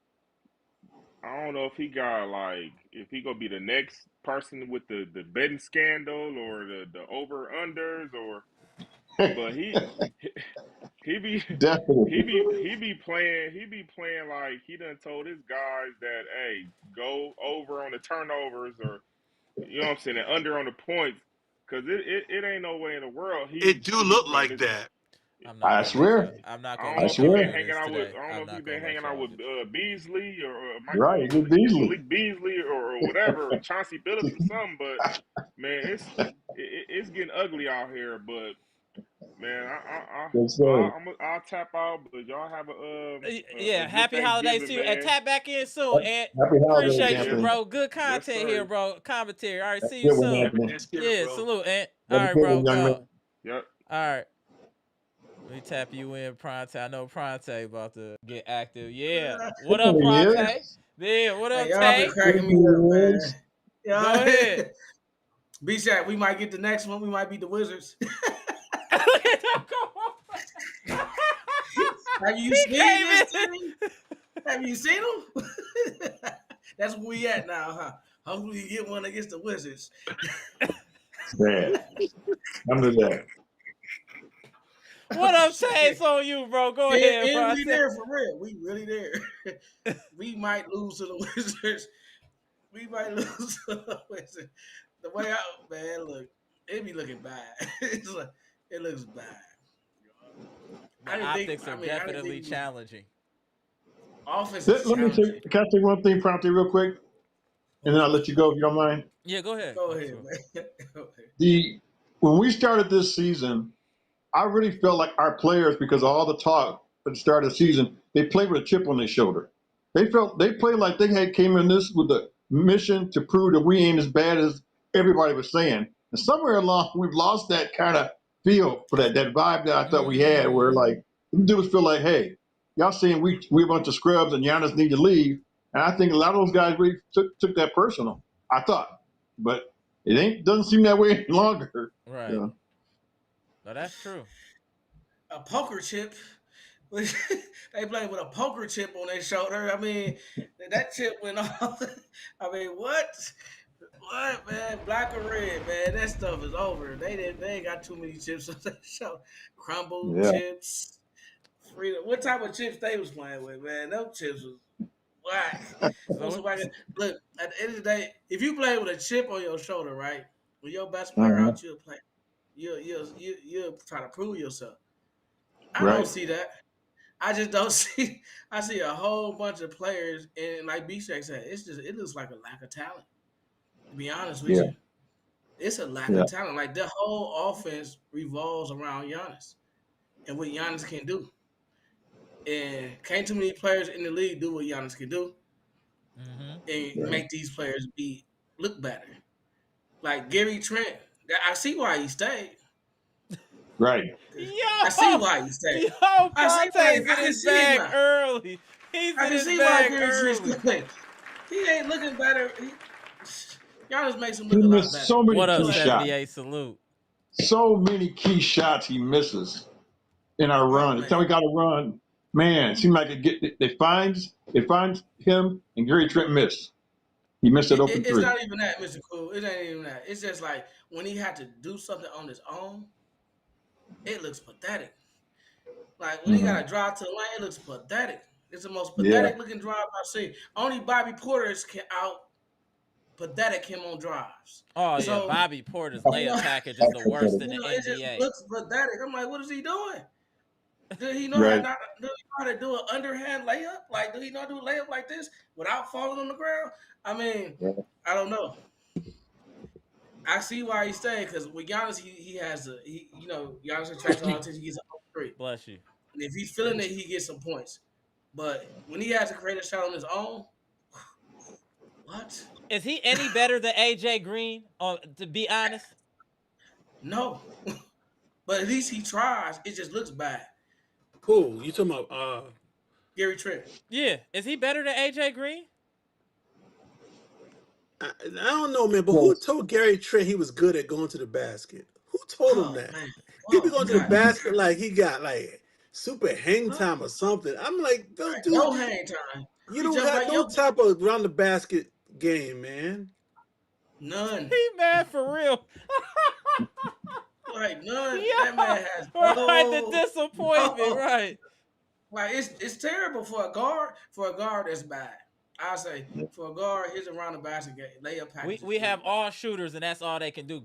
I don't know if he got like if he gonna be the next person with the betting scandal or the over unders or but he be Definitely. he be playing like he done told his guys that hey go over on the turnovers or you know what I'm saying and under on the points because it ain't no way in the world It do he be look playing like this. that. I'm not I gonna make swear. y'all. I'm not I gonna don't I know make if he y'all swear. been do hanging this out with today. I don't know I'm if he not been gonna let hanging out y'all with do. Beasley or Right. Good Beasley. Malik Beasley or whatever Chauncey Billups or something. But man, it's getting ugly out here. But man, Yes, sir. I'll tap out. But y'all have a Yeah, good happy holidays Thanksgiving, to you, and man. tap back in soon. And Happy holidays, appreciate you, Yes, Anthony. bro. Good yes, content here, sir. bro. Commentary. All right, That's see a you good one, soon. Happy Anthony. Thanksgiving, Yeah, bro. salute. And Have all a right, good bro. one, young man. Go. Yep. All right. Let me tap you in, Pronte. I know Pronte about to get active. Yeah. What up, There he Pronte? is. Yeah. What Hey, up, y'all been Tay? There cracking me up, he man. is. Go Y'all, ahead. B-Shaq, we might get the next one. We might beat the Wizards. Have you He seen came this in. team? Have you seen them? That's where we at now, huh? Hopefully, you get one against the Wizards. Sad. Under that. What up, Tay? It's on you, bro. Go ahead, And we Pronte. there for real. We really there. We might lose to the Wizards. We might lose to the Wizards. The way out, man, look, it be looking bad. It looks bad. The optics are I didn't definitely think we, challenging. offense is Let me say, challenging. can I say one thing, Prompty, real quick? And then I'll let you go if you don't mind. Yeah, go ahead. Go ahead, man. Go ahead. When we started this season, I really felt like our players, because of all the talk at the start of the season, they played with a chip on their shoulder. They played like they had came in this with the mission to prove that we ain't as bad as everybody was saying. And somewhere along, we've lost that kind of feel for that vibe that I thought we had, where like dudes feel like, hey, y'all saying we a bunch of scrubs and Giannis need to leave. And I think a lot of those guys really took that personal. I thought, but it doesn't seem that way any longer. Right. Yeah. No, that's true. A poker chip. They played with a poker chip on their shoulder. I mean, that chip went off. I mean, what? What, man? Black or red, man? That stuff is over. They ain't got too many chips on their shoulder. Crumble Yeah. chips. Freedom. What type of chips they was playing with, man? Those chips was whack. So, Look, at the end of the day, if you play with a chip on your shoulder, right? When your best player Uh-huh. out, you'll play. You'll try to prove yourself. I don't Right. see that. I just don't see. I see a whole bunch of players, and like B-Shaq said, it looks like a lack of talent. To be honest with Yeah. you, it's a lack Yeah. of talent. Like the whole offense revolves around Giannis and what Giannis can do. And can't too many players in the league do what Giannis can do and Right. make these players look better. Like Gary Trent, I see why he stayed. Right. I see yo, why he stayed. yo, I see why. Pronte's in I can his see it bag now. early. He's I in can his see why bag Gary Trent early. stayed. He ain't looking better. Giannis makes him He look a lot missed better. so many What up, key Go ahead. shots. 78 salute? So many key shots he misses in our Oh run. Every man, time we got to run, man, it seems like it finds him and Gary Trent miss. He missed that open it's three. not even that, Mr. Cool. It ain't even that. It's just like when he had to do something on his own, it looks pathetic. Like when he got Mm-hmm. to drive to the lane, it looks pathetic. It's the most Yeah. pathetic looking drive I've seen. Only Bobby Portis can out pathetic him on drives. Oh yeah, So Bobby Porter's you know, layup package is the worst in the it just NBA. looks pathetic. I'm like, what is he doing? Did he know how Right. not? Do he know how to do an underhand layup? Like, do he know how to do a layup like this without falling on the ground? I mean, Yeah. I don't know. I see why he's staying because with Giannis, Giannis attracts all attention. He gets an open three, Bless you. and if he's feeling it, he gets some points. But when he has to create a shot on his own, what? Is he any better than AJ Green? To be honest, No. But at least he tries. It just looks bad. Cool. You talking about Gary Trent. yeah. Is he better than AJ Green? I don't know, man, but Well, who told Gary Trent he was good at going to the basket? Who told him Oh that? man. he be Oh, going he to the got basket like he got like super hang time or something. I'm like, dude, no hang time. you He don't jump have like no yo, type of around the basket game, man. none. He mad for real. Like none. That Yeah, man has right. The disappointment, no. right? Like it's terrible for a guard. For a guard, that's bad. I say Yeah. for a guard, his around the basket game layup We package is we pretty have bad. all shooters, and that's all they can do.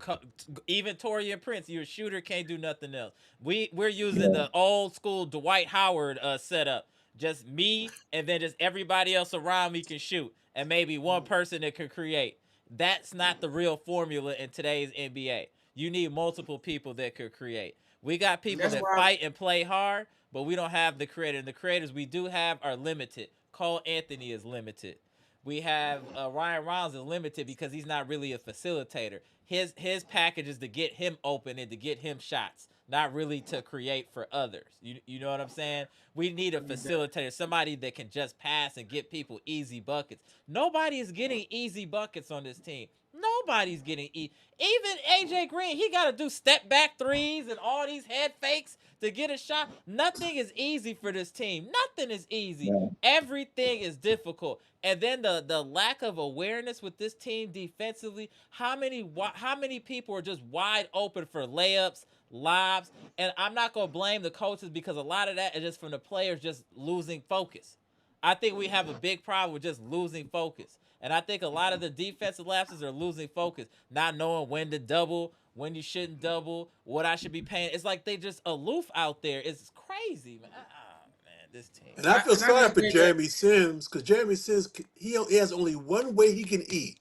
Even Torian Prince, you're a shooter, can't do nothing else. We're using Yeah. the old school Dwight Howard setup. Just me, and then just everybody else around me can shoot, and maybe one person that can create. That's not the real formula in today's NBA. You need multiple people that could create. We got And people that's that why fight and play hard, but we don't have the creator. And the creators we do have are limited. Cole Anthony is limited. We have Ryan Rollins is limited because he's not really a facilitator. His package is to get him open and to get him shots, not really to create for others. You know what I'm saying? We need a facilitator, somebody that can just pass and get people easy buckets. Nobody is getting easy buckets on this team. Nobody's getting even AJ Green. He got to do step back threes and all these head fakes to get a shot. Nothing is easy for this team. Nothing is easy. Yeah. Everything is difficult. And then the lack of awareness with this team defensively. How many people are just wide open for layups, lobs? And I'm not gonna blame the coaches because a lot of that is just from the players just losing focus. I think we have a big problem with just losing focus. And I think a lot of the defensive lapses are losing focus, not knowing when to double, when you shouldn't double, what I should be paying. It's like they just aloof out there. It's crazy, man. Man, this team. And I feel and I sorry just for think that Jeremy Sims because Jeremy Sims he has only one way he can eat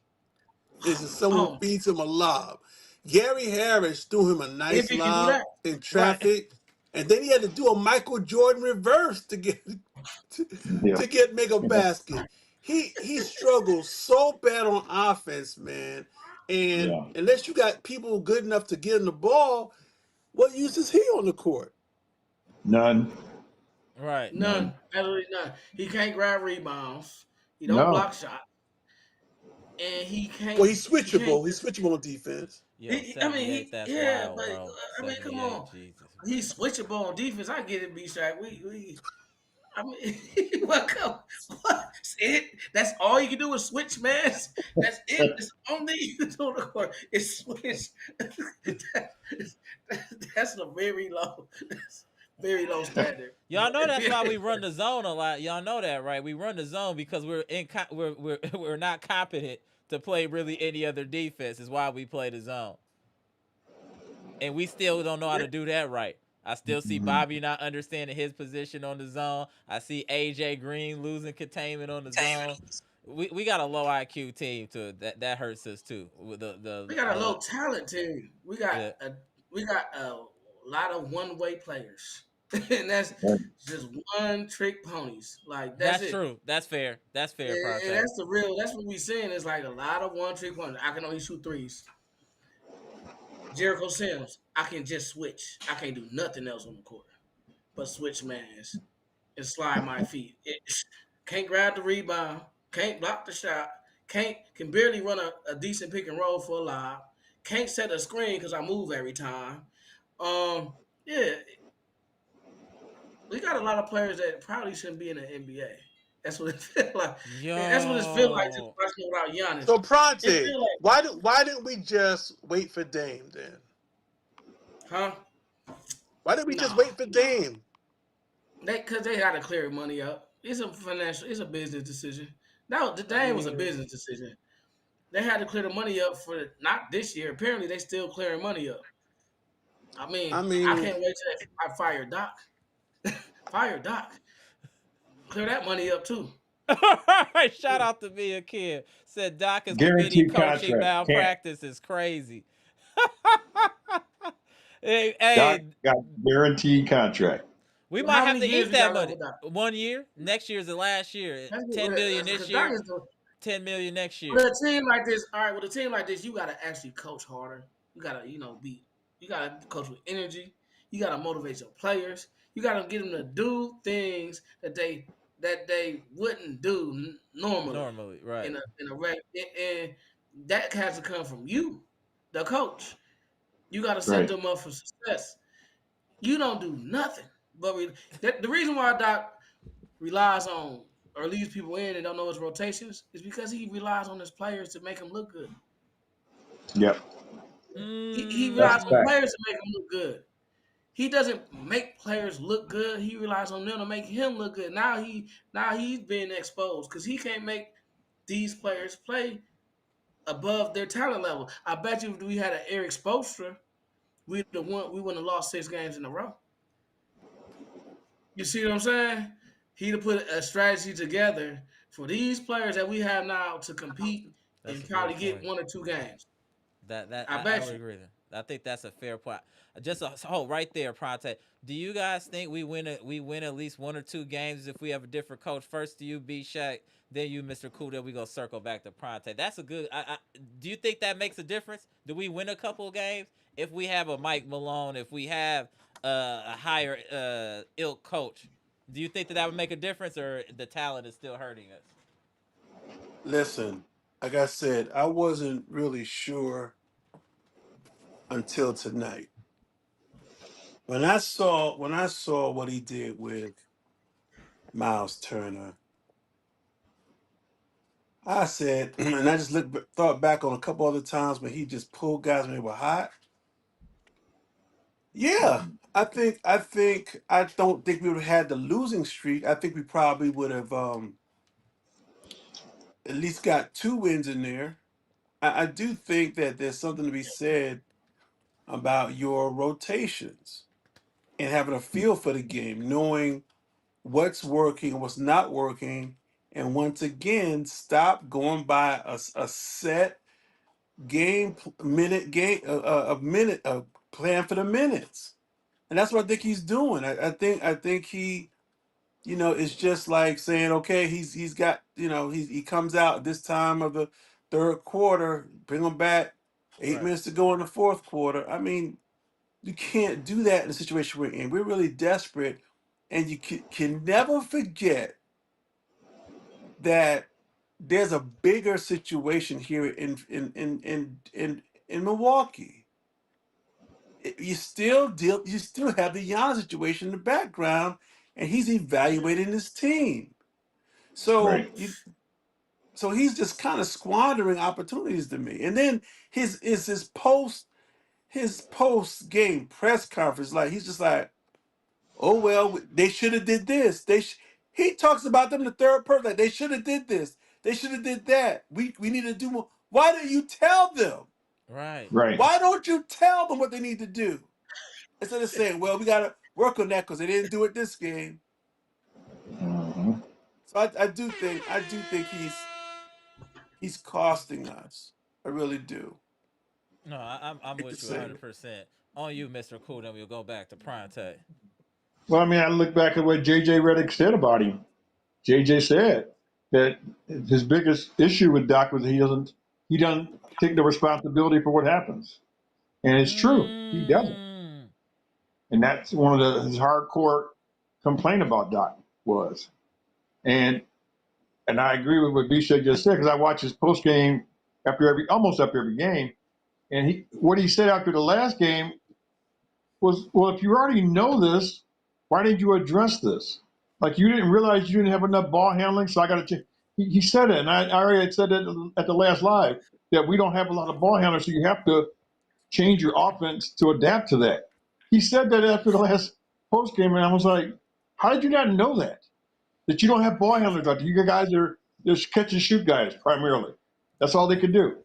is if someone oh, feeds him a lob. Gary Harris threw him a if nice he can do lob that, in Right. traffic, and then he had to do a Michael Jordan reverse to get to, Yeah. to get make a basket. He struggles so bad on offense, man. And Yeah. unless you got people good enough to get him the ball, what use is he on the court? None. Right. none, None. absolutely none. He can't grab rebounds. He don't No. block shots, and Well, he can't. He's switchable on defense. Yo, I mean, 78, that's yeah, wild, but bro. I mean, come 78, on. Jesus. He's switchable on defense. I get it, B Shaq. I mean, what, what? That's it. That's all you can do is switch, man. That's it. That's the only thing you can do on the court is switch. That's a very low standard. Y'all know that's why we run the zone a lot. Y'all know that, right? We run the zone because we're not competent to play really any other defense. Is why we play the zone, and we still don't know how to do that right. I still see Mhm. Bobby not understanding his position on the zone. I see AJ Green losing containment on the zone. We got a low IQ team too. That hurts us too. With We got a the low talent team. yeah. We got a lot of one way players, and that's Right. just one trick ponies. Like that's That's it. true. That's fair. That's fair, And Pronte. that's the real. That's what we seeing is like a lot of one trick ponies. I can only shoot threes. Jericho Sims, I can just switch. I can't do nothing else on the court but switch mans and slide my feet. Can't grab the rebound. Can't block the shot. Can barely run a decent pick and roll for a lob. Can't set a screen because I move every time. Yeah, we got a lot of players that probably shouldn't be in the NBA. That's what it feels like. And that's what it feels like just Yo. watching without Giannis. So It Pronte, feel like, why didn't we just wait for Dame then? huh? Why didn't we just No, wait for Dame? because they got to clear money up. It's a business decision. No, the I Dame was a mean, business decision. They had to clear the money up for not this year. Apparently, they still clearing money up. I I mean, can't wait till I fire Doc. Fire Doc. Clear that money up too. Shout out to me a kid. Said Doc is committee Guaranteed coaching contract. Can't. malpractice is crazy. hey, Doc hey, got guaranteed contract. we might How have many to years eat we that got left money. with Doc? 1 year. Next year's the last year. That's 10 million this because Doc year. is the 10 million next year. with a team like this. All right, with a team like this, you got to actually coach harder. You got to you got to coach with energy. You got to motivate your players. You got to get them to do things that they wouldn't do normally Normally, right. in a rec, and that has to come from you, the coach. You got to set Right. them up for success. You don't do nothing. But the reason why Doc relies on or leaves people in and don't know his rotations is because he relies on his players to make them look good. Yep, He that's relies a on fact. players to make them look good. He doesn't make players look good. He relies on them to make him look good. Now he's being exposed because he can't make these players play above their talent level. I bet you if we had an Eric Spoelstra, we wouldn't have lost 6 games in a row. You see what I'm saying? He'd have put a strategy together for these players that we have now to compete That's and a probably great get point. 1 or 2 games. I I bet would you. agree. I think that's a fair point. Just right there, Pronte. Do you guys think we win at least 1 or 2 games if we have a different coach? First, do you be Shaq, then you, Mr. Cool. Then we gonna circle back to Pronte. That's a good. Do you think that makes a difference? Do we win a couple of games if we have a Mike Malone? If we have a higher ilk coach? Do you think that would make a difference, or the talent is still hurting us? Listen, like I said, I wasn't really sure until tonight. When I saw what he did with Miles Turner, I said, and I just thought back on a couple other times when he just pulled guys when they were hot. Yeah, I don't think we would have had the losing streak. I think we probably would have at least got 2 wins in there. I do think that there's something to be said about your rotations and having a feel for the game, knowing what's working and what's not working, and once again, stop going by a set minute game a minute plan for the minutes, and that's what I think he's doing. I think he, it's just like saying, okay, he's got, he comes out this time of the third quarter, bring him back, eight Right. minutes to go in the fourth quarter. I mean, you can't do that in the situation we're in. We're really desperate, and you can never forget that there's a bigger situation here in Milwaukee. You still have the Giannis situation in the background, and he's evaluating his team. So Right. so he's just kind of squandering opportunities to me. And then his post game press conference, like he's just like, oh well, they should have did this. He talks about them in the third person, like they should have did this. They should have did that. We need to do more. Why don't you tell them? Right. Right. Why don't you tell them what they need to do? Instead of saying, well, we gotta work on that because they didn't do it this game. Mhm. So I do think he's costing us. I really do. No, I'm Hate to with you say 100%. On you, Mr. Cool. Then we'll go back to Pronte. Well, I mean, I look back at what JJ Redick said about him. JJ said that his biggest issue with Doc was he doesn't take the responsibility for what happens, and it's true. He doesn't, Mm. and that's one of his hardcore complaint about Doc was. And and I agree with what Bishop just said because I watch his post game almost after every game, and what he said after the last game was, well, if you already know this, why didn't you address this? Like you didn't realize you didn't have enough ball handling, so I got to change. He said it, and I already had said it at the last live that we don't have a lot of ball handlers, so you have to change your offense to adapt to that. He said that after the last post game, and I was like, how did you not know that? That you don't have ball handlers out there. You guys are just catch and shoot guys primarily. That's all they That can do.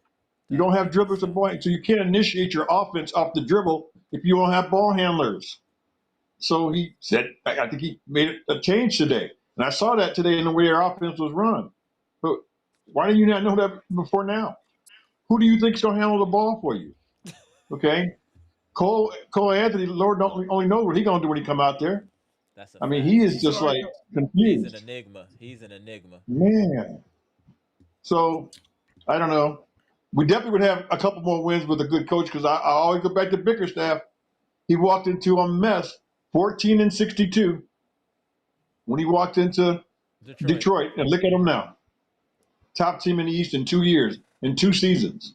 You that don't have makes dribblers and sense. ball, so you can't initiate your offense off the dribble if you don't have ball handlers. So he said, I think he made a change today. And I saw that today in the way our offense was run. But why do you not know that before now? Who do you think's going to handle the ball for you? Okay. Cole Anthony, Lord only knows what he's going to do when he come out there. That's a I mean, fact. he is He's just already like know. He's an confused. enigma. He's an enigma. Man. So I don't know. We definitely would have a couple more wins with a good coach because I always go back to Bickerstaff. He walked into a mess, 14-62, when he walked into Detroit. Detroit, and look at him now. Top team in the East in 2 years, in 2 seasons.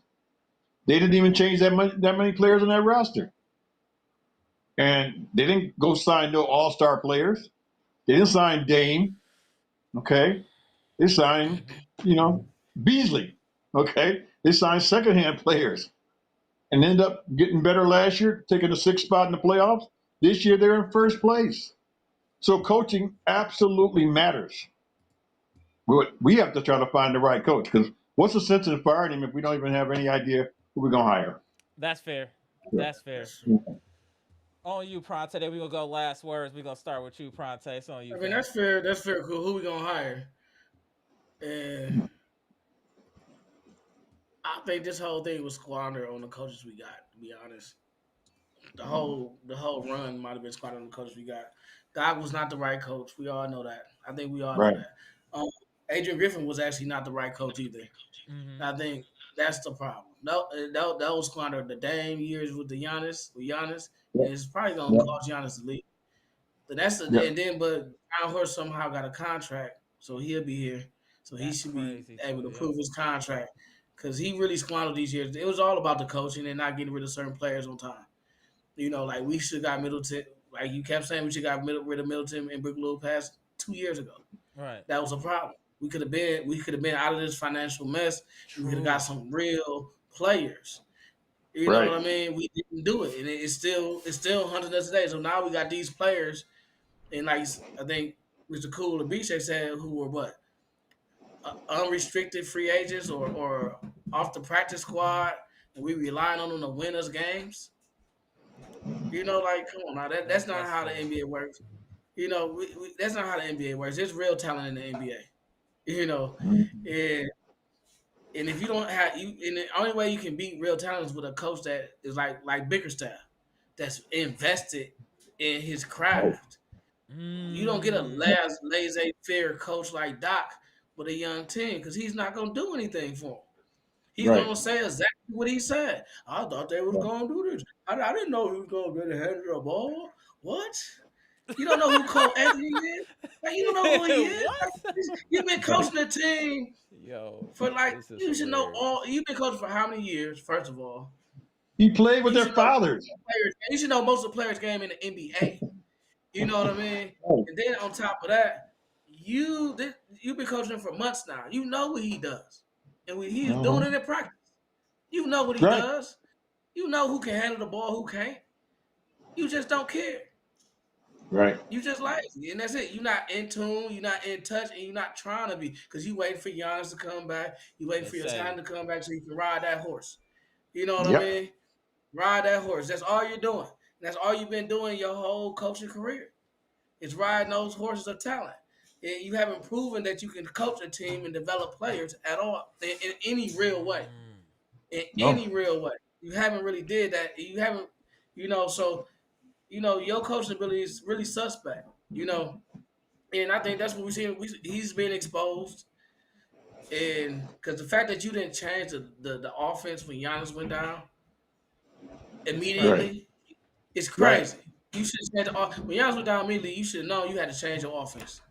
They didn't even change that many players on that roster. And they didn't go sign no all-star players. They didn't sign Dame. Okay. They signed, Beasley. Okay. They signed second-hand players and ended up getting better last year, taking the 6th spot in the playoffs. This year they're in first place. So coaching absolutely matters. But we have to try to find the right coach, because what's the sense in firing him if we don't even have any idea who we're going to hire? That's fair. That's fair. On you, Pronte. Then we're going to go last words. We're going to start with you, Pronte. It's on you. I mean, that's fair. That's fair. Cool. Who we gonna hire? And I think this whole thing was squandered on the coaches we got. To be honest, the whole run might have been squandered on the coaches we got. Doc was not the right coach. We all know that. I think we all know that. Adrian Griffin was actually not the right coach either. Mm-hmm. I think that's the problem. No, that was squandered the Dame years with Giannis. And it's probably gonna cost Giannis the league. But and then but Al Horst somehow got a contract, so he'll be here. So he should be able to prove his contract, because he really squandered these years. It was all about the coaching and not getting rid of certain players on time. Like we should have got Middleton. Like you kept saying, we should have got rid of Middleton and Brook Lopez 2 years ago. Right. That was a problem. We could have been out of this financial mess. We could have got some real players. You know what I mean? We didn't do it, and it's still hunting us today. So now we got these players, and like I think Mr. Cool and BJ said, who were what? Unrestricted free agents or off the practice squad, and we relying on them to win us games. Like, come on now, that's not how the NBA works. That's not how the NBA works. There's real talent in the NBA. And if you don't have and the only way you can beat real talent is with a coach that is like Bickerstaff, that's invested in his craft. You don't get a laissez-faire coach like Doc with a young team, because he's not going to do anything for him. He's going to say exactly what he said. I thought they was going to do this. I didn't know he was going to get a hand of the ball. What? You don't know who Cole Anthony is? Like, you don't know who he is? You've been coaching the team for you should know all. You've been coaching for how many years, first of all? He played with their fathers. You should know most of the players' game in the NBA. You know what I mean? And then on top of that, you've been coaching him for months now. You know what he does. And when he's doing it in practice, you know what he does. You know who can handle the ball, who can't. You just don't care. Right. You just lazy, and that's it. You're not in tune, you're not in touch, and you're not trying to be, because you waiting for Giannis to come back. You waiting for your time to come back so you can ride that horse. You know what I mean? Ride that horse. That's all you're doing. That's all you've been doing your whole coaching career. It's riding those horses of talent. And you haven't proven that you can coach a team and develop players at all in any real way. Any real way. You haven't really did that. You haven't, so your coaching ability is really suspect, and I think that's what we're seeing. He's been exposed, and because the fact that you didn't change the offense when Giannis went down immediately, it's crazy. You should have changed when Giannis went down immediately. You should have known you had to change your offense.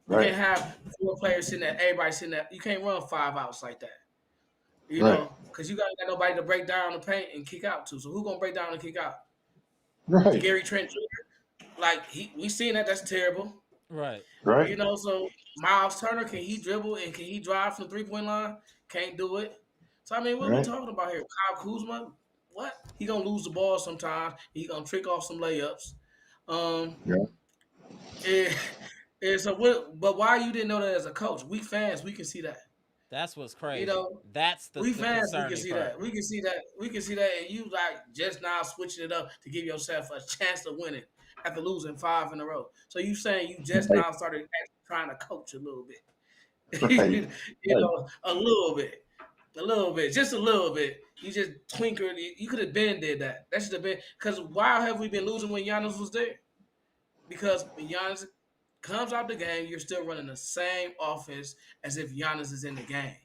You can't have 4 players sitting there, everybody sitting there. You can't run 5 outs like that. Because you got nobody to break down the paint and kick out to. So who gonna break down and kick out? Right. Gary Trent Jr. Like we seen that. That's terrible. Right. So Myles Turner, can he dribble and can he drive from the 3-point line? Can't do it. So I mean, what are we talking about here? Kyle Kuzma? What? He gonna lose the ball sometimes. He gonna trick off some layups. And so but why you didn't know that as a coach? We fans, we can see that. That's what's crazy. That's the fans, we can see part. that. We can see that. And you just now switching it up to give yourself a chance of winning after losing 5 in a row. So you saying you just now started trying to coach a little bit. A little bit, just a little bit. You just twinkled. You could have been did that. That should have been, because why have we been losing when Giannis was there? Because when Giannis comes out the game, you're still running the same offense as if Giannis is in the game.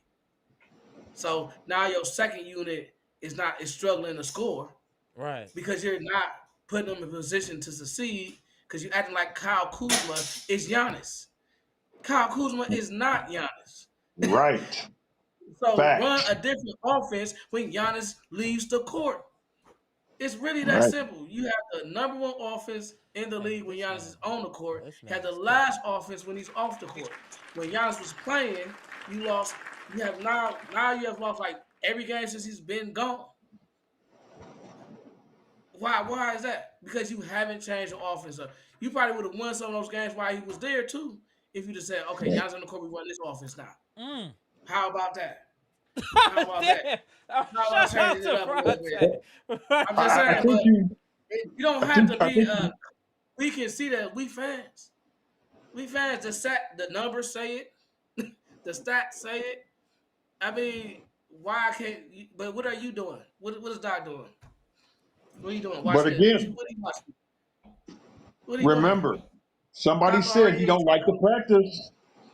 So now your second unit is struggling to score, right? Because you're not putting them in position to succeed, because you're acting like Kyle Kuzma is Giannis. Kyle Kuzma is not Giannis. Right. So run a different offense when Giannis leaves the court. It's really that Right. simple. You have the number one offense in the Hey, league when this Giannis man, is on the court. this man Had the is cooking. last offense when he's off the court. When Giannis was playing, you lost. You have now you have lost like every game since he's been gone. Why is that? Because you haven't changed the offense up. You probably would have won some of those games while he was there too. If you just said, okay, Right. Giannis on the court, we run this offense now. Mm. How about that? How about that? Damn. Oh, How about shout out changing it to up a little Pronte. bit? Well, I'm just I saying, think but you. you don't I have think. to I be. think you. We can see that we fans. We fans. The numbers say it. The stats say it. I mean, why can't? But what are you doing? What is Doc doing? What are you doing? But Watching it. What again, are you watching? What are you doing? remember, somebody Doc said he already. don't like to practice.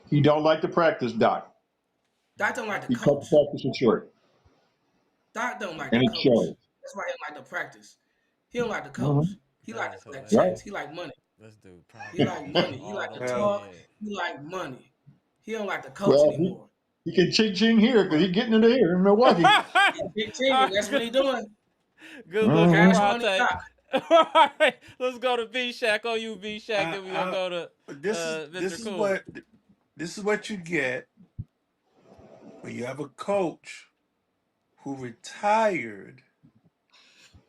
He don't like to practice, Doc. Doc don't like the He cut the coach. practice short, Doc don't like the and it coach. shows. That's why he don't like the practice. He don't like the coach. Hmm. He That like is to collect Right. checks. hilarious. He like money. This dude He Pronte like going money. He all like the to way Well, talk. in. He like money. He don't like the coach Well, anymore. he can ching ching here because he getting it here in Milwaukee. Big All team. right, That's what he doing. good looking Hmm. Cash money Pronte. Doc. All right, let's go to V Shack. Oh, you V Shack. Then we gonna go to this is Mr. Cool. this is what you get when you have a coach who retired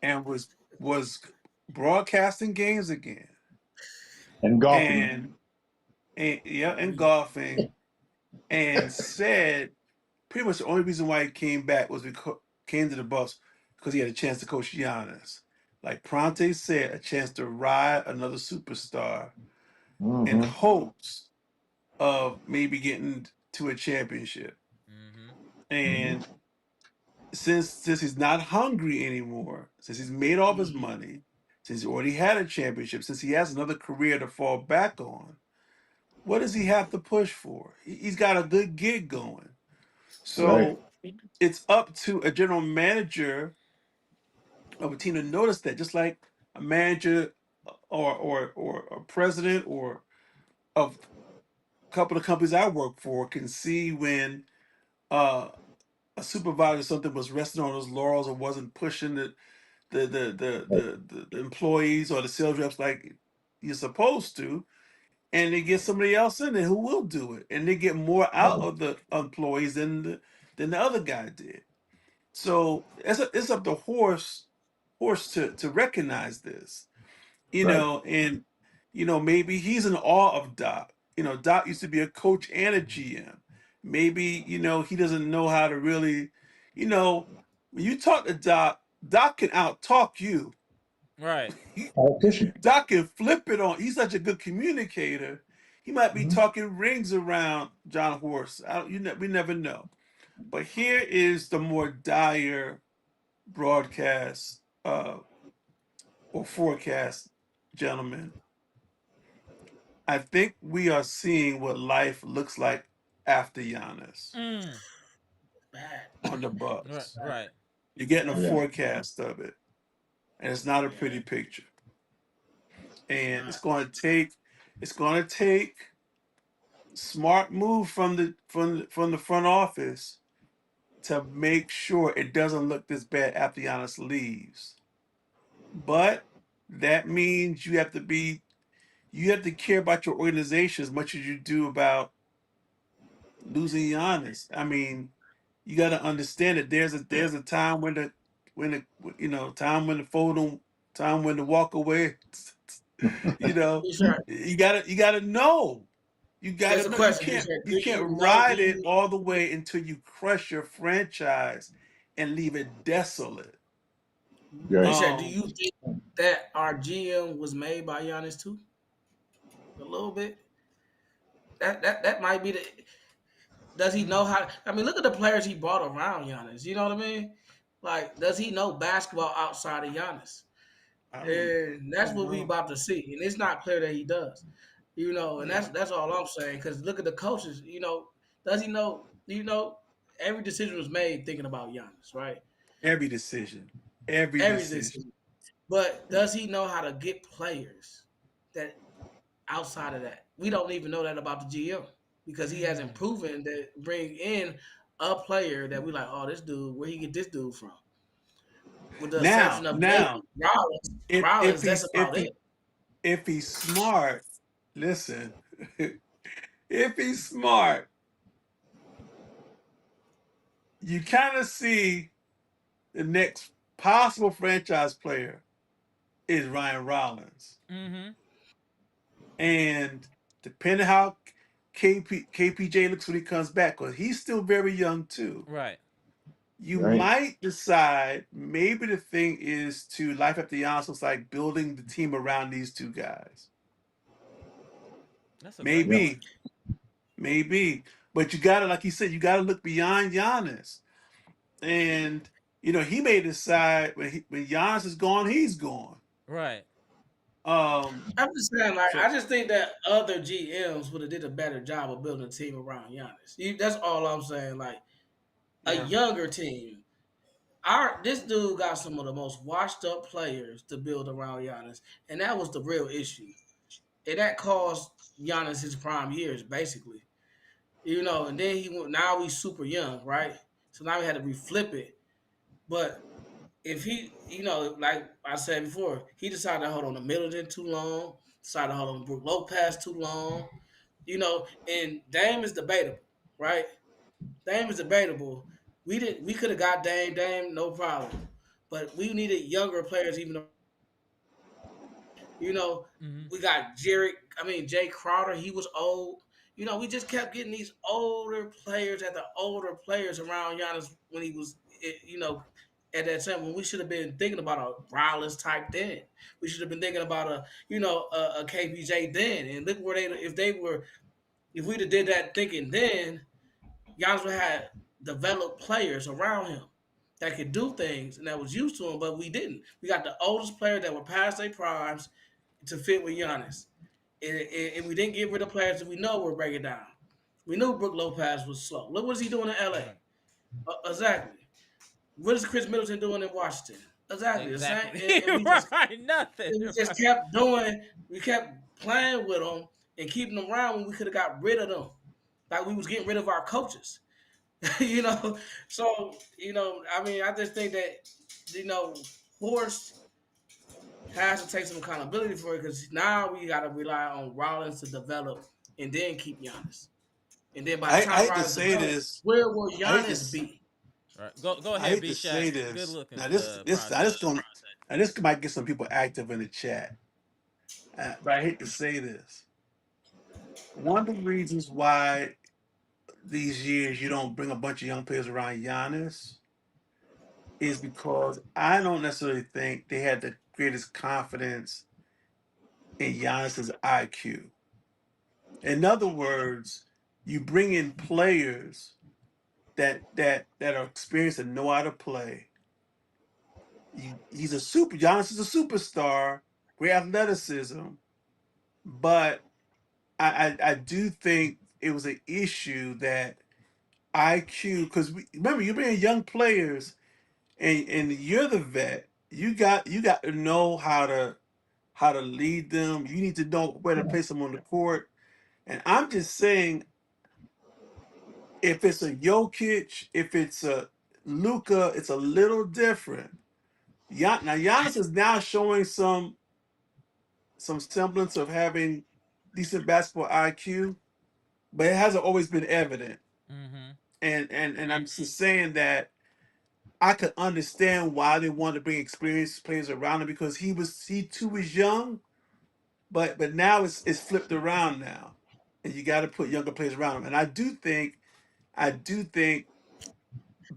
and was broadcasting games again And golfing. and golfing and said pretty much the only reason why he came back was because came to the Bucks because he had a chance to coach Giannis. Like Pronte said, a chance to ride another superstar in Hmm. hopes of maybe getting to a championship. Mm-hmm. Hmm. And since he's not hungry anymore, since he's made all his Mhm. money, since he already had a championship, since he has another career to fall back on, what does he have to push for? He's got a good gig going. Right. So it's up to a general manager of a team to notice that, just like a manager or a president or of a couple of companies I work for can see when uh, a supervisor or something was resting on his laurels or wasn't pushing Right. the employees or the sales reps like you're supposed to, and they get somebody else in there who will do it, and they get more out Right. of the employees than the other guy did. So it's up to horse to recognize this, Right. and maybe he's in awe of Doc. Doc used to be a coach and a GM. Maybe he doesn't know how to really, you know, when you talk to Doc, Doc can out talk you. Right. Politician. Doc can flip it on. He's such a good communicator. He might be Hmm. talking rings around John Horst. We never know. But here is the more dire broadcast or forecast, gentlemen. I think we are seeing what life looks like after Giannis Mm. Bad. on the Right. Bucks. Right. You're getting a Bad. Yeah. forecast of it, and it's not a Yeah. pretty picture. It's And not. it's going to take smart move from the front office to make sure it doesn't look this bad after Giannis leaves. But that means you have to care about your organization as much as you do about losing Giannis. I mean, you got to understand that there's a time time when the fold on time when to walk away. Be sure. You gotta know. You gotta Just a know you question. Be can't sure. you Do can't you know? Do ride it you all the way until you crush your franchise and leave it desolate. be Right. sure? Do Um, you think that our GM was made by Giannis too? A little bit. That might be the. Does he know how? I mean, look at the players he brought around Giannis. You know what I mean? Like, does he know basketball outside of Giannis? I don't And I that's don't what we know. about to see. And it's not clear that he does. And Yeah, that's all I'm saying. Because look at the coaches. Does he know? Every decision was made thinking about Giannis, right? every decision, every Every decision. decision. But does he know how to get players that outside of that? We don't even know that about the GM because he hasn't Mm. proven that bring in a player that we like. Oh, this dude, where he get this dude from? with the Now, exception of maybe now, Rollins. if Rollins, that's he's about it. if he's smart, listen, if he's smart, you kind of see the next possible franchise player is Ryan Rollins. Mm-hmm. And depending how KPJ looks when he comes back, because he's still very young too, Right. you Right. might decide maybe the thing is to life after Giannis looks like building the team around these two guys. That's a great Yeah. point. Maybe, maybe. But you gotta, like you said, you gotta look beyond Giannis. And he may decide when Giannis is gone, he's gone. Right. Um, I'm just saying, like, so I just think that other GMs would have did a better job of building a team around Giannis. That's all I'm saying. Like a yeah. younger team. This dude got some of the most washed up players to build around Giannis, and that was the real issue. And that caused Giannis his prime years, basically. And then he went. Now he's super young, right? So now we had to reflip it. But if he, like I said before, he decided to hold on to Middleton too long, decided to hold on to Brook Lopez too long, and Dame is debatable, right? Dame is debatable. We could have got Dame, no problem. But we needed younger players, even though you know, Mm-hmm. we got Jay Crowder, he was old. We just kept getting these older players at the older players around Giannis when he was, at that time when we should have been thinking about a Rollins type then. We should have been thinking about a KPJ then. And look where if we'd have did that thinking then, Giannis would have had developed players around him that could do things and that was used to him, but we didn't. We got the oldest players that were past their primes to fit with Giannis. And we didn't get rid of players that we know were breaking down. We knew Brook Lopez was slow. Look what is he doing in LA. Right. Exactly. What is Chris Middleton doing in Washington? Exactly the same. Exactly. And Right. Nothing. we just Right. kept doing. We kept playing with them and keeping them around when we could have got rid of them. Like we was getting rid of our coaches. you know. So I mean, I just think that Horst has to take some accountability for it because now we got to rely on Rollins to develop and then keep Giannis. And then by the I time hate to Rollins say develops, this. where will I hate to Giannis s- be? Right. Go I ahead, hate B to Shaq. say Good this. looking, Now this I Pronte. just gonna now this might get some people active in the chat. But I hate to say this. One of the reasons why these years you don't bring a bunch of young players around Giannis is because I don't necessarily think they had the greatest confidence in Giannis's IQ. In other words, you bring in players that are experienced and know how to play. Giannis is a superstar, great athleticism, but I do think it was an issue that IQ because remember you bring in young players and you're the vet. You got to know how to lead them. You need to know where to place them on the court. And I'm just saying, if it's a Jokic, if it's a Luca, it's a little different. Now Giannis is now showing some semblance of having decent basketball IQ, but it hasn't always been evident. Mm-hmm. And I'm just saying that I could understand why they wanted to bring experienced players around him because he too was young, but now it's flipped around now, and you got to put younger players around him. And I do think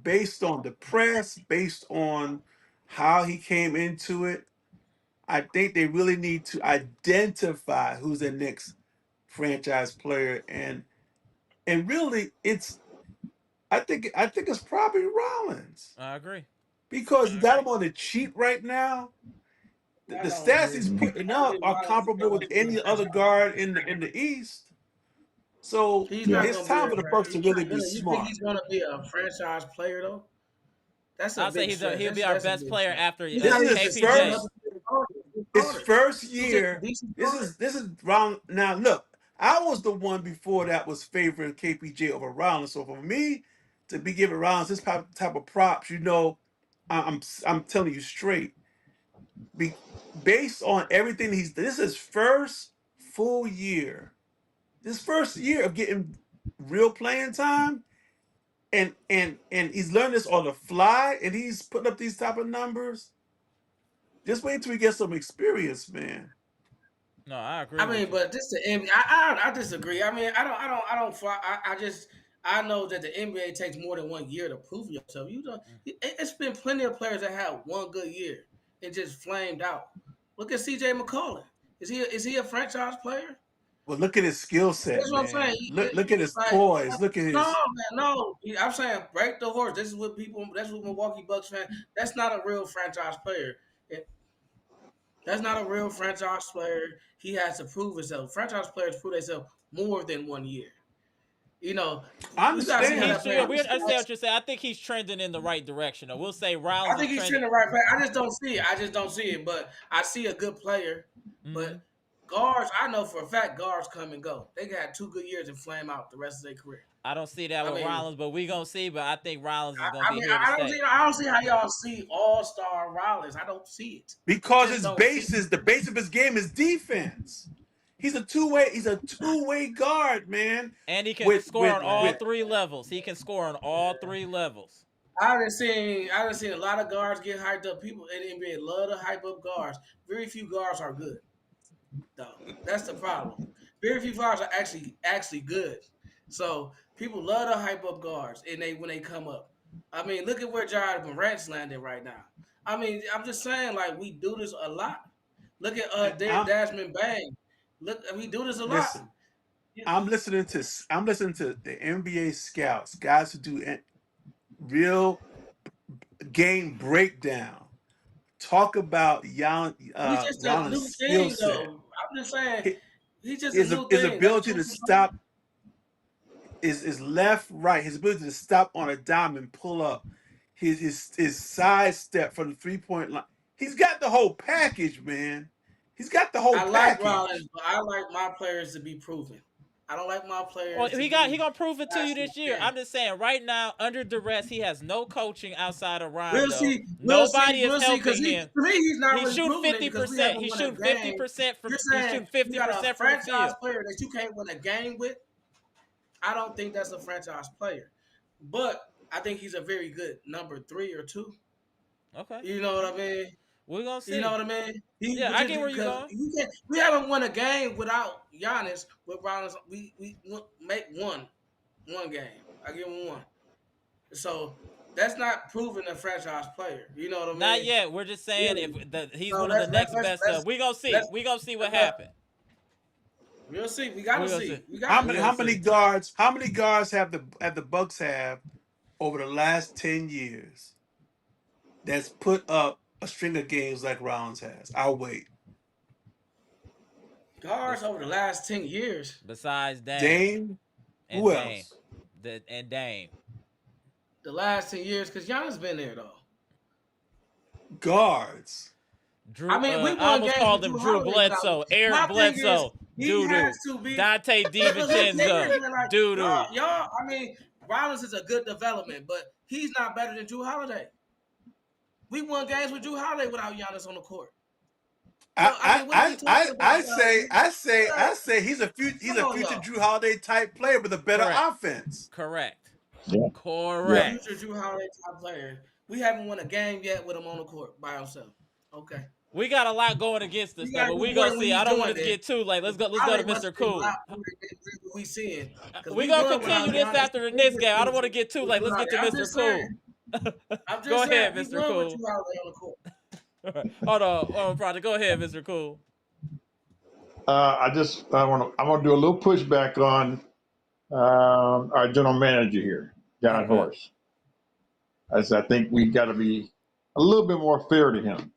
based on the press, based on how he came into it, I think they really need to identify who's the next franchise player, and really I think it's probably Rollins I agree. because you got him on the cheap right now. The I don't stats agree. he's putting I don't up think are Rollins is comparable going with to be a any other franchise guard player. in the East. So He's Yeah. not it's going to be time a for the Bucks to franchise. really be You think smart. he's going to be a franchise player though? That's a I'll say big stretch. he'll be our That's a best big player stretch. after He's This not is even his considered KPJ. another first good his starter. first He's a year. decent This starter. is this is round now. Look, I was the one before that was favoring KPJ over Rollins. So for me to be giving Rollins this type of props, I'm telling you straight. Based on everything this is his first full year. This first year of getting real playing time, and he's learned this on the fly, and he's putting up these type of numbers. Just wait until he gets some experience, man. No, I agree I with mean, you. but this the NBA. I disagree. I mean, I know that the NBA takes more than 1 year to prove yourself. You don't. It's been plenty of players that had one good year and just flamed out. Look at CJ McCollum. Is he a franchise player? But look at his skill set, That's what I'm saying. man. Look at his Like, poise. Look at no, his. man, no. I'm saying break the horse. This is what people. That's what Milwaukee Bucks fans. That's not a real franchise player. That's not a real franchise player. He has to prove himself. Franchise players prove themselves more than 1 year. You know, I we gotta see how He's understand. that plays. yeah, we understand what you're saying. I think he's trending in the right direction. Or we'll say I Rollins is think he's trending. trending right back. I just don't see it. But I see a good player. But guards, I know for a fact guards come and go. They got 2 good years and flame out the rest of their career. I don't see that with Rollins, but we gonna see. But I think Rollins is gonna I be mean, here to stay. I don't see how y'all see all-star Rollins. I don't see it. Because Just his don't base see it. is the base of his game is defense. He's a two-way guard, man. And he can score on all 3 levels. He can score on all 3 levels. I done seen a lot of guards get hyped up. People in the NBA love to hype up guards. Very few guards are good, though. That's the problem. Very few guards are actually good. So people love to hype up guards, and when they come up. I mean, look at where Jared Morant's landing right now. I mean, I'm just saying, like, we do this a lot. Look at Desmond Bang. Look, we do this a lot. Listen, I'm listening to the NBA scouts, guys who do real game breakdown. Talk about He's just a new Giannis' skill thing, set. though. I'm just saying, he's just His a new thing. His ability to stop is left, right. His ability to stop on a dime and pull up. His side step from the 3-point line. He's got the whole package, man. He's got the whole package. I like Rollins, but I like my players to be proven. I don't like my players. Well, he gonna prove it to you this year. I'm just saying, right now, under duress, he has no coaching outside of Rondo. Nobody is helping him. To me, he's not. He's shooting 50%. He's shooting 50% from. He's shooting 50% from the field. Franchise player that you can't win a game with. I don't think that's a franchise player, but I think he's a very good number 3 or 2. Okay. You know what I mean? We're gonna see. You know what I mean? I get where you're going. We haven't won a game without Giannis. With Rollins, we make one game. I give him 1. So that's not proving a franchise player. You know what I mean? Not yet. We're just saying he's one of the next best up. We gonna see. We gonna see what happens. We'll see. We gotta see. How many guards have the Bucks have over the last 10 years that's put up a string of games like Rollins has? I'll wait. Guards over the last 10 years. Besides Dame. Who else? And Dame. The last 10 years, because Giannis been there though. Guards. Drew, I almost called him Drew Bledsoe, Eric Bledsoe, Doo-doo, Dante DiVincenzo, Doo-doo. Y'all, I mean, Rollins is a good development, but he's not better than Drew Holiday. We won games with Drew Holiday without Giannis on the court. I say he's a future Drew Holiday type player with a better offense. Correct. Yeah. Correct. Future Drew Holiday type player. We haven't won a game yet with him on the court by himself. Okay. We got a lot going against us, though, but we gonna see. I don't want it to get too late. Let's go to Mr. Cool. We seeing. We gonna continue this after the Knicks game. I don't want to get too late. Let's get to Mr. Cool. Go ahead, Mr. Cool. Hold on, Pronte. Go ahead, Mr. Cool. I want to do a little pushback on our general manager here, John Horst. As I think we got to be a little bit more fair to him,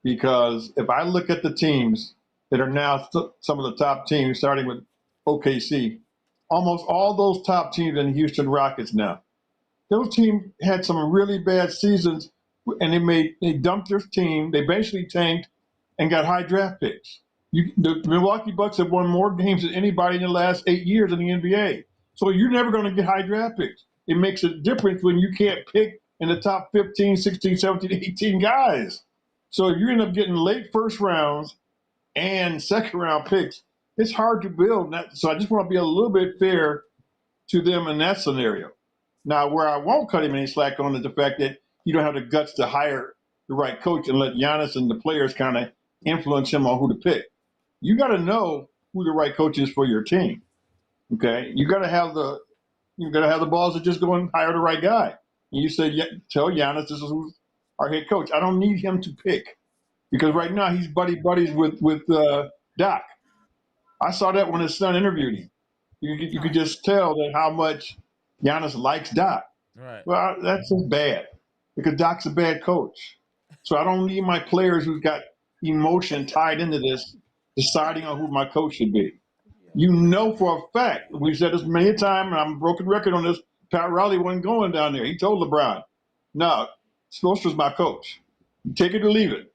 because if I look at the teams that are now some of the top teams, starting with OKC, almost all those top teams in the Houston Rockets now, those teams had some really bad seasons, and they dumped their team. They basically tanked and got high draft picks. The Milwaukee Bucks have won more games than anybody in the last 8 years in the NBA. So you're never going to get high draft picks. It makes a difference when you can't pick in the top 15, 16, 17, 18 guys. So if you end up getting late first rounds and second round picks, it's hard to build. So I just want to be a little bit fair to them in that scenario. Now, where I won't cut him any slack on is the fact that you don't have the guts to hire the right coach and let Giannis and the players kind of influence him on who to pick. You got to know who the right coach is for your team. Okay, you got to have the balls to just go and hire the right guy. And you say, tell Giannis this is who's our head coach. I don't need him to pick because right now he's buddies with Doc. I saw that when his son interviewed him. You could just tell that how much Giannis likes Doc. Right. Well, that's just bad because Doc's a bad coach. So I don't need my players who've got emotion tied into this deciding on who my coach should be. You know for a fact, we've said this many times, and I'm a broken record on this, Pat Riley wasn't going down there. He told LeBron, no, Spoelstra's my coach. You take it or leave it.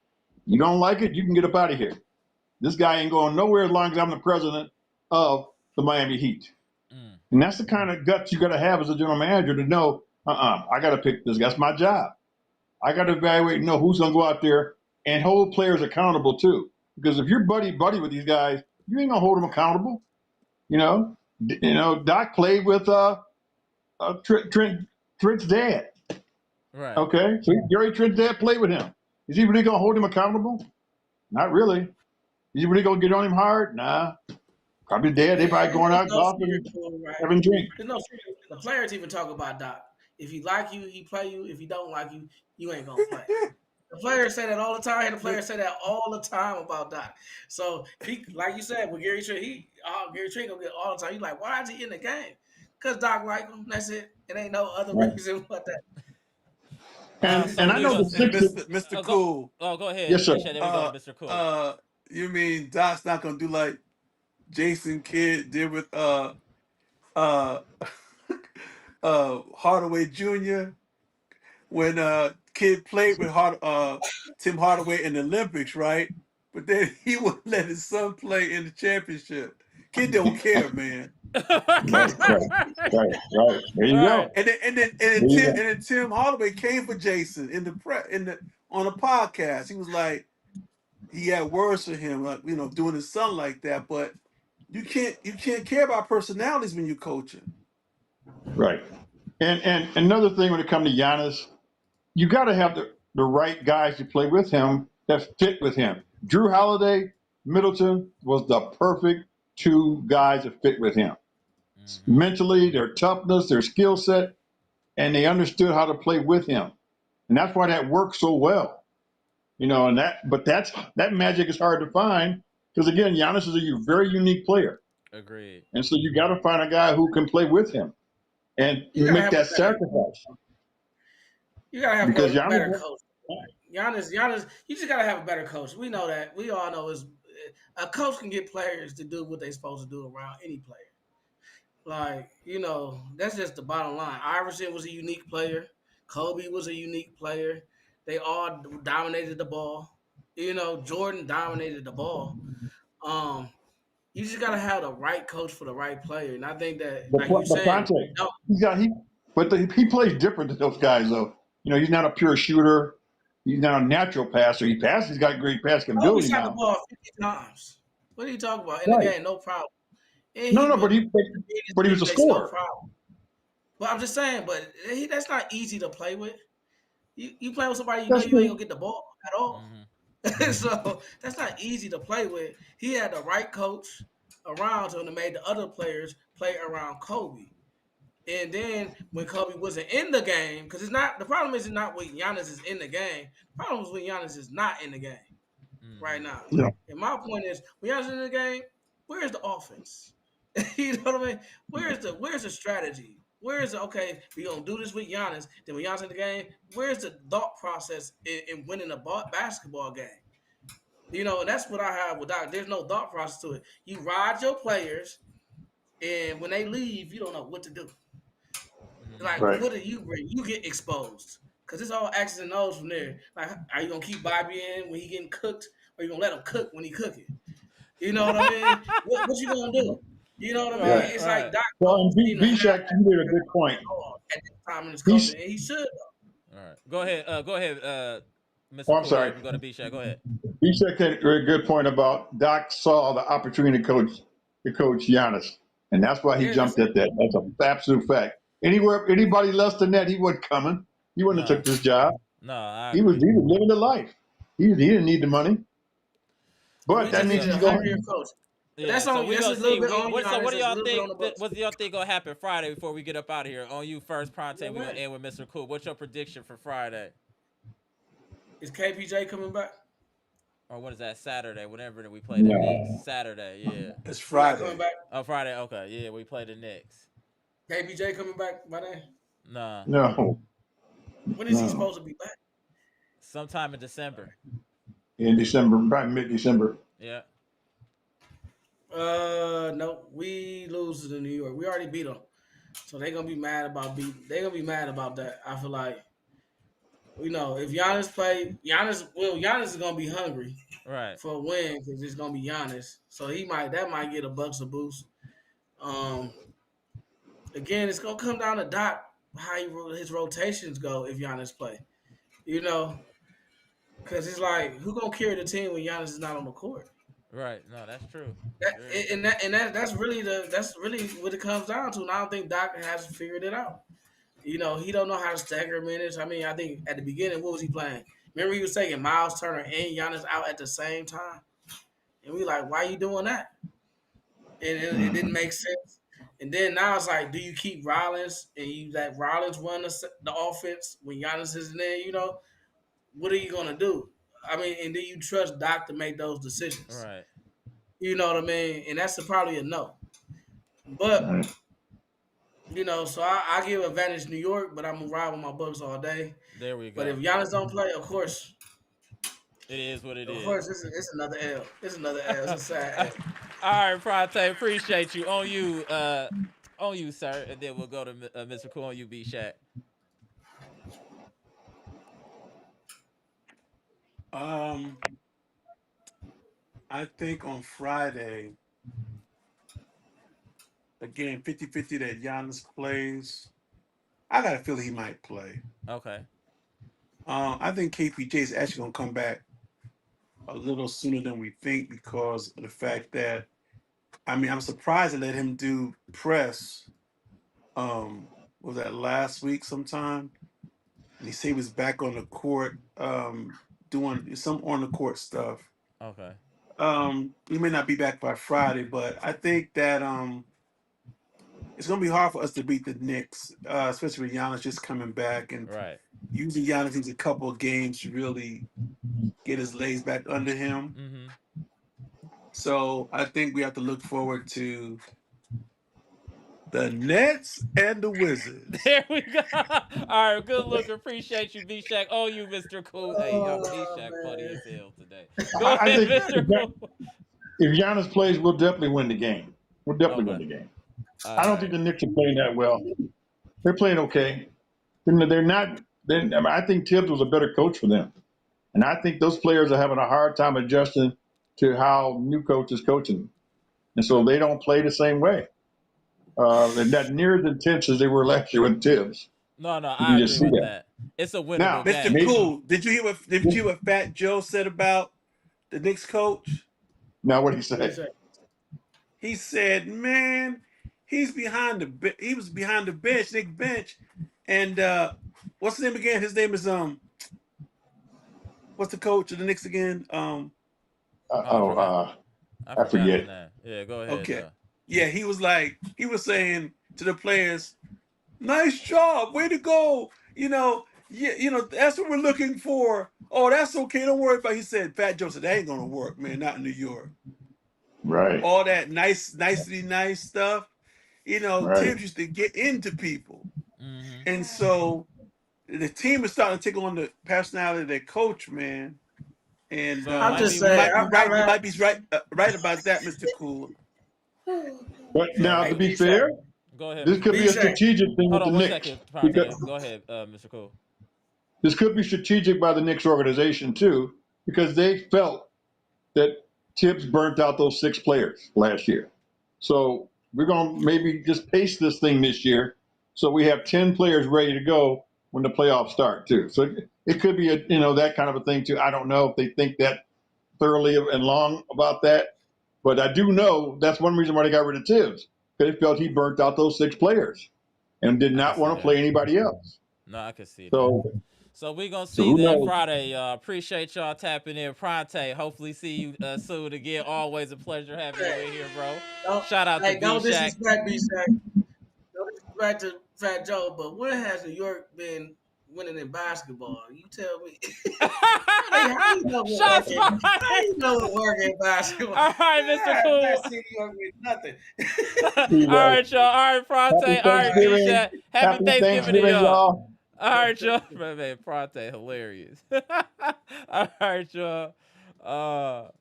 You don't like it, you can get up out of here. This guy ain't going nowhere as long as I'm the president of the Miami Heat. And that's the kind of guts you got to have as a general manager to know, I got to pick this guy. That's my job. I got to evaluate and know who's going to go out there and hold players accountable too. Because if you're buddy with these guys, you ain't going to hold them accountable. You know, Doc played with Trent's dad. Right. Okay, so Gary Trent's dad played with him. Is he really going to hold him accountable? Not really. Is he really going to get on him hard? Nah. Probably dead. They probably going out golfing, having drinks. There's no secret. The players even talk about Doc. If he like you, he play you. If he don't like you, you ain't gonna play. The players say that all the time. The players say that all the time about Doc. So he, like you said, with Gary Trent, Gary Trent gonna get all the time. He's like, why is he in the game? Because Doc like him. That's it. It ain't no other reason but that. And I know the Sixers, Mr. Cool. Go ahead. Yes, sir. There we go, Mr. Cool. You mean Doc's not gonna do like Jason Kidd did with Hardaway Jr. when Kidd played with Tim Hardaway in the Olympics, right? But then he wouldn't let his son play in the championship. Kid don't care, man. right. There you go. And then Tim Hardaway came for Jason on a podcast. He was like, he had words for him, like, you know, doing his son like that. But you can't care about personalities when you're coaching. Right. And another thing when it comes to Giannis, you got to have the right guys to play with him that fit with him. Drew Holiday, Middleton was the perfect two guys that fit with him. Mm-hmm. Mentally, their toughness, their skill set, and they understood how to play with him. And that's why that worked so well. You know, but that magic is hard to find because, again, Giannis is a very unique player. Agreed. And so you got to find a guy who can play with him and make that sacrifice. You got to have a better coach. Giannis, you just got to have a better coach. We know that. We all know a coach can get players to do what they're supposed to do around any player. Like, you know, that's just the bottom line. Iverson was a unique player. Kobe was a unique player. They all dominated the ball. You know, Jordan dominated the ball. You just gotta have the right coach for the right player, and I think that, like you said, he plays different than those guys, though. You know, he's not a pure shooter. He's not a natural passer. He passes. He's got great passing ability. He shot the ball 50 times. What are you talking about? In the game, no problem. But he was a scorer. No problem. But I'm just saying, that's not easy to play with. You play with somebody you ain't gonna get the ball at all. Mm-hmm. So that's not easy to play with. He had the right coach around him and made the other players play around Kobe. And then when Kobe wasn't in the game, because the problem is not when Giannis is in the game. The problem is when Giannis is not in the game right now. Yeah. And my point is, when Giannis is in the game, where's the offense? You know what I mean? Where's the strategy? Where's okay, we're going to do this with Giannis. Then when Giannis in the game, where's the thought process in winning a basketball game? You know, and that's what I have with Doc. There's no thought process to it. You ride your players, and when they leave, you don't know what to do. Like, What do you bring? You get exposed. Because it's all X's and O's from there. Like, are you going to keep Bobby in when he getting cooked, or you going to let him cook when he cooking? You know what I mean? What you going to do? You know what I mean? Right, it's like Doc. Well, B-Shack, you made a good point. At this time in his coaching, and he should. All right. Go ahead. Oh, Mr. I'm Cool. sorry. We go to B-Shaq. Go ahead. Bishek had a very good point about Doc saw the opportunity to coach Giannis, and that's why he Yeah, that's jumped it. at that. That's an absolute fact. Anybody less than that, he wasn't coming. He wouldn't have No. took this job. No, I He was agree. living the life. He didn't need the money, but We that just means needed he's a going. hungrier coach. But Yeah, so we that's a gonna little see. bit on So what Giannis. do That's y'all a little bit on think? the Bucks. What do y'all think gonna happen Friday before we get up out of here? On you first, Pronte. They We gonna win. end with Mr. Cool. What's your prediction for Friday? Is KPJ coming back? Or what is that? Saturday? Whenever we play the Knicks. No, Saturday. Yeah. It's He not coming Friday. back. Oh, Friday. Okay. Yeah, we play the Knicks. KPJ coming back by then? Nah. no, When is he no. supposed to be back? Sometime in December. In December, probably mid-December. Yeah. No, we lose to the New York. We already beat them, so they're gonna be mad about They're gonna be mad about that. I feel like, if Giannis play, Giannis is gonna be hungry Right. for a win because it's gonna be Giannis. So that might get a Bucks a boost. Um, Again, it's gonna come down to Doc his rotations go if Giannis play. You know, because it's like who gonna carry the team when Giannis is not on the court? Right. No, that's true. That, Very and true. that's really what it comes down to. And I don't think Doc has figured it out. He don't know how to stagger minutes. I mean, I think at the beginning, what was he playing? Remember, he was taking Myles Turner and Giannis out at the same time, and we like, why are you doing that? And it didn't make sense. And then now it's like, do you keep Rollins and you let Rollins run the offense when Giannis isn't there? What are you gonna do? I mean, and do you trust Doc to make those decisions? Right. You know what I mean? And that's probably a no. But Right. so I give advantage New York, but I'm gonna ride with my Bucks all day. There we But if go. Giannis don't play, of course, It is what it of is. course, it's another L. It's another L. It's a sad L. All right, Pronte. Appreciate you. On you, sir. And then we'll go to Mr. Cool. On you, B-Shaq. Um, I think on Friday, again, 50-50 that Giannis plays. I got a feeling he might play. Okay. I think KPJ is actually going to come back a little sooner than we think because of the fact that, I'm surprised they let him do press. Was that last week sometime? And he said he was back on the court doing some on the court stuff. Okay. He may not be back by Friday, but I think that it's going to be hard for us to beat the Knicks, especially with Giannis just coming back. And Right. usually Giannis needs a couple of games to really get his legs back under him. Mm-hmm. So I think we have to look forward to the Nets and the Wizards. There we go. All right. Good look. Appreciate you, B-Shaq. On you, Mr. Cool. Hey, yo, B-Shaq funny as hell today. Go I ahead, think Mr. Cool. if Giannis plays, we'll definitely win the game. We'll definitely win Okay. the game. All I don't right. think the Knicks are playing that well. They're playing okay. They're not. I think Tibbs was a better coach for them, and I think those players are having a hard time adjusting to how new coach is coaching them, and so they don't play the same way. They're not near as intense as they were last year with Tibbs. No, You I can agree just see with that. that. It's a winnable Now, Mr. game. Cool, did you hear what Fat Joe said about the Knicks coach? now what he What do you said? say? He said, "Man, he was behind the bench, Nick bench, and what's his name again? His name is what's the coach of the Knicks again? I forgot. I I forgot his forget. name. Yeah, go ahead. Okay, yeah, he was saying to the players, nice job, way to go, that's what we're looking for. Oh, that's okay, don't worry about it. He said, Fat Joe said, that ain't gonna work, man, not in New York. Right, All that nice stuff, right. Tibbs used to get into people. Mm-hmm. And so the team is starting to take on the personality of their coach, man. And So it I'm might just be you saying. might be right. You might be right about that, Mr. Cool. But So now, Hey, to be B-Shaq. fair, go ahead, this Mr. could Cool. be a B-Shaq. strategic thing Hold with on the 1 Knicks. second, Because Pronte. Go ahead, Mr. Cool. this could be strategic by the Knicks organization too, because they felt that Tibbs burnt out those 6 players last year. So we're going to maybe just pace this thing this year, so we have 10 players ready to go, when the playoffs start too. So it could be that kind of a thing too. I don't know if they think that thoroughly and long about that, but I do know that's one reason why they got rid of Tibbs. They felt he burnt out those 6 players and did I can not see want to that. play anybody else. No, I can see that. So So we gonna see who then knows? Friday, y'all. Appreciate y'all tapping in. Pronte, hopefully see you soon again. Always a pleasure having you in here, bro. Don't, Shout out to hey, B don't Shack. disrespect me, Shaq. No disrespect to Fat Joe, but when has New York been winning in basketball? You tell me. How you know what Shots working? How fired. you know what working in basketball? All right, Mr. That Cool. city York with nothing. All See, right, y'all. All right, Pronte. happy All right, B Thanksgiving. Shack. Happy Happy Thanksgiving to Thanksgiving, y'all. y'all. All right, y'all. Man, Pronte, hilarious. All right, y'all. All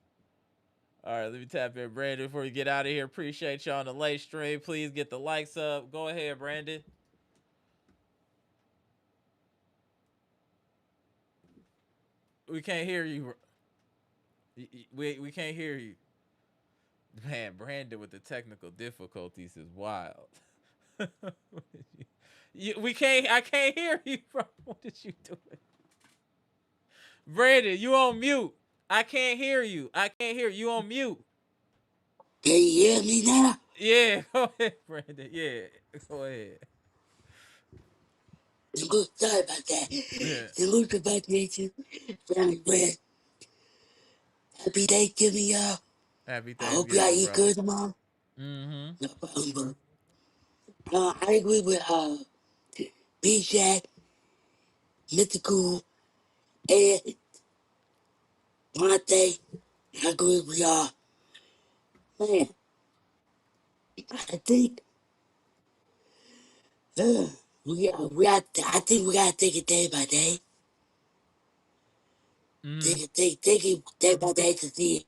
right, let me tap in Brandon before we get out of here. Appreciate y'all on the late stream. Please get the likes up. Go ahead, Brandon. We can't hear you. We can't hear you. Man, Brandon with the technical difficulties is wild. We can't. I can't hear you, bro. What did you do? Brandon, you on mute. I can't hear you. I can't hear you on mute. Can you hear me now? Yeah, go ahead, Brandon. Yeah, go ahead. Sorry about that. Yeah. The Luther Back Nation, family friend. Happy Thanksgiving, y'all. Happy I hope y'all Thanksgiving, eat brother. good tomorrow. Mm-hmm. No problem, bro. I agree with B-Jack, Mr. Cool, and Pronte. I agree with y'all. Man, I think I think we gotta take it day by day. Mm-hmm. Take it day by day to see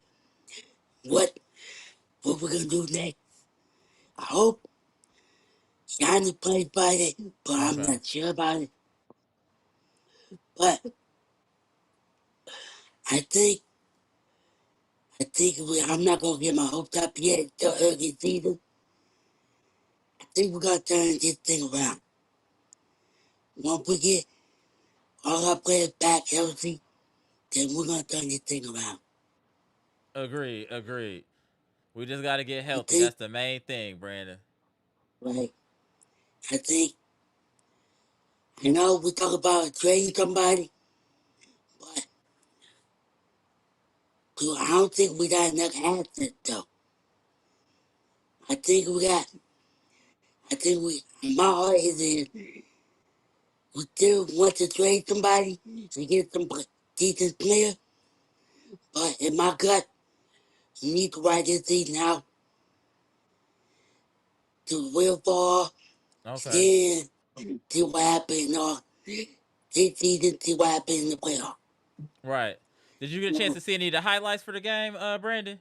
what we're gonna do next. I hope Giannis plays by it, but I'm Okay. not sure about it. But I think I'm not gonna get my hopes up yet until early season. I think we're gonna turn this thing around. Once we get all our players back healthy, then we're gonna turn this thing around. Agreed. Agreed. We just got to get I healthy. think, That's the main thing, Brandon. like, I think, I know we talk about trading somebody, but dude, I don't think we got enough assets though. I think we got, my heart is in, we still want to trade somebody to get some decent player, but in my gut, we need to ride this season out to real ball, Okay. then see what happens this season, see what happens in the playoff. Right. Did you get a chance to see any of the highlights for the game, Brandon?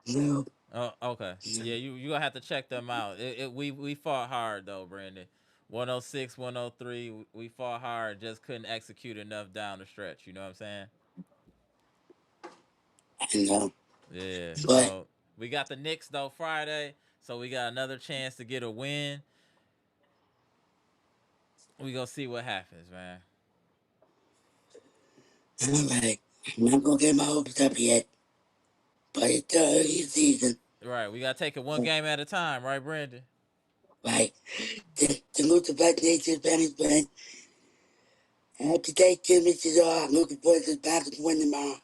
No, Oh, okay. no. Yeah, you gonna have to check them out. We fought hard though, Brandon. 106, 103. We fought hard, just couldn't execute enough down the stretch. You know what I'm saying? I know. Yeah. But So we got the Knicks though Friday, so we got another chance to get a win. We gonna see what happens, man. alright. I'm not gonna get my hopes up yet. But it's the early season. Right. We gotta take it one game at a time, right, Brandon? Right. The Luther Black Nation family friend. Happy Thanksgiving to y'all. I'm looking forward to the Packers win tomorrow.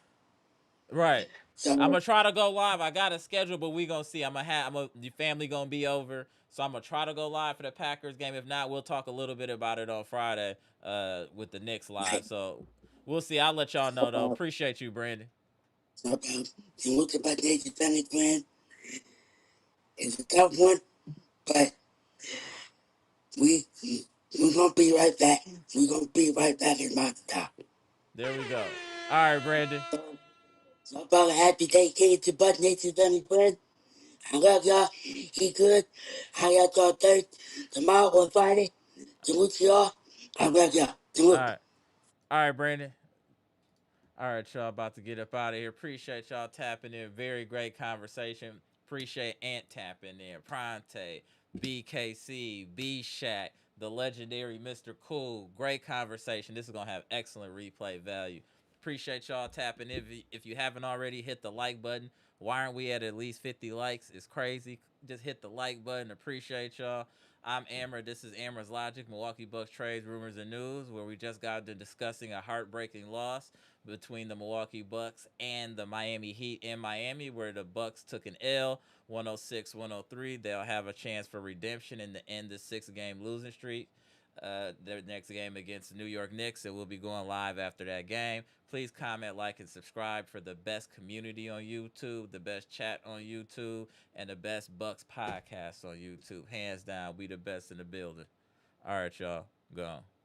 Right. I'm So gonna try to go live. I got a schedule, but we gonna see. Your family gonna be over, so I'm gonna try to go live for the Packers game. If not, we'll talk a little bit about it on Friday, with the Knicks live. So we'll see. I'll let y'all know though. Appreciate you, Brandon. no problem. The Luther Black Nation family friend is a tough one, but we we're gonna be right back. We're gonna be right back in my top. There we go. All right, Brandon. So about a happy Thanksgiving to Buck Nation family friend. I love y'all. He good. I got y'all Thursday, tomorrow or Friday. Salute y'all. I love y'all. All Salute. right. All right, Brandon. All right, y'all about to get up out of here. Appreciate y'all tapping in. Very great conversation. Appreciate Ant tapping in. Pronte, BKC, B Shack, the legendary Mr. Cool. Great conversation. This is gonna have excellent replay value. Appreciate y'all tapping in. If you haven't already, hit the like button. Why aren't we at least 50 likes? It's crazy. Just hit the like button. Appreciate y'all. I'm Amara. This is Amara's Logic, Milwaukee Bucks trades, rumors, and news, where we just got to discussing a heartbreaking loss between the Milwaukee Bucks and the Miami Heat in Miami, where the Bucks took an L, 106-103. They'll have a chance for redemption in the end of the 6-game losing streak. Their next game against the New York Knicks. It will be going live after that game. Please comment, like, and subscribe for the best community on YouTube, the best chat on YouTube, and the best Bucks podcast on YouTube. Hands down, we the best in the building. All right, y'all. Go on.